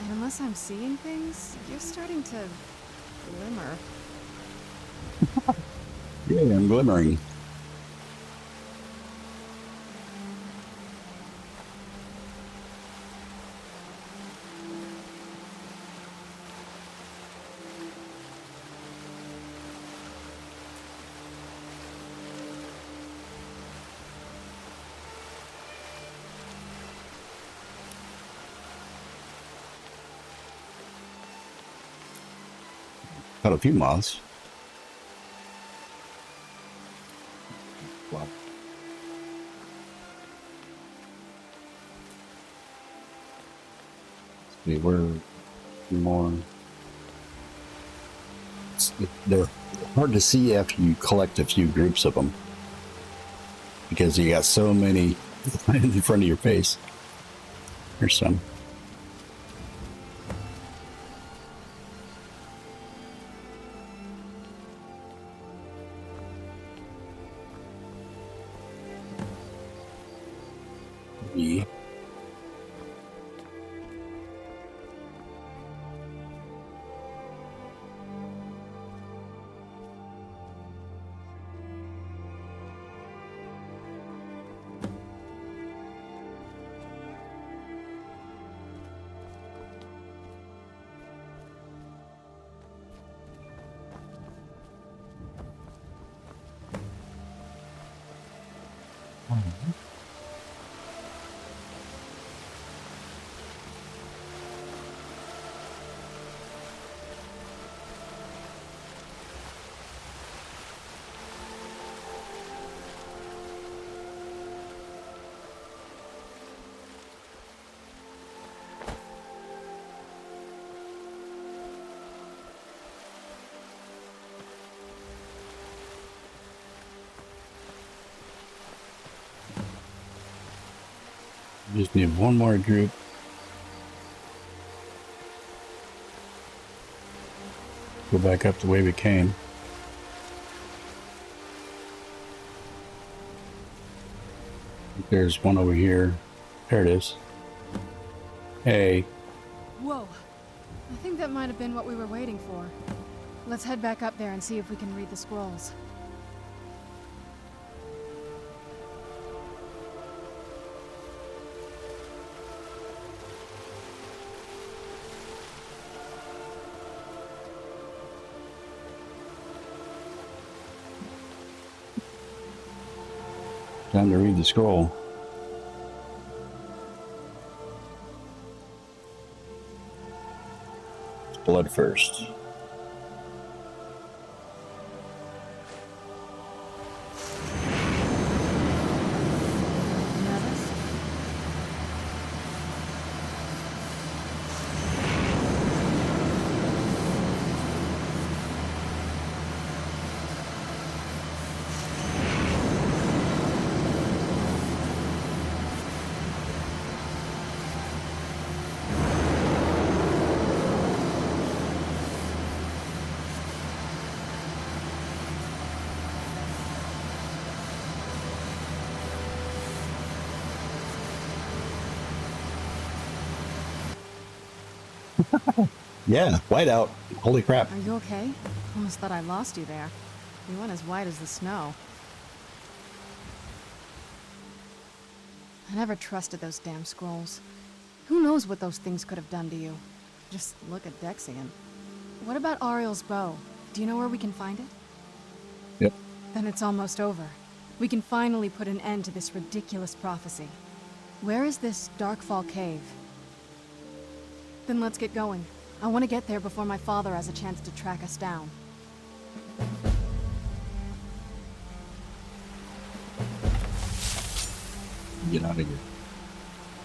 And unless I'm seeing things, you're starting to glimmer. Yeah, I'm glimmering. Got a few moths. Wow. See, we're more. They're hard to see after you collect a few groups of them because you got so many in front of your face. Here's some. Yeah. Just need one more group. Go back up the way we came. There's one over here. There it is. Hey. Whoa. I think that might have been what we were waiting for. Let's head back up there and see if we can read the scrolls. Time to read the scroll. Blood first. Yeah, whiteout. Holy crap. Are you okay? Almost thought I lost you there. You went as white as the snow. I never trusted those damn scrolls. Who knows what those things could have done to you? Just look at Dexian. What about Ariel's bow? Do you know where we can find it? Yep. Then it's almost over. We can finally put an end to this ridiculous prophecy. Where is this Darkfall cave? Then let's get going. I want to get there before my father has a chance to track us down. Get out of here.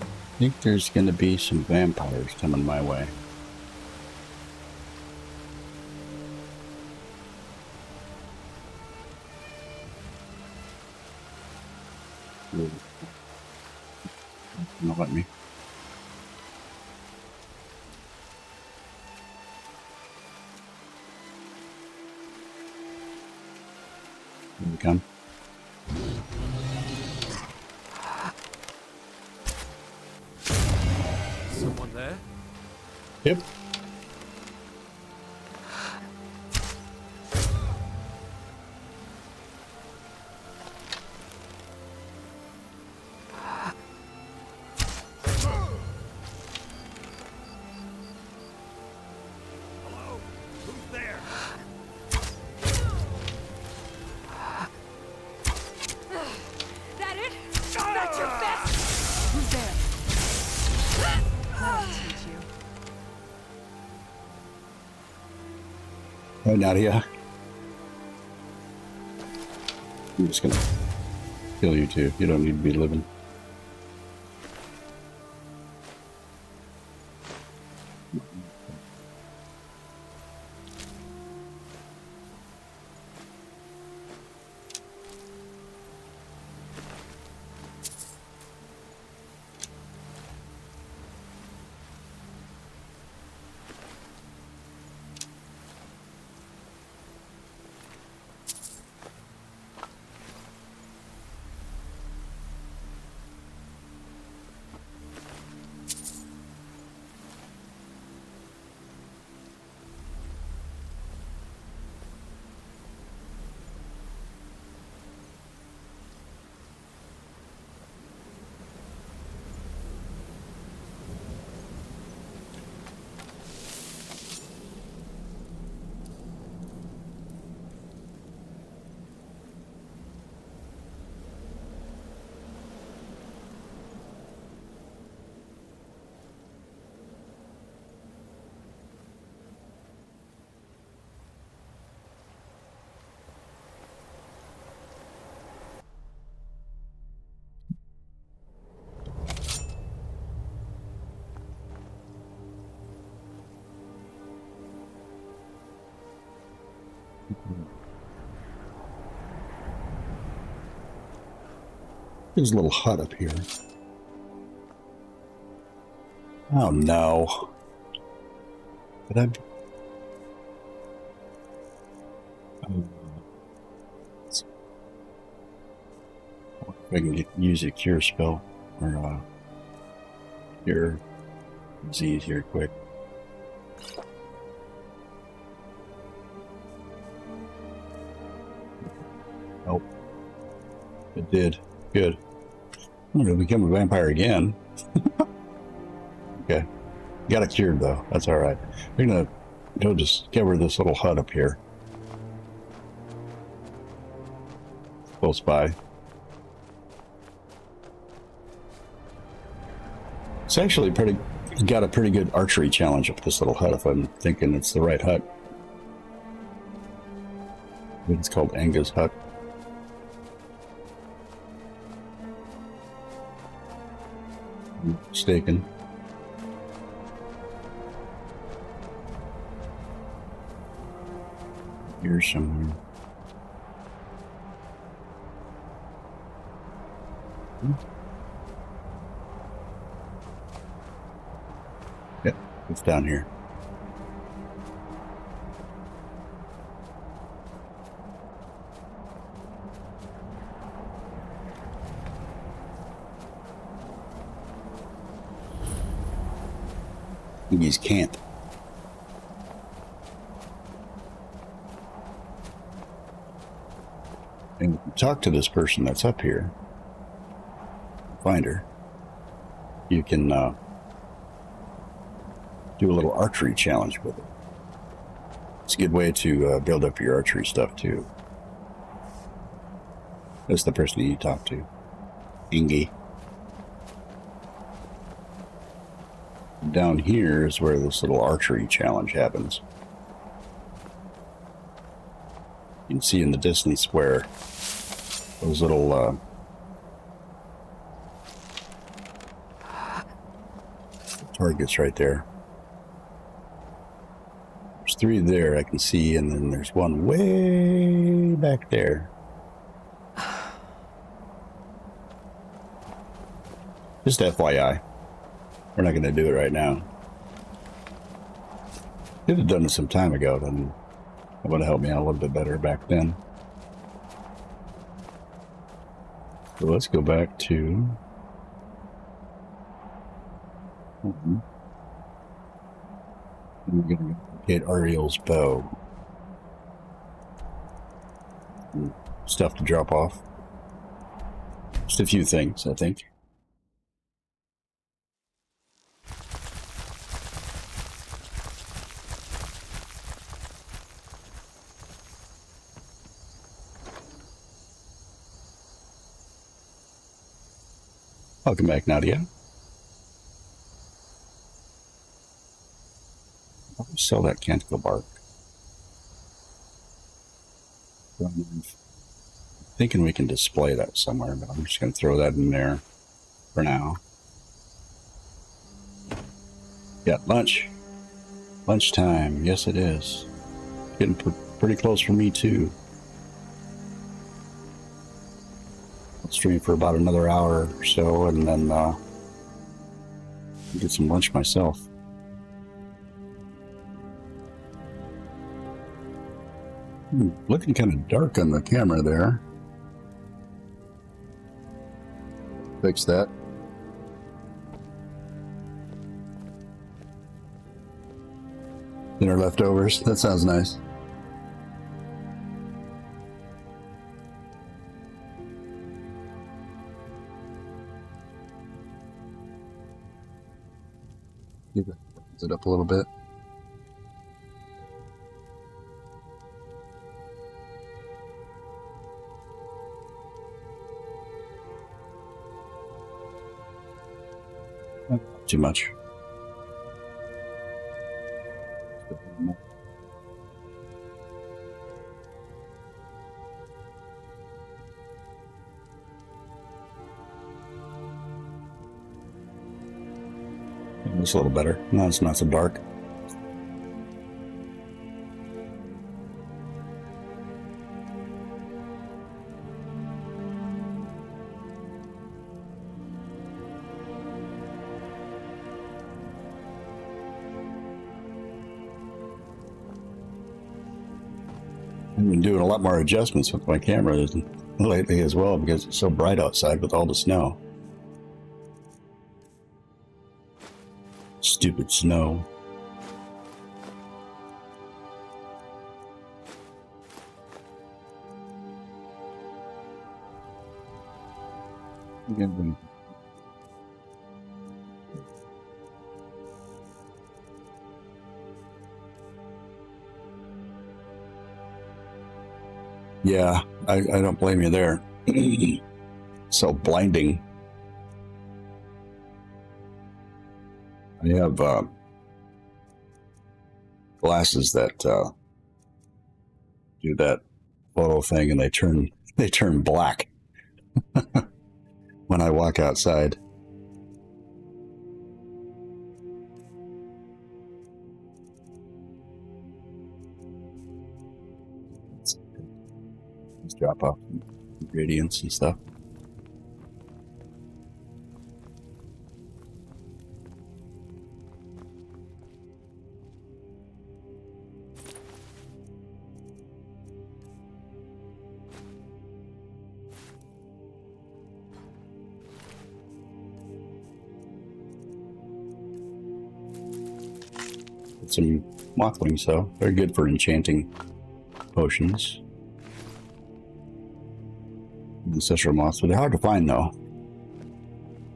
I think there's going to be some vampires coming my way. Don't let me. Here we come. Someone there? Yep. Hello? Who's there? That it? That's your best? Who's there? That'll teach you. Right, Nadia. I'm just gonna kill you too. You don't need to be living. There's a little hut up here. Oh no. Did I? Let's see if I can use a cure spell or cure disease here quick. Oh, it did. Good. I'm gonna become a vampire again. Okay. Got it cured though. That's all right. We're gonna go discover this little hut up here. Close by. It's actually got a pretty good archery challenge up this little hut if I'm thinking it's the right hut. I think it's called Anga's Hut. I'm mistaken. Here somewhere. Yep, it's down here. He's camp. And talk to this person that's up here. Find her. You can do a little archery challenge with it. It's a good way to build up your archery stuff too. That's the person you talk to. Ingi. Down here is where this little archery challenge happens. You can see in the distance where those little targets right there. There's 3 there I can see, and then there's one way back there. Just FYI. We're not going to do it right now. Could have done it some time ago, then it would have helped me out a little bit better back then. So let's go back to... We're going to get Ariel's bow. Stuff to drop off. Just a few things, I think. Welcome back, Nadia. I'll sell that canticle bark. I'm thinking we can display that somewhere, but I'm just going to throw that in there for now. Yeah, lunch. Lunchtime. Yes, it is. Getting pretty close for me, too. I'll stream for about another hour or so, and then get some lunch myself. Looking kind of dark on the camera there. Fix that. Dinner leftovers. That sounds nice. Raise it up a little bit. Not too much. It's a little better. No, it's not so dark. I've been doing a lot more adjustments with my camera lately as well because it's so bright outside with all the snow. Stupid snow. Yeah, I don't blame you there. So blinding. I have glasses that do that photo thing, and they turn black when I walk outside. Let's drop off ingredients and stuff. Some mothlings, though. They're good for enchanting potions. Ancestral moths, but they're hard to find, though.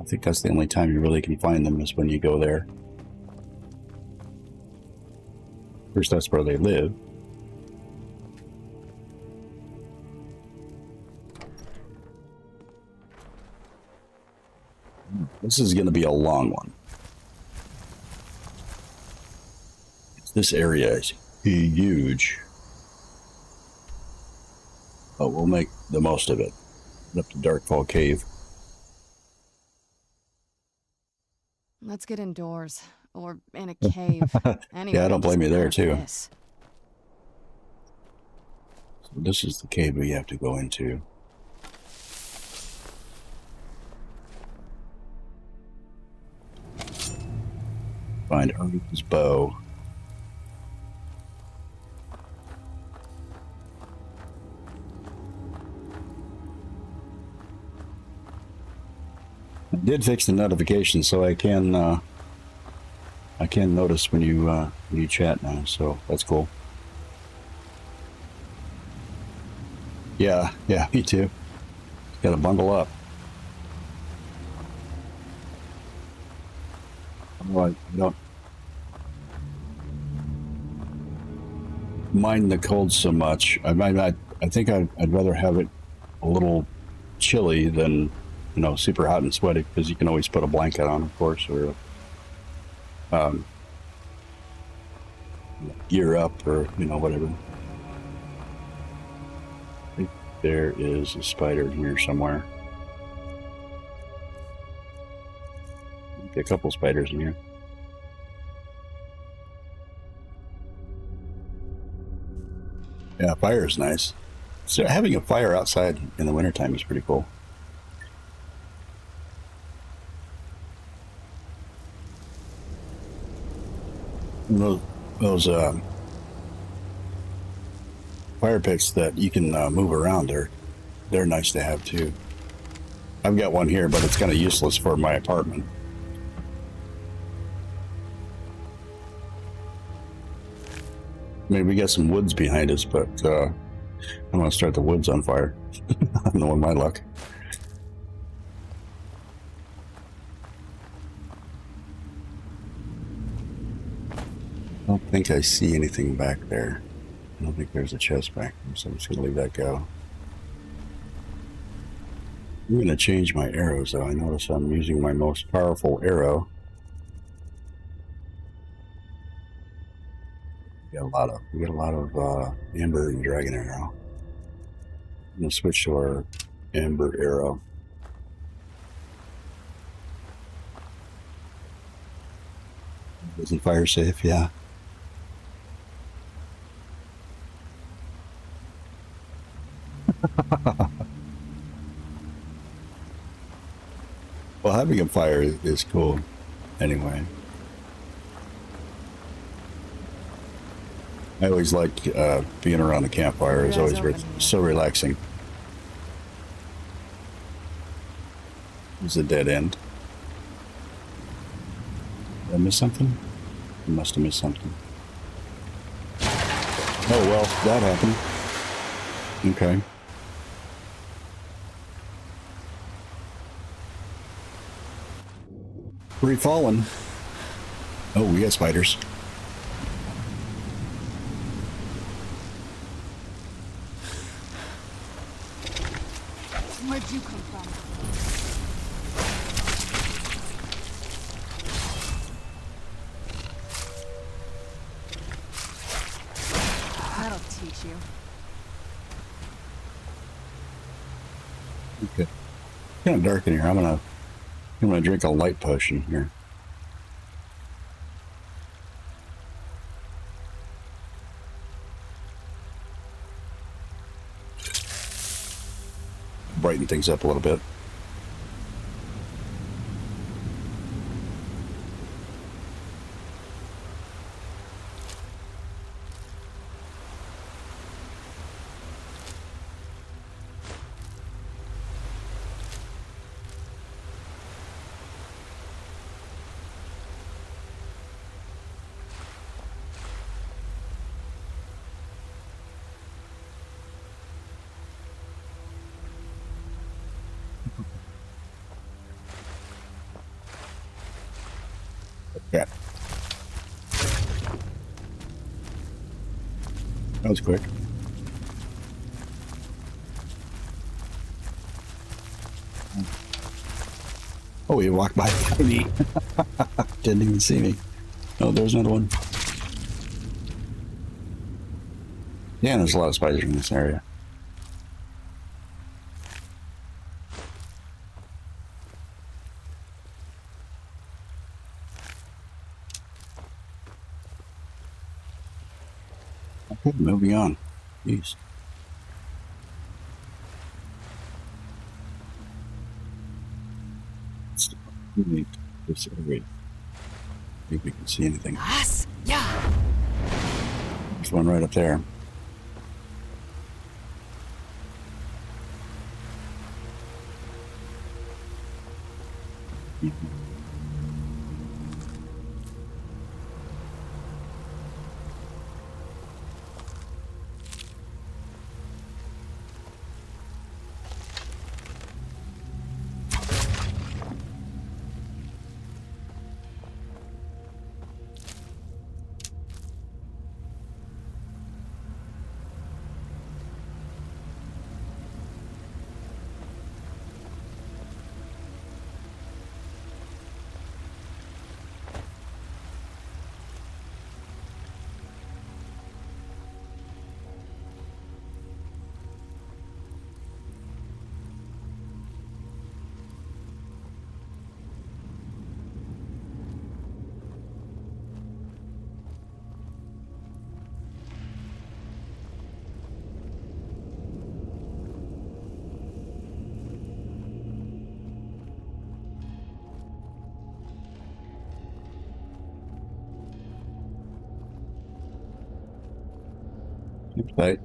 I think that's the only time you really can find them is when you go there. First, that's where they live. This is going to be a long one. This area is huge, but we'll make the most of it. Up to Darkfall Cave. Let's get indoors, or in a cave. Anyway, yeah, I don't blame you there, too. This. So this is the cave we have to go into. Find Arthur's bow. I did fix the notifications, so I can notice when you chat now, so that's cool. Yeah, me too. Got to bundle up. I don't mind the cold so much. I think I'd rather have it a little chilly than, you know, super hot and sweaty, because you can always put a blanket on, of course, or gear up, or, you know, whatever. I think there is a spider here somewhere. A couple spiders in here. Yeah, fire is nice. So having a fire outside in the wintertime is pretty cool. Those fire pits that you can move around, they're nice to have too. I've got one here, but it's kind of useless for my apartment. I mean, we got some woods behind us, but I don't want to start the woods on fire. I don't know my luck. I don't think I see anything back there. I don't think there's a chest back there, so I'm just going to leave that go. I'm going to change my arrows, though. I notice I'm using my most powerful arrow. We got a lot of amber and dragon arrow. I'm going to switch to our amber arrow. Isn't fire safe? Yeah. Well, having a fire is cool anyway. I always like being around the campfire. It's always so relaxing. It's a dead end. Did I miss something? I must have missed something. Oh well, that happened. Okay. Free fallen. Oh, we got spiders. Where'd you come from? That'll teach you. Okay. Kind of dark in here. I'm gonna drink a light potion here. Brighten things up a little bit. Yeah. That was quick. Oh, he walked by me. Didn't even see me. Oh, there's another one. Yeah, there's a lot of spiders in this area. Okay, moving on. Jeez. This area. See if we can see anything. Yeah. There's one right up there. But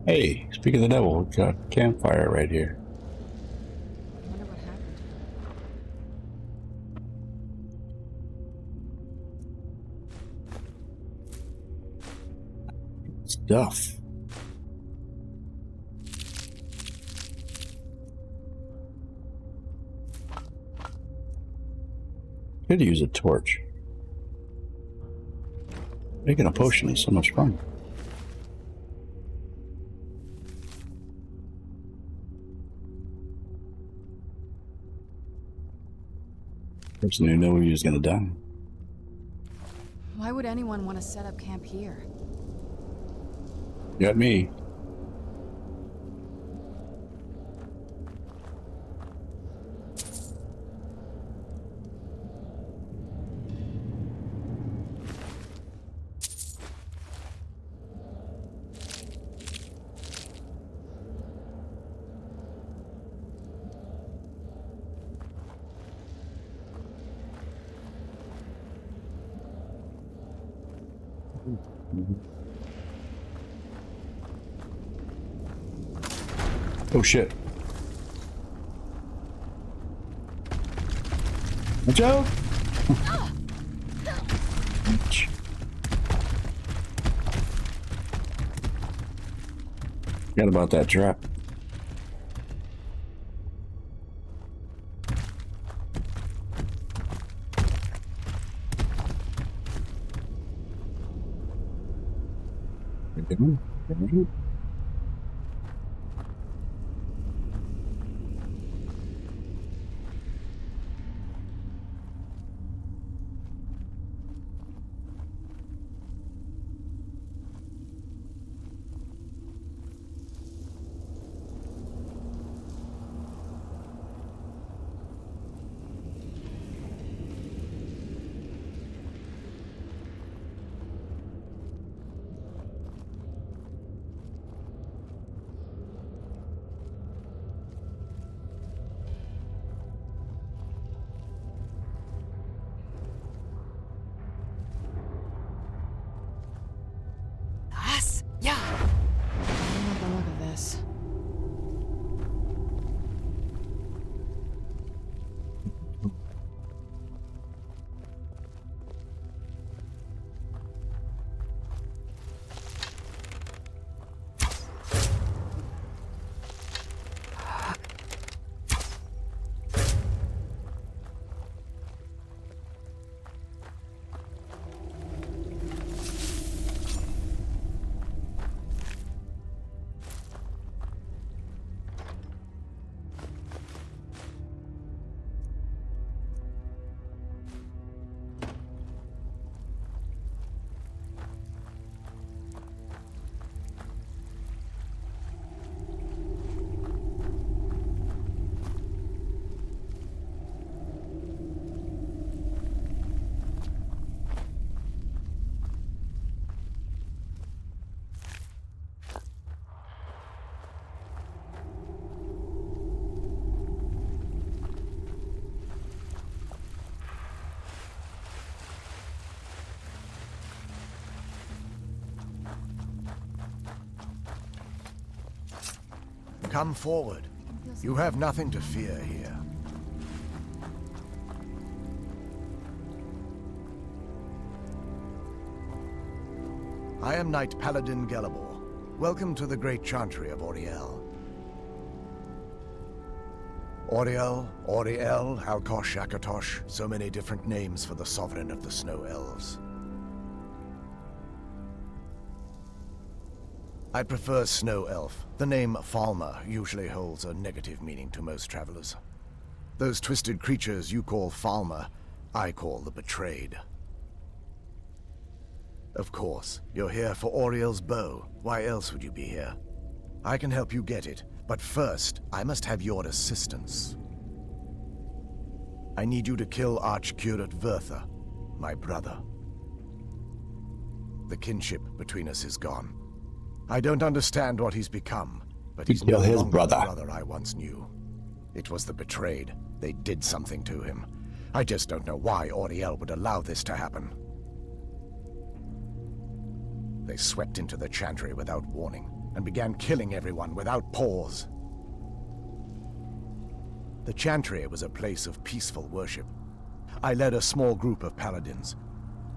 hey, speak of the devil, we've got a campfire right here. I wonder what happened. Stuff. Could use a torch. Making a potion is so much fun. Person who knew he was gonna die. Why would anyone want to set up camp here? Got me. Oh shit. Watch out! Forgot about that trap. Yeah. I don't like the look of this. Come forward. You have nothing to fear here. I am Knight Paladin Gelabor. Welcome to the Great Chantry of Auriel. Auriel, Auriel, Alkosh, Akatosh, so many different names for the sovereign of the Snow Elves. I prefer Snow Elf. The name Falmer usually holds a negative meaning to most travelers. Those twisted creatures you call Falmer, I call the Betrayed. Of course, you're here for Auriel's bow. Why else would you be here? I can help you get it, but first, I must have your assistance. I need you to kill Archcurate Vertha, my brother. The kinship between us is gone. I don't understand what he's become, but he's no his longer brother. the brother I once knew. It was the Betrayed. They did something to him. I just don't know why Auriel would allow this to happen. They swept into the Chantry without warning, and began killing everyone without pause. The Chantry was a place of peaceful worship. I led a small group of paladins,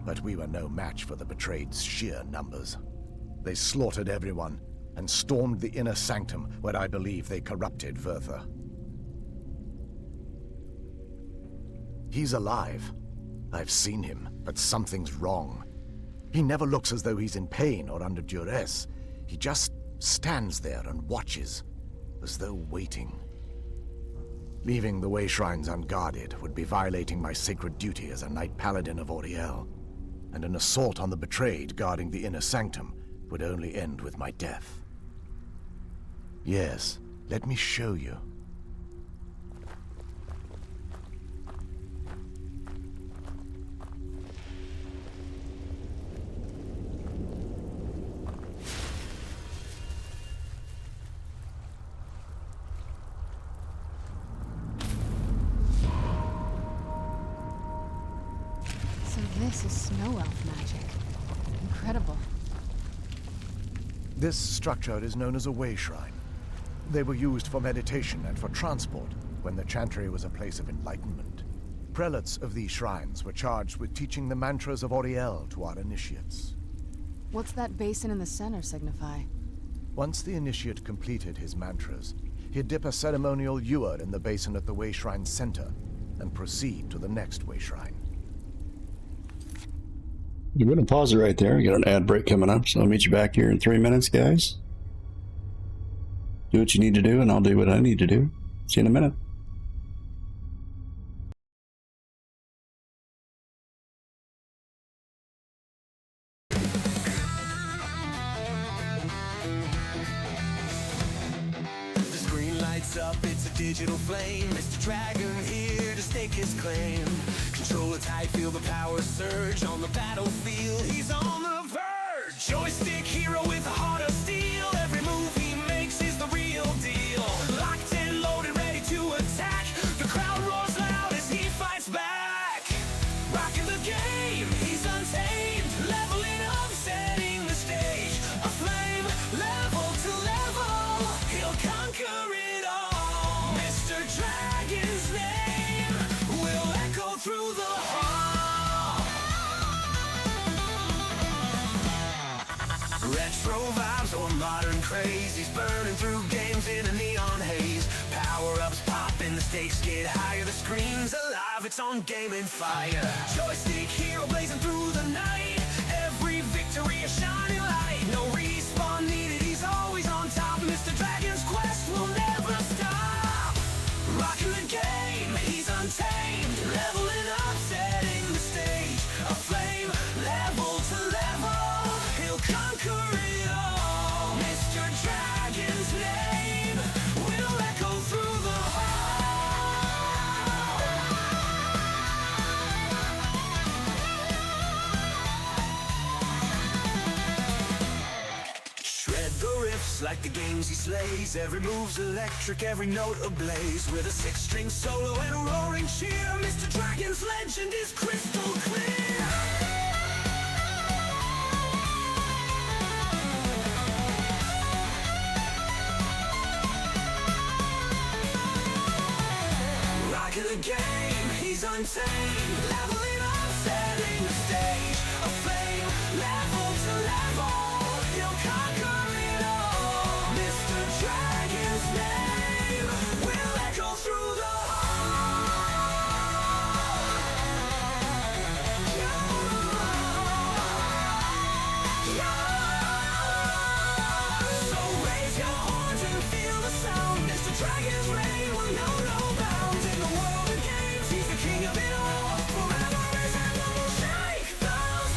but we were no match for the Betrayed's sheer numbers. They slaughtered everyone, and stormed the inner sanctum where I believe they corrupted Vertha. He's alive. I've seen him, but something's wrong. He never looks as though he's in pain or under duress. He just stands there and watches, as though waiting. Leaving the way shrines unguarded would be violating my sacred duty as a Knight Paladin of Auriel, and an assault on the Betrayed guarding the inner sanctum would only end with my death. Yes, let me show you. So this is snow elf magic. Incredible. This structure is known as a way shrine. They were used for meditation and for transport when the Chantry was a place of enlightenment. Prelates of these shrines were charged with teaching the mantras of Auriel to our initiates. What's that basin in the center signify? Once the initiate completed his mantras, he'd dip a ceremonial ewer in the basin at the way shrine's center and proceed to the next way shrine. I'm going to pause it right there. We got an ad break coming up, so I'll meet you back here in 3 minutes, guys. Do what you need to do, and I'll do what I need to do. See you in a minute. The screen lights up, it's a digital flame. Mr. Dragon here to stake his claim. Control it tight, feel the power surge on the battlefield. He's on the verge. Joystick hero with a heart of steel. Every move he makes is the real deal. Locked and loaded, ready to attack. The crowd roars loud as he fights back. Rocking the game, he's untamed. Leveling up, setting the stage. A flame, level to level. He'll conquer it all. Mr. Dragon's name will echo through the hall. Retro vibes or modern craze. He's burning through games in a neon haze. Power-ups popping, the stakes get higher. The screen's alive, it's on gaming fire. Joystick hero blazing through the night. Every victory a shining light. No respawn needed, he's always on top. Mr. Dragon's quest will never stop. Rocking the game, he's untamed. Leveling up, setting the stage. A flame, level to level. He'll conquer it all. Mr. Dragon's name will echo through the Shred the riffs like the games he slays. Every move's electric, every note ablaze. With a 6-string solo and a roaring cheer, Mr. Dragon's legend is crystal clear. Rocking the game, he's untamed. Leveling up, setting the stage. A flame, level to level. He'll conquer it all. Mr. Dragon's name will echo through the So raise your horns and feel the sound. Mr. Dragon's reign will know no bounds. In the world of games, he's the king of it all. Forever his anthem will shake those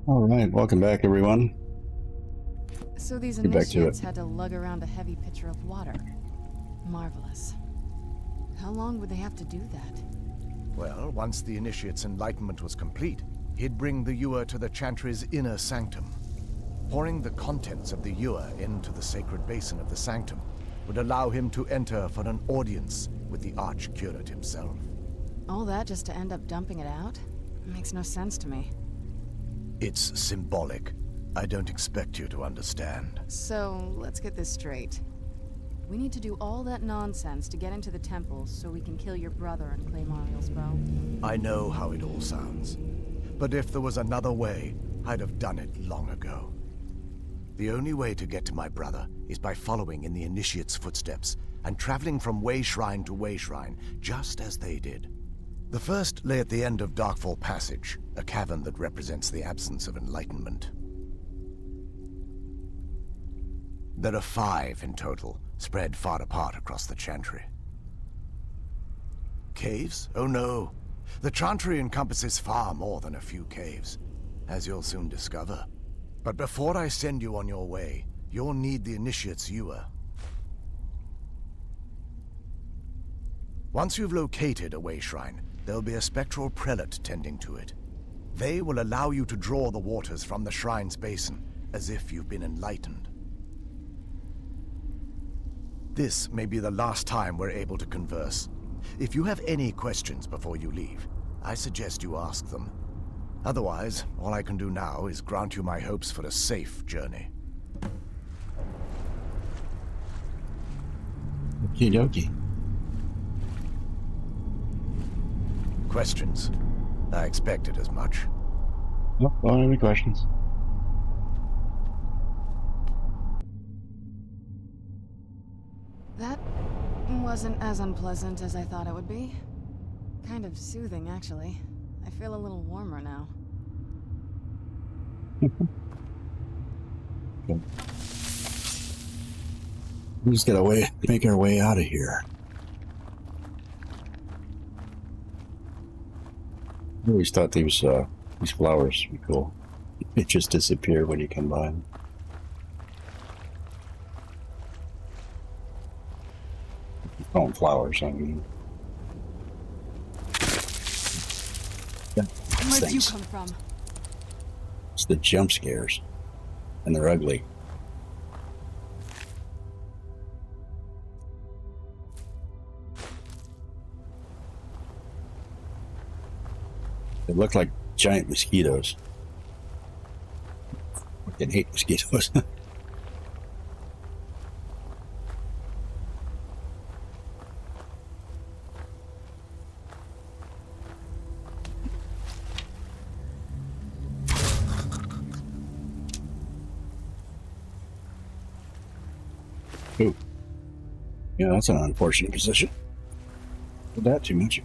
All right, welcome back, everyone. So these Get back to initiates it. had to lug around a heavy pitcher of water. Marvelous. How long would they have to do that? Well, once the initiate's enlightenment was complete, he'd bring the ewer to the Chantry's inner sanctum. Pouring the contents of the ewer into the sacred basin of the sanctum would allow him to enter for an audience with the Archcurate himself. All that just to end up dumping it out? Makes no sense to me. It's symbolic. I don't expect you to understand. So, let's get this straight. We need to do all that nonsense to get into the temples so we can kill your brother and claim Ariel's bow. I know how it all sounds. But if there was another way, I'd have done it long ago. The only way to get to my brother is by following in the Initiate's footsteps and traveling from way shrine to way shrine, just as they did. The first lay at the end of Darkfall Passage, a cavern that represents the absence of enlightenment. There are 5 in total, spread far apart across the Chantry. Caves? Oh no. The Chantry encompasses far more than a few caves, as you'll soon discover. But before I send you on your way, you'll need the Initiate's ewer. Once you've located a way shrine, there'll be a spectral prelate tending to it. They will allow you to draw the waters from the shrine's basin, as if you've been enlightened. This may be the last time we're able to converse. If you have any questions before you leave, I suggest you ask them. Otherwise, all I can do now is grant you my hopes for a safe journey. Okie dokie. Questions? I expected as much. Nope, don't have any questions. That wasn't as unpleasant as I thought it would be. Kind of soothing, actually. I feel a little warmer now. Okay. We just gotta make our way out of here. I always thought these flowers would be cool. They just disappear when you come by them. Call them flowers, I mean. Yeah, Where'd you come from? It's the jump scares. And they're ugly. They look like giant mosquitoes. I fucking hate mosquitoes. Ooh. Yeah, that's an unfortunate position. Did that too much.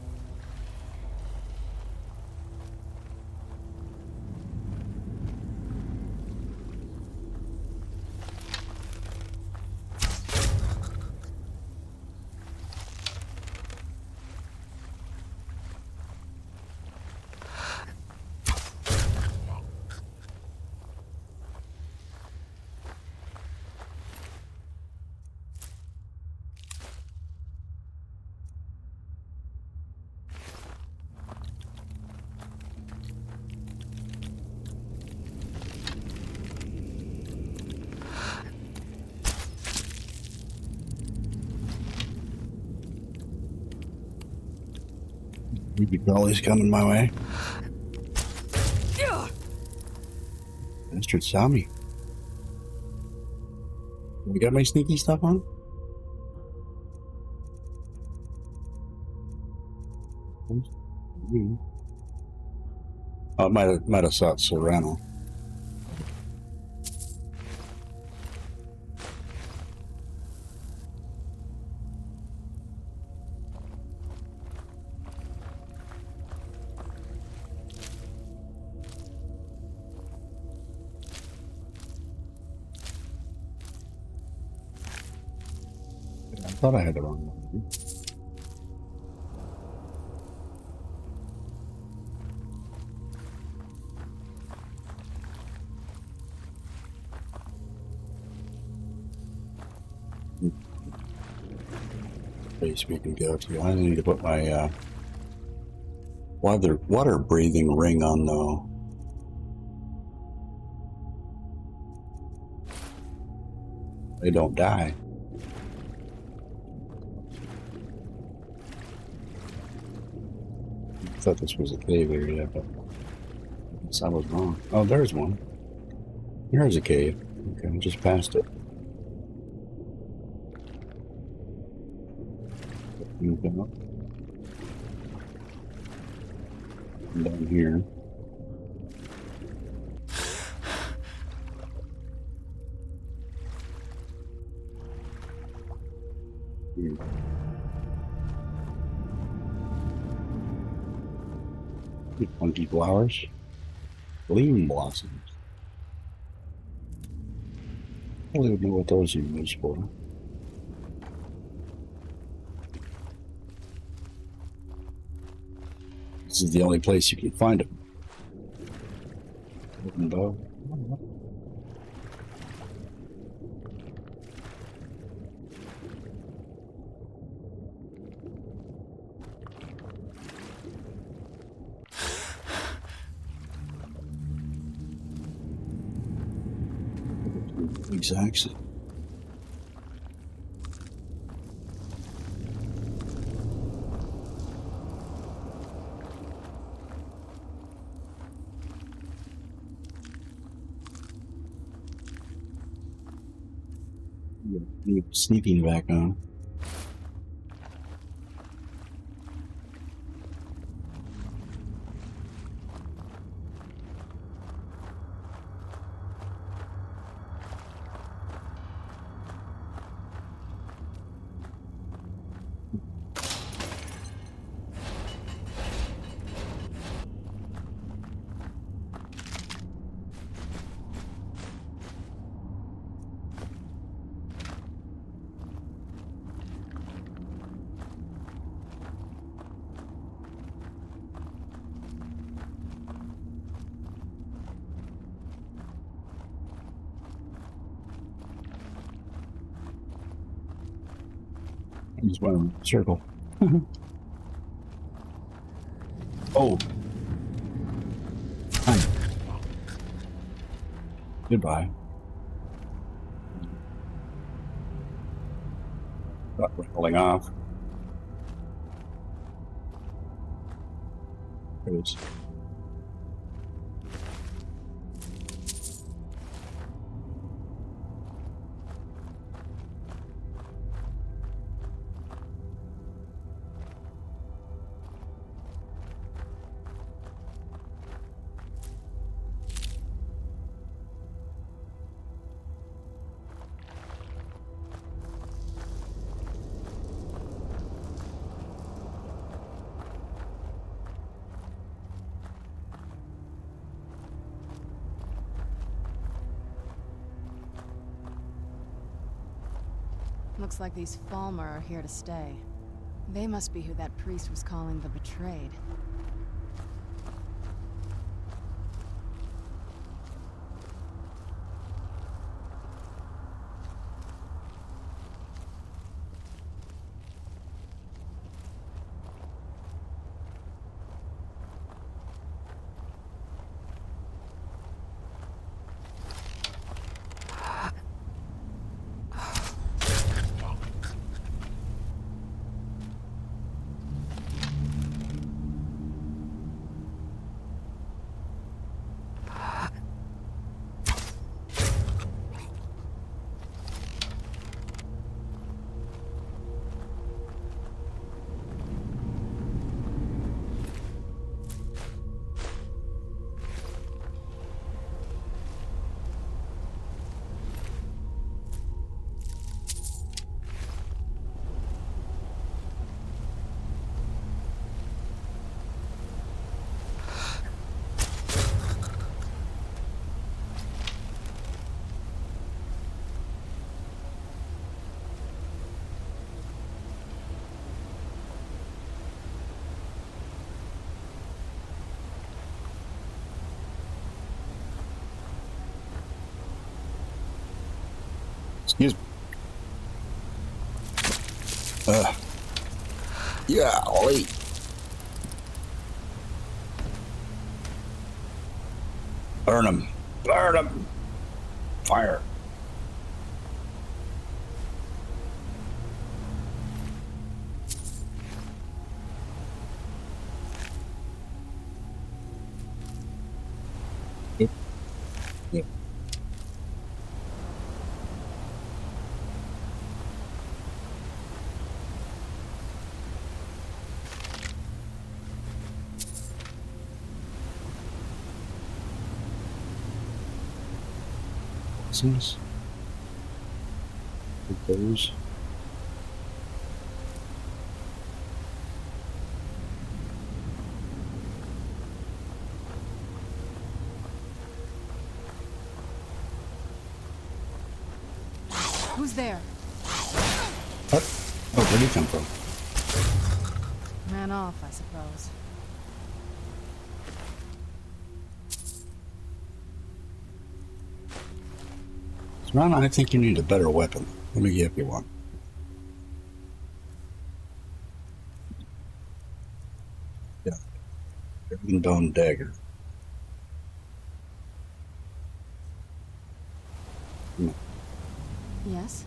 Always coming my way. Bastard saw me. You got my sneaky stuff on? Oh, it might have sought Serrano. I thought I had the wrong one. Place we can go to. I need to put my water breathing ring on though. They don't die. I thought this was a cave area, but I guess I was wrong. Oh, there's one. There's a cave. Okay, I just passed it. Move up. And down here. Funky flowers. Gleam blossoms. I don't even know what those are used for. This is the only place you can find them. Open door. Exactly. Sneaking back on. I just went in a circle. Oh. Hi. Goodbye. Thought we're pulling off. There it is. Looks like these Falmer are here to stay. They must be who that priest was calling the betrayed. Excuse me. Yeah, Ollie. Burn them. Burn them. Fire. Yep. Yep. Those. Who's there? What? Oh, where'd he come from? Ran off, I suppose. Ron, I think you need a better weapon. Let me give you one. Yeah. Bone dagger. Yes?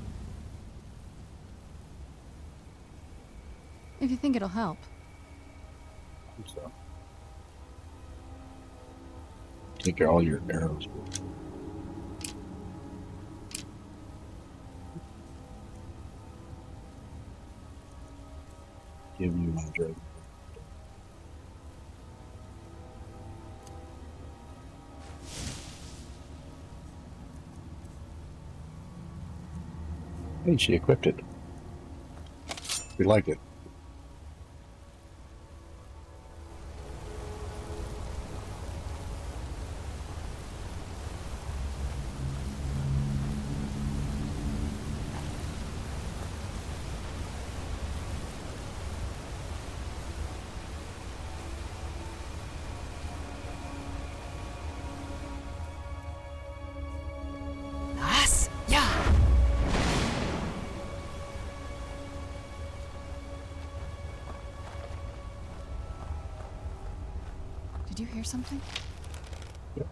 If you think it'll help. So. Take all your arrows. Give you my dragon. Hey, she equipped it. We like it. Did you hear something? Yep.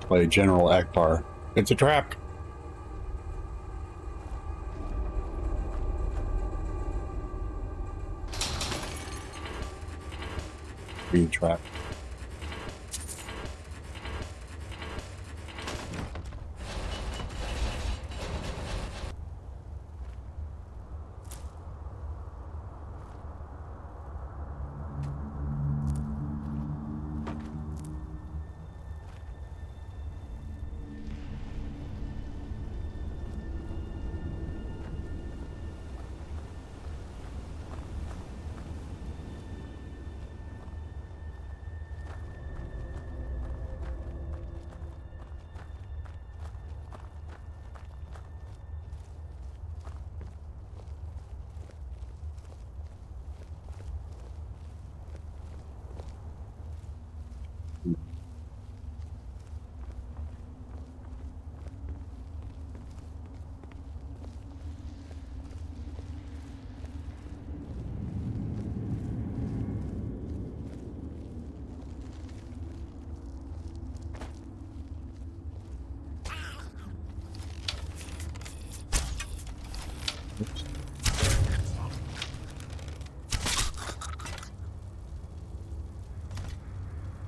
Play General Akbar. It's a trap. Being trapped.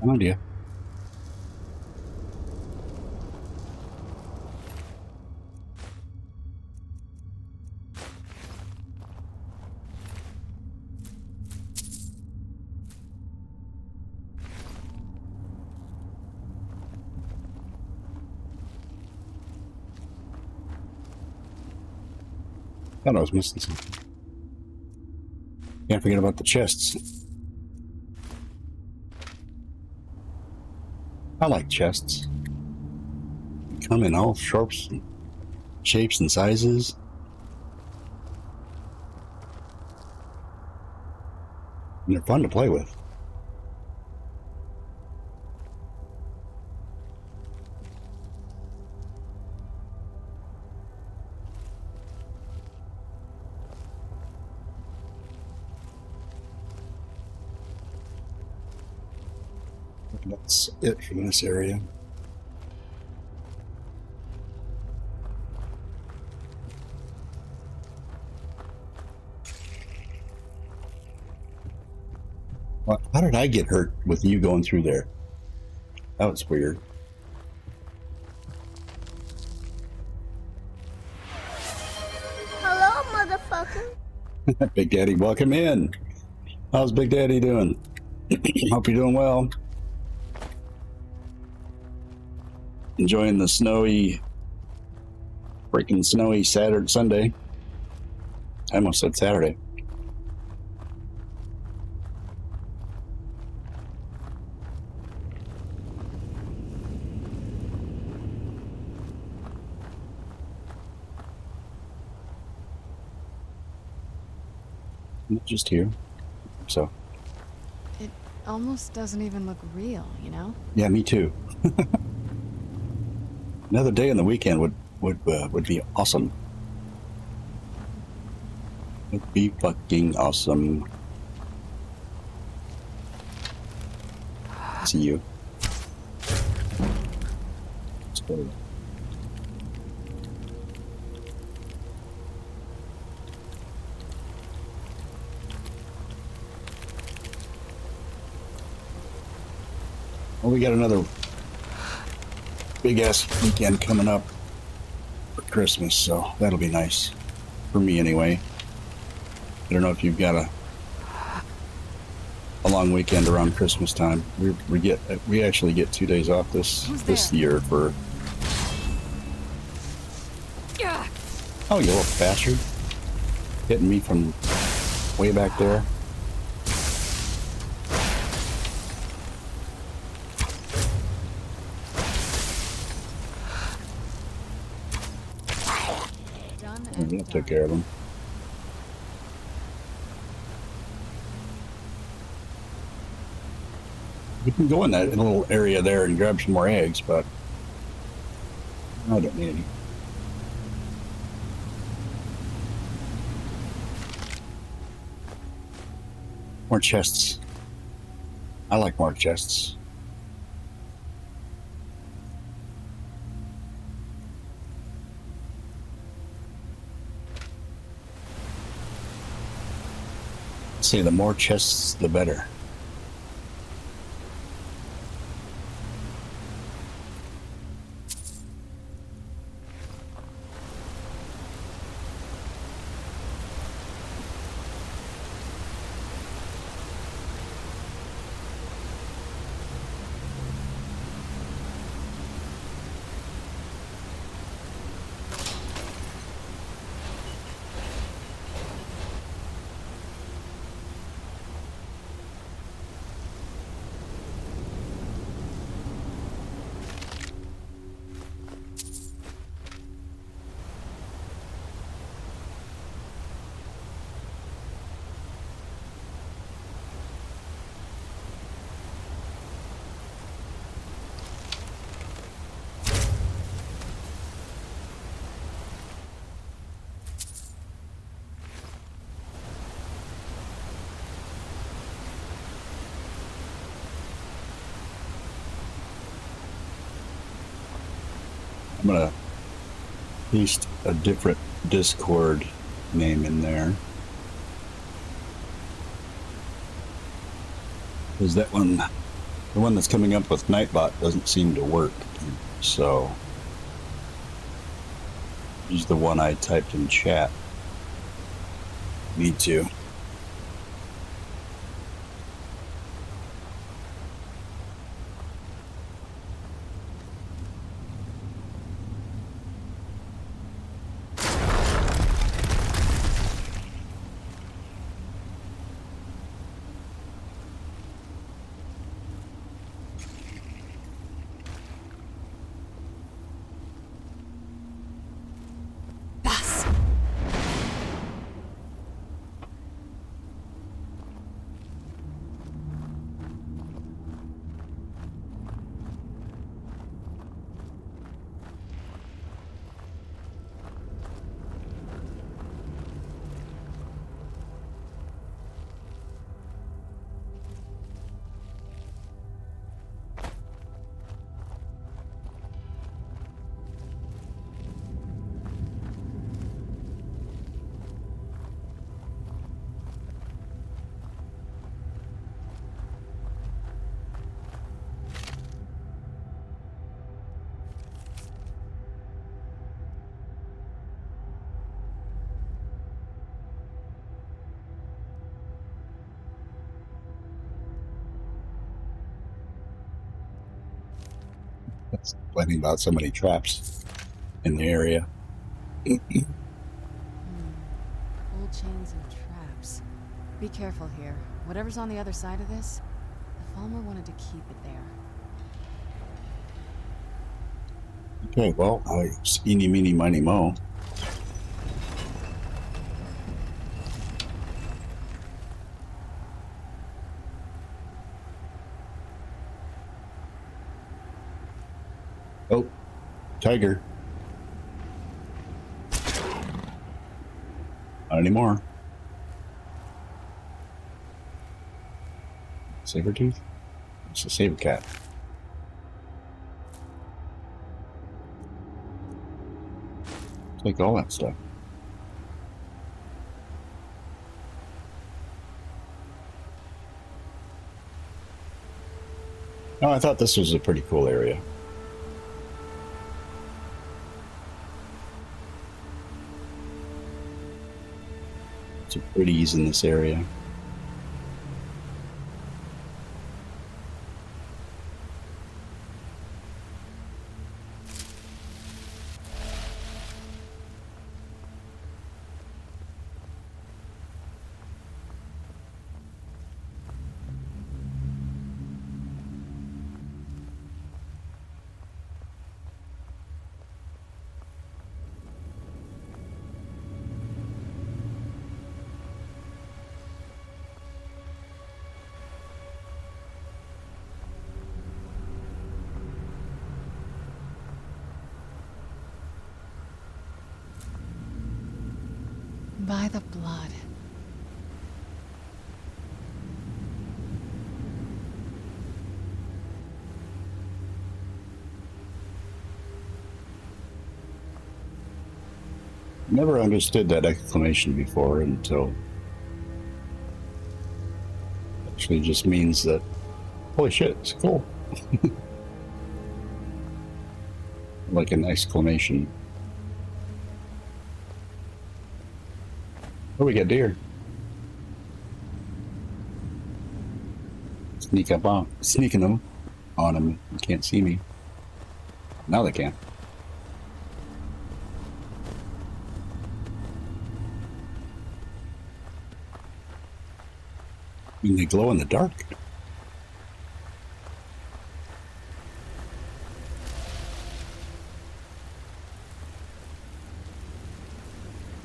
Oh dear. Thought I was missing something. Can't forget about the chests. I like chests. Come in all shapes and sizes. And they're fun to play with. That's it from this area. Well, how did I get hurt with you going through there? That was weird. Hello, motherfucker. Big Daddy, welcome in. How's Big Daddy doing? Hope you're doing well. Enjoying the snowy, freaking snowy Sunday. I almost said Saturday. Just here. So. It almost doesn't even look real, you know? Yeah, me too. Another day on the weekend would be awesome. Would be fucking awesome. See you. Let's go. Well, we got another big ass weekend coming up for Christmas, so that'll be nice for me anyway. I don't know if you've got a long weekend around Christmas time. We actually get 2 days off this year for. Oh, you little bastard! Hitting me from way back there. I'm gonna take care of him. We can go in that little area there and grab some more eggs, but I don't need any. More chests. I like more chests. See, the more chests, the better. I'm gonna paste a different Discord name in there. Because that one, the one that's coming up with Nightbot doesn't seem to work. So use the one I typed in chat. Me too. Complaining about so many traps in the area. Old chains and traps. Be careful here. Whatever's on the other side of this, the Falmer wanted to keep it there. Okay, well, eeny, meeny, miny, mo. Oh, tiger. Not anymore. Saber tooth? It's a saber cat. Take all that stuff. Oh, I thought this was a pretty cool area. Some pretties in this area. By the blood. Never understood that exclamation before until actually just means that holy shit, it's cool. Like an exclamation. Oh, we got deer. Sneaking them on them. You can't see me. Now they can. And they glow in the dark.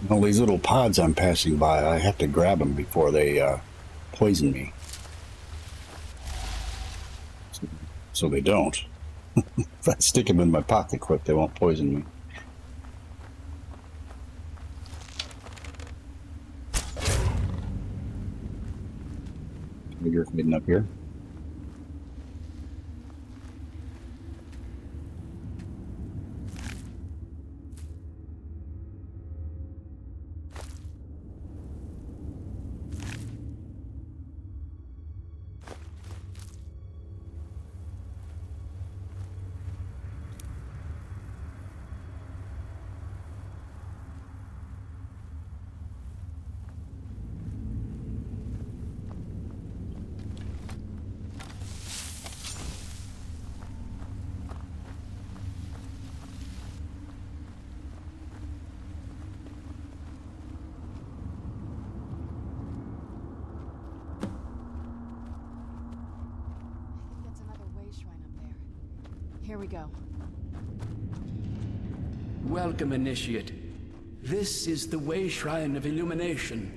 All these little pods I'm passing by, I have to grab them before they poison me. So they don't. If I stick them in my pocket quick, they won't poison me. You're hidden up here. Here we go. Welcome, Initiate. This is the Way Shrine of Illumination.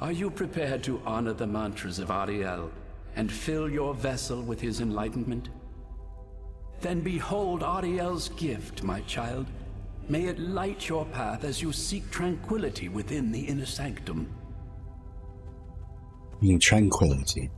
Are you prepared to honor the mantras of Ariel and fill your vessel with his enlightenment? Then behold Ariel's gift, my child. May it light your path as you seek tranquility within the inner sanctum. Tranquility.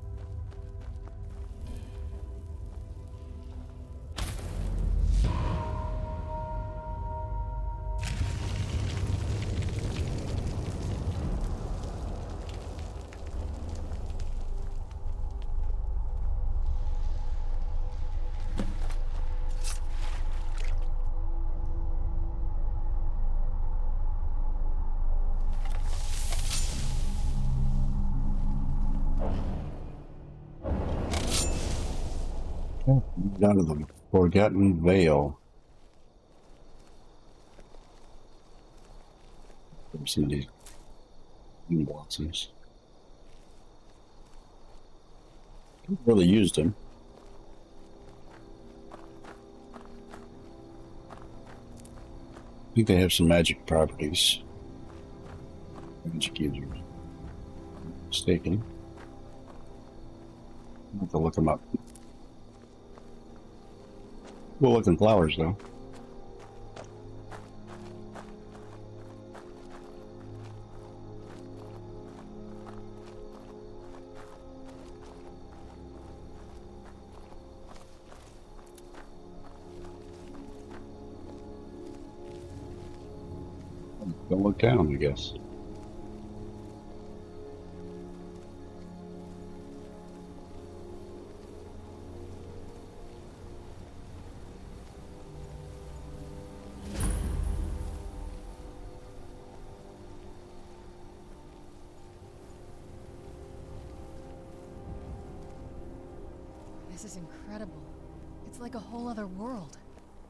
Down to the Forgotten Vale. Some of these boxes. Really used them. I think they have some magic properties. Magic users. Mistaken. I'll have to look them up. Cool looking flowers, though. Don't look down, I guess. This is incredible. It's like a whole other world.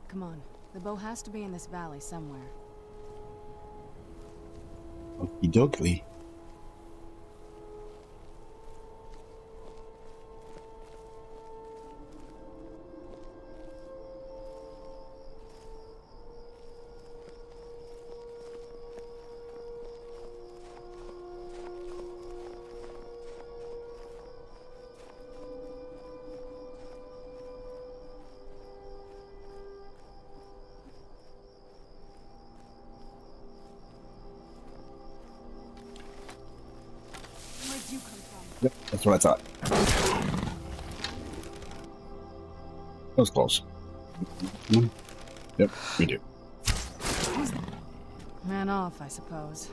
Come on, the bow has to be in this valley somewhere. Okie dokie. Where'd you come from? Yep, that's what I thought. That was close. Yep, we do. Who's that? Man off, I suppose.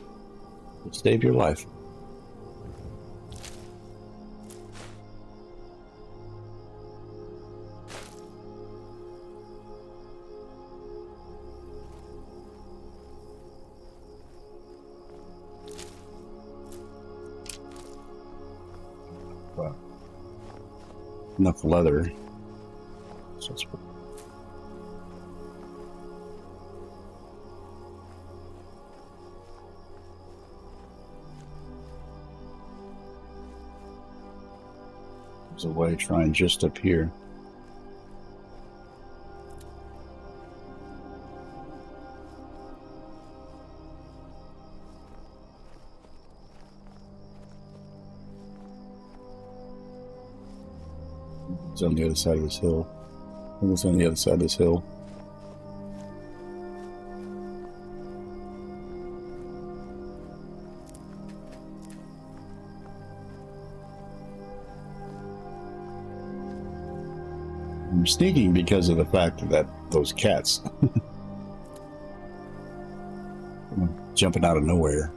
It saved your life. Wow. Enough leather. So it's there's a way shrine just up here. It's on the other side of this hill. It's on the other side of this hill. I'm sneaking because of the fact that those cats jumping out of nowhere.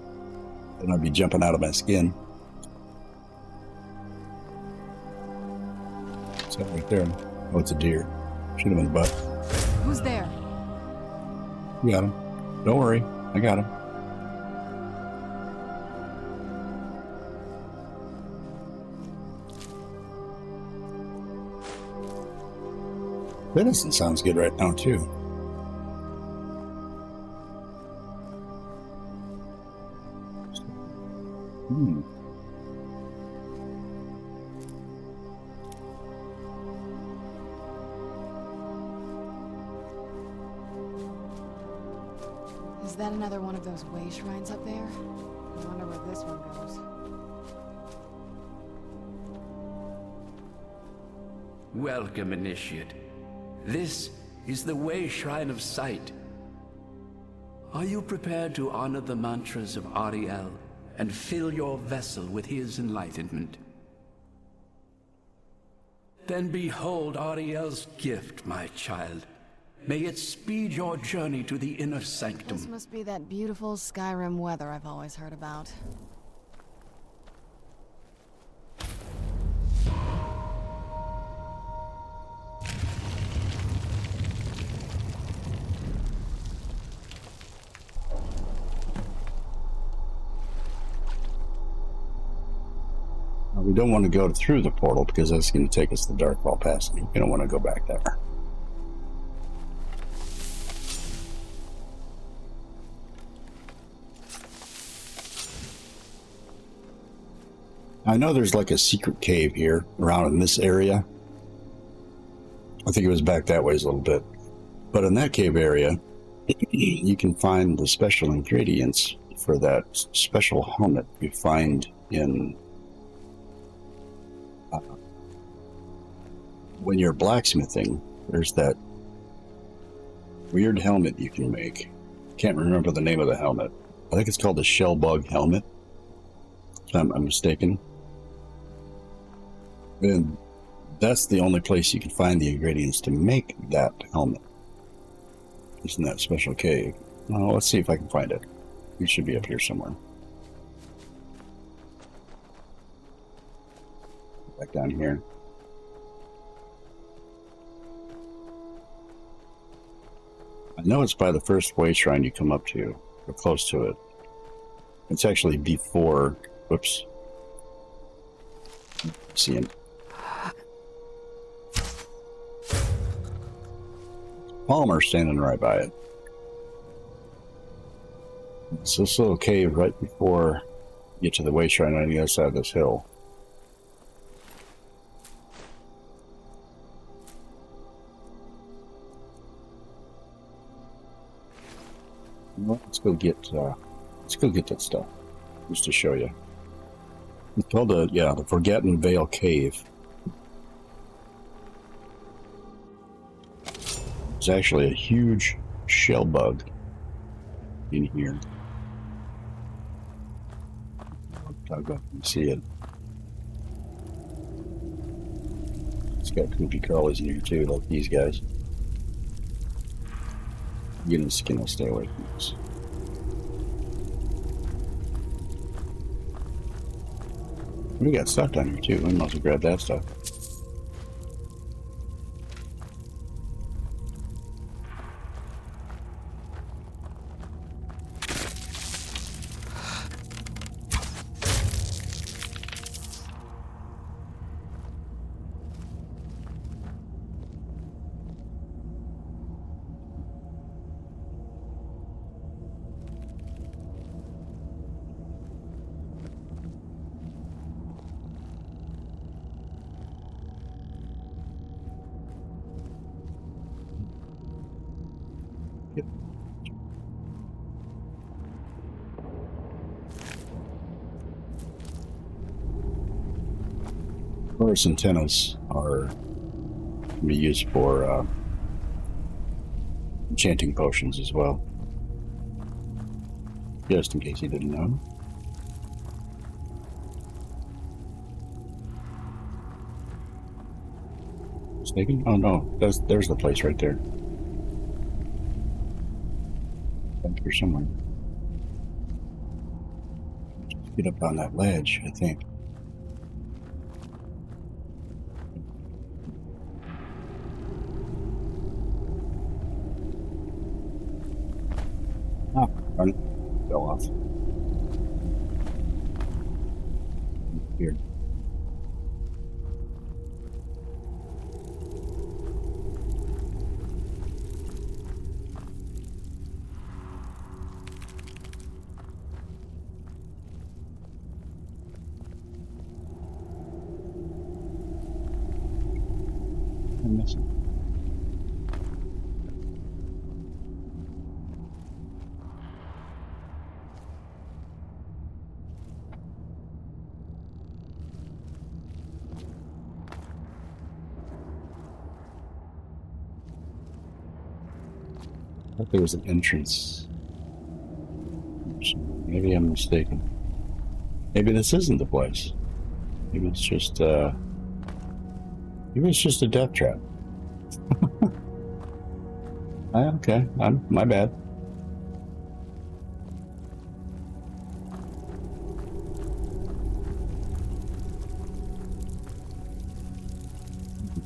Then I'd be jumping out of my skin. It's that right there. Oh, it's a deer. Should have been a buck. Who's there? You got him. Don't worry. I got him. Venison sounds good right now, too. Hmm. Is that another one of those way shrines up there? I wonder where this one goes. Welcome, Initiate. This is the Way Shrine of Sight. Are you prepared to honor the mantras of Ariel and fill your vessel with his enlightenment? Then behold Ariel's gift, my child. May it speed your journey to the inner sanctum. This must be that beautiful Skyrim weather I've always heard about. We don't want to go through the portal because that's going to take us to Darkfall Pass. We don't want to go back there. I know there's like a secret cave here around in this area. I think it was back that way a little bit. But in that cave area, you can find the special ingredients for that special helmet you find in when you're blacksmithing. There's that Weird helmet you can make. Can't remember the name of the helmet. I think it's called the Shellbug helmet. If I'm mistaken. And that's the only place you can find the ingredients to make that helmet. It's in that special cave. Well, let's see if I can find it. It should be up here somewhere. Back down here. I know it's by the first way shrine you come up to, or close to it. It's actually before. Whoops. Seeing. Palmer standing right by it. It's this little cave right before you get to the way shrine on the other side of this hill. Well, let's go get that stuff just to show you. It's called the Forgotten Vale Cave. There's actually a huge shell bug in here. I'll go and see it. It's got creepy crawlies in here too, like these guys. Getting the skin will stay away from this. We got stuff down here too. We might as well grab that stuff. Forest antennas can be used for enchanting potions as well. Just in case you didn't know. Mistaken? Oh no, there's the place right there. Back here somewhere. Just get up on that ledge, I think. Oh, darn it. Fell off. Weird. I'm missing. I thought there was an entrance. Maybe I'm mistaken. Maybe this isn't the place. Maybe it's just a death trap. Okay, my bad.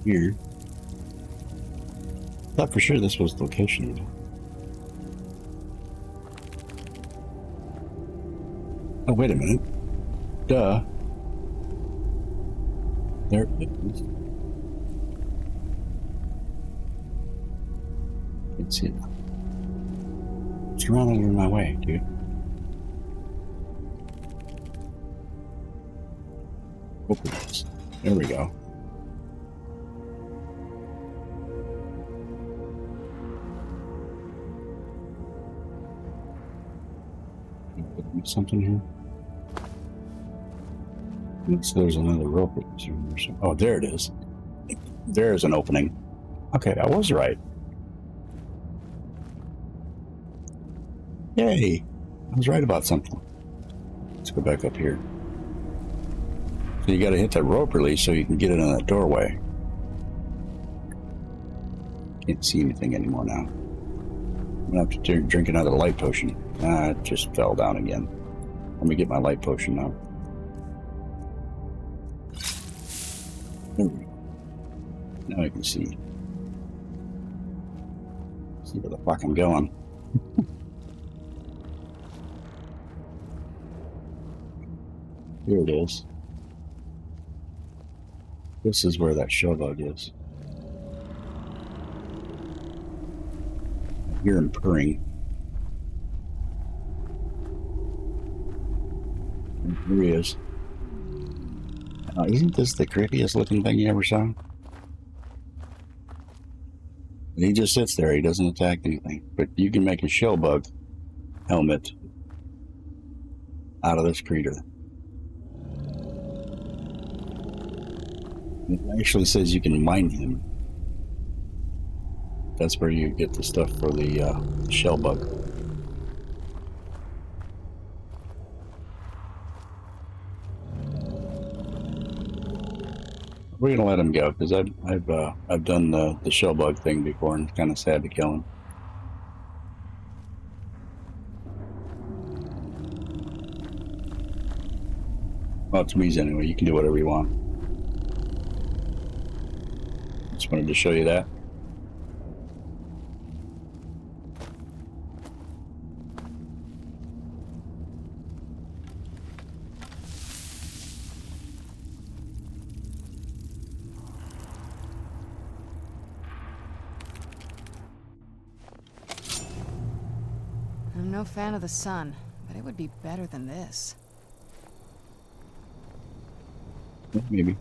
Here. Thought for sure this was the location. Oh, wait a minute. Duh. There it is. Can't see it. What's running in my way, dude? Open this. There we go. Something here. Looks there's another rope. Oh, there it is. There's an opening. Okay, I was right. Yay! I was right about something. Let's go back up here. So you got to hit that rope release so you can get it in that doorway. Can't see anything anymore now. I'm gonna have to drink another light potion. Ah, it just fell down again. Let me get my light potion now. Ooh. Now I can see. See where the fuck I'm going. Here it is. This is where that show bug is. I hear him purring. And here he is. Now, isn't this the creepiest looking thing you ever saw? He just sits there. He doesn't attack anything. But you can make a shell bug helmet out of this creature. It actually says you can mine him. That's where you get the stuff for the shell bug. We're gonna let him go because I've done the shell bug thing before, and it's kind of sad to kill him. Well, it's Mies anyway. You can do whatever you want. Just wanted to show you that. I'm no fan of the sun, but it would be better than this. Maybe.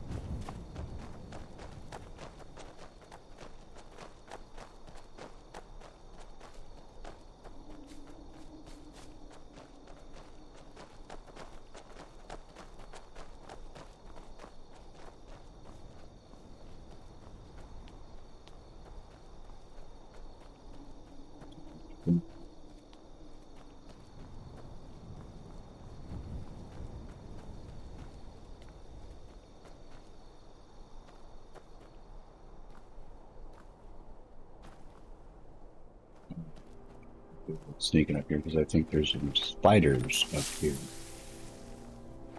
Sneaking up here because I think there's some spiders up here.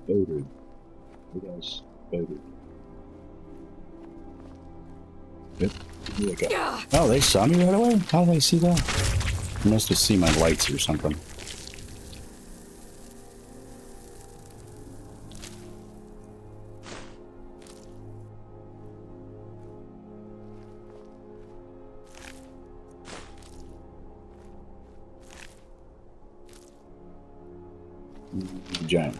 Spider. Big ass spider. Yep. Here they go. Oh, they saw me right away? How did they see that? They must have seen my lights or something. Giant.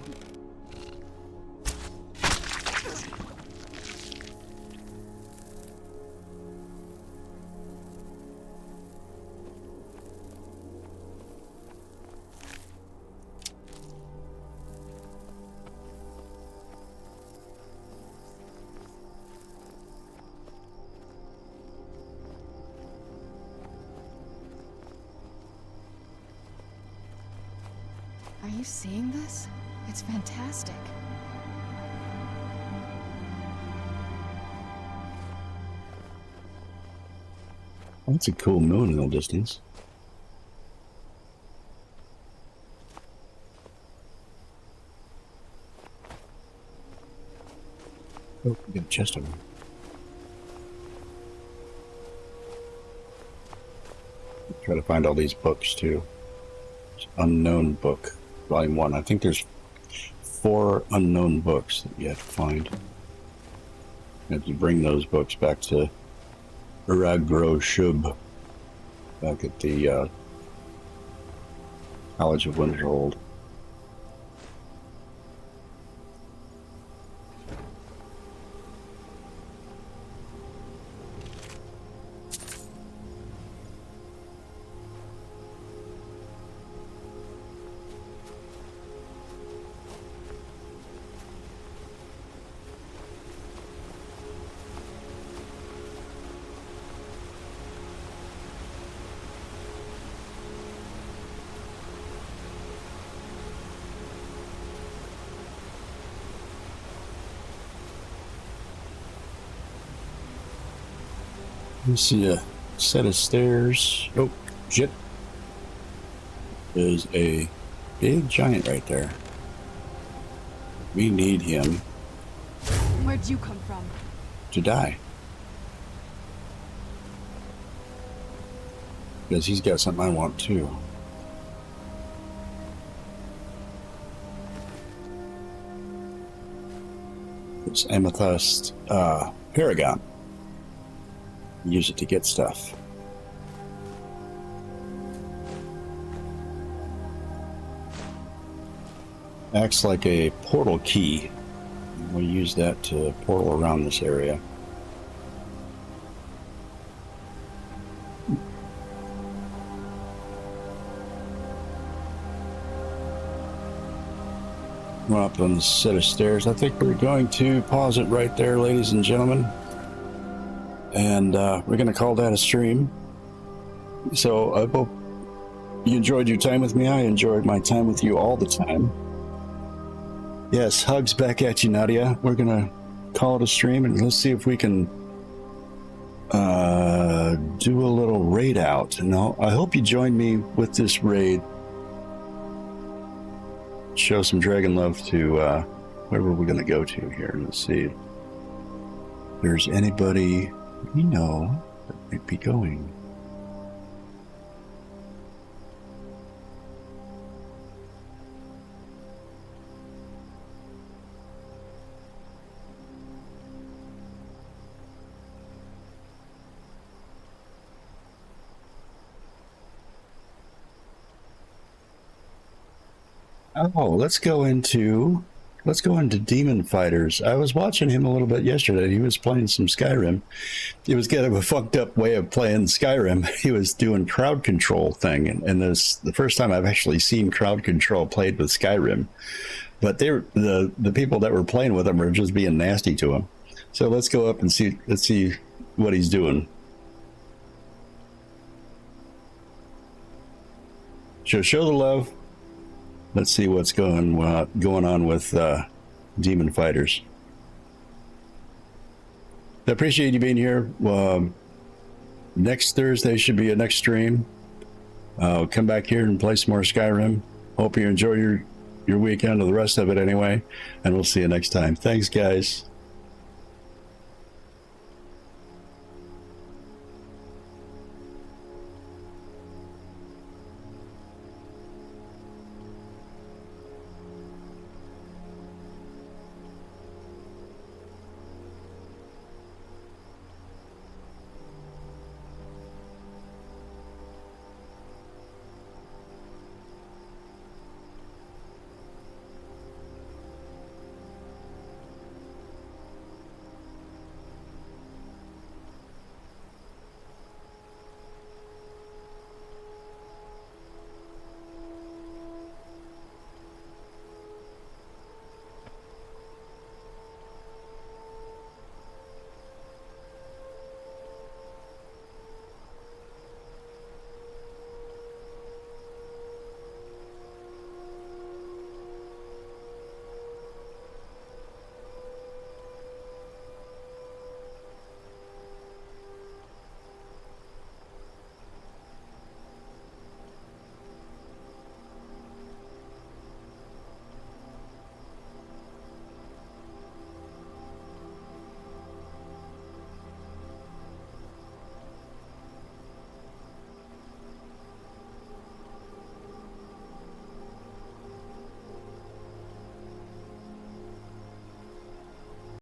Are you seeing this? It's fantastic. That's a cool moon in the distance. Oh, we got a chest over here. Try to find all these books too. It's Unknown Book, Volume 1. I think there's 4 unknown books that you have to find. You have to bring those books back to Uragro Shub, back at the College of Winterhold. Let's see a set of stairs. Oh, shit. There's a big giant right there. We need him Where'd you come from? to die. Because he's got something I want too. It's amethyst paragon. Use it to get stuff. Acts like a portal key. We'll use that to portal around this area. We're up on the set of stairs. I think we're going to pause it right there, ladies and gentlemen. And we're going to call that a stream. So I hope you enjoyed your time with me. I enjoyed my time with you all the time. Yes, hugs back at you, Nadia. We're going to call it a stream, and let's see if we can do a little raid out. And I hope you join me with this raid. Show some dragon love to wherever we're going to go to here. Let's see if there's anybody we know that might be going. Oh, let's go into Demon Fighters. I was watching him a little bit yesterday. He was playing some Skyrim. It was kind of a fucked up way of playing Skyrim. He was doing crowd control thing, and this the first time I've actually seen crowd control played with Skyrim. But they were, the people that were playing with him were just being nasty to him. So let's go up and see. Let's see what he's doing. Show the love. Let's see what's going on with Demon Fighters. I appreciate you being here. Next Thursday should be a next stream. Come back here and play some more Skyrim. Hope you enjoy your weekend or the rest of it anyway. And we'll see you next time. Thanks, guys.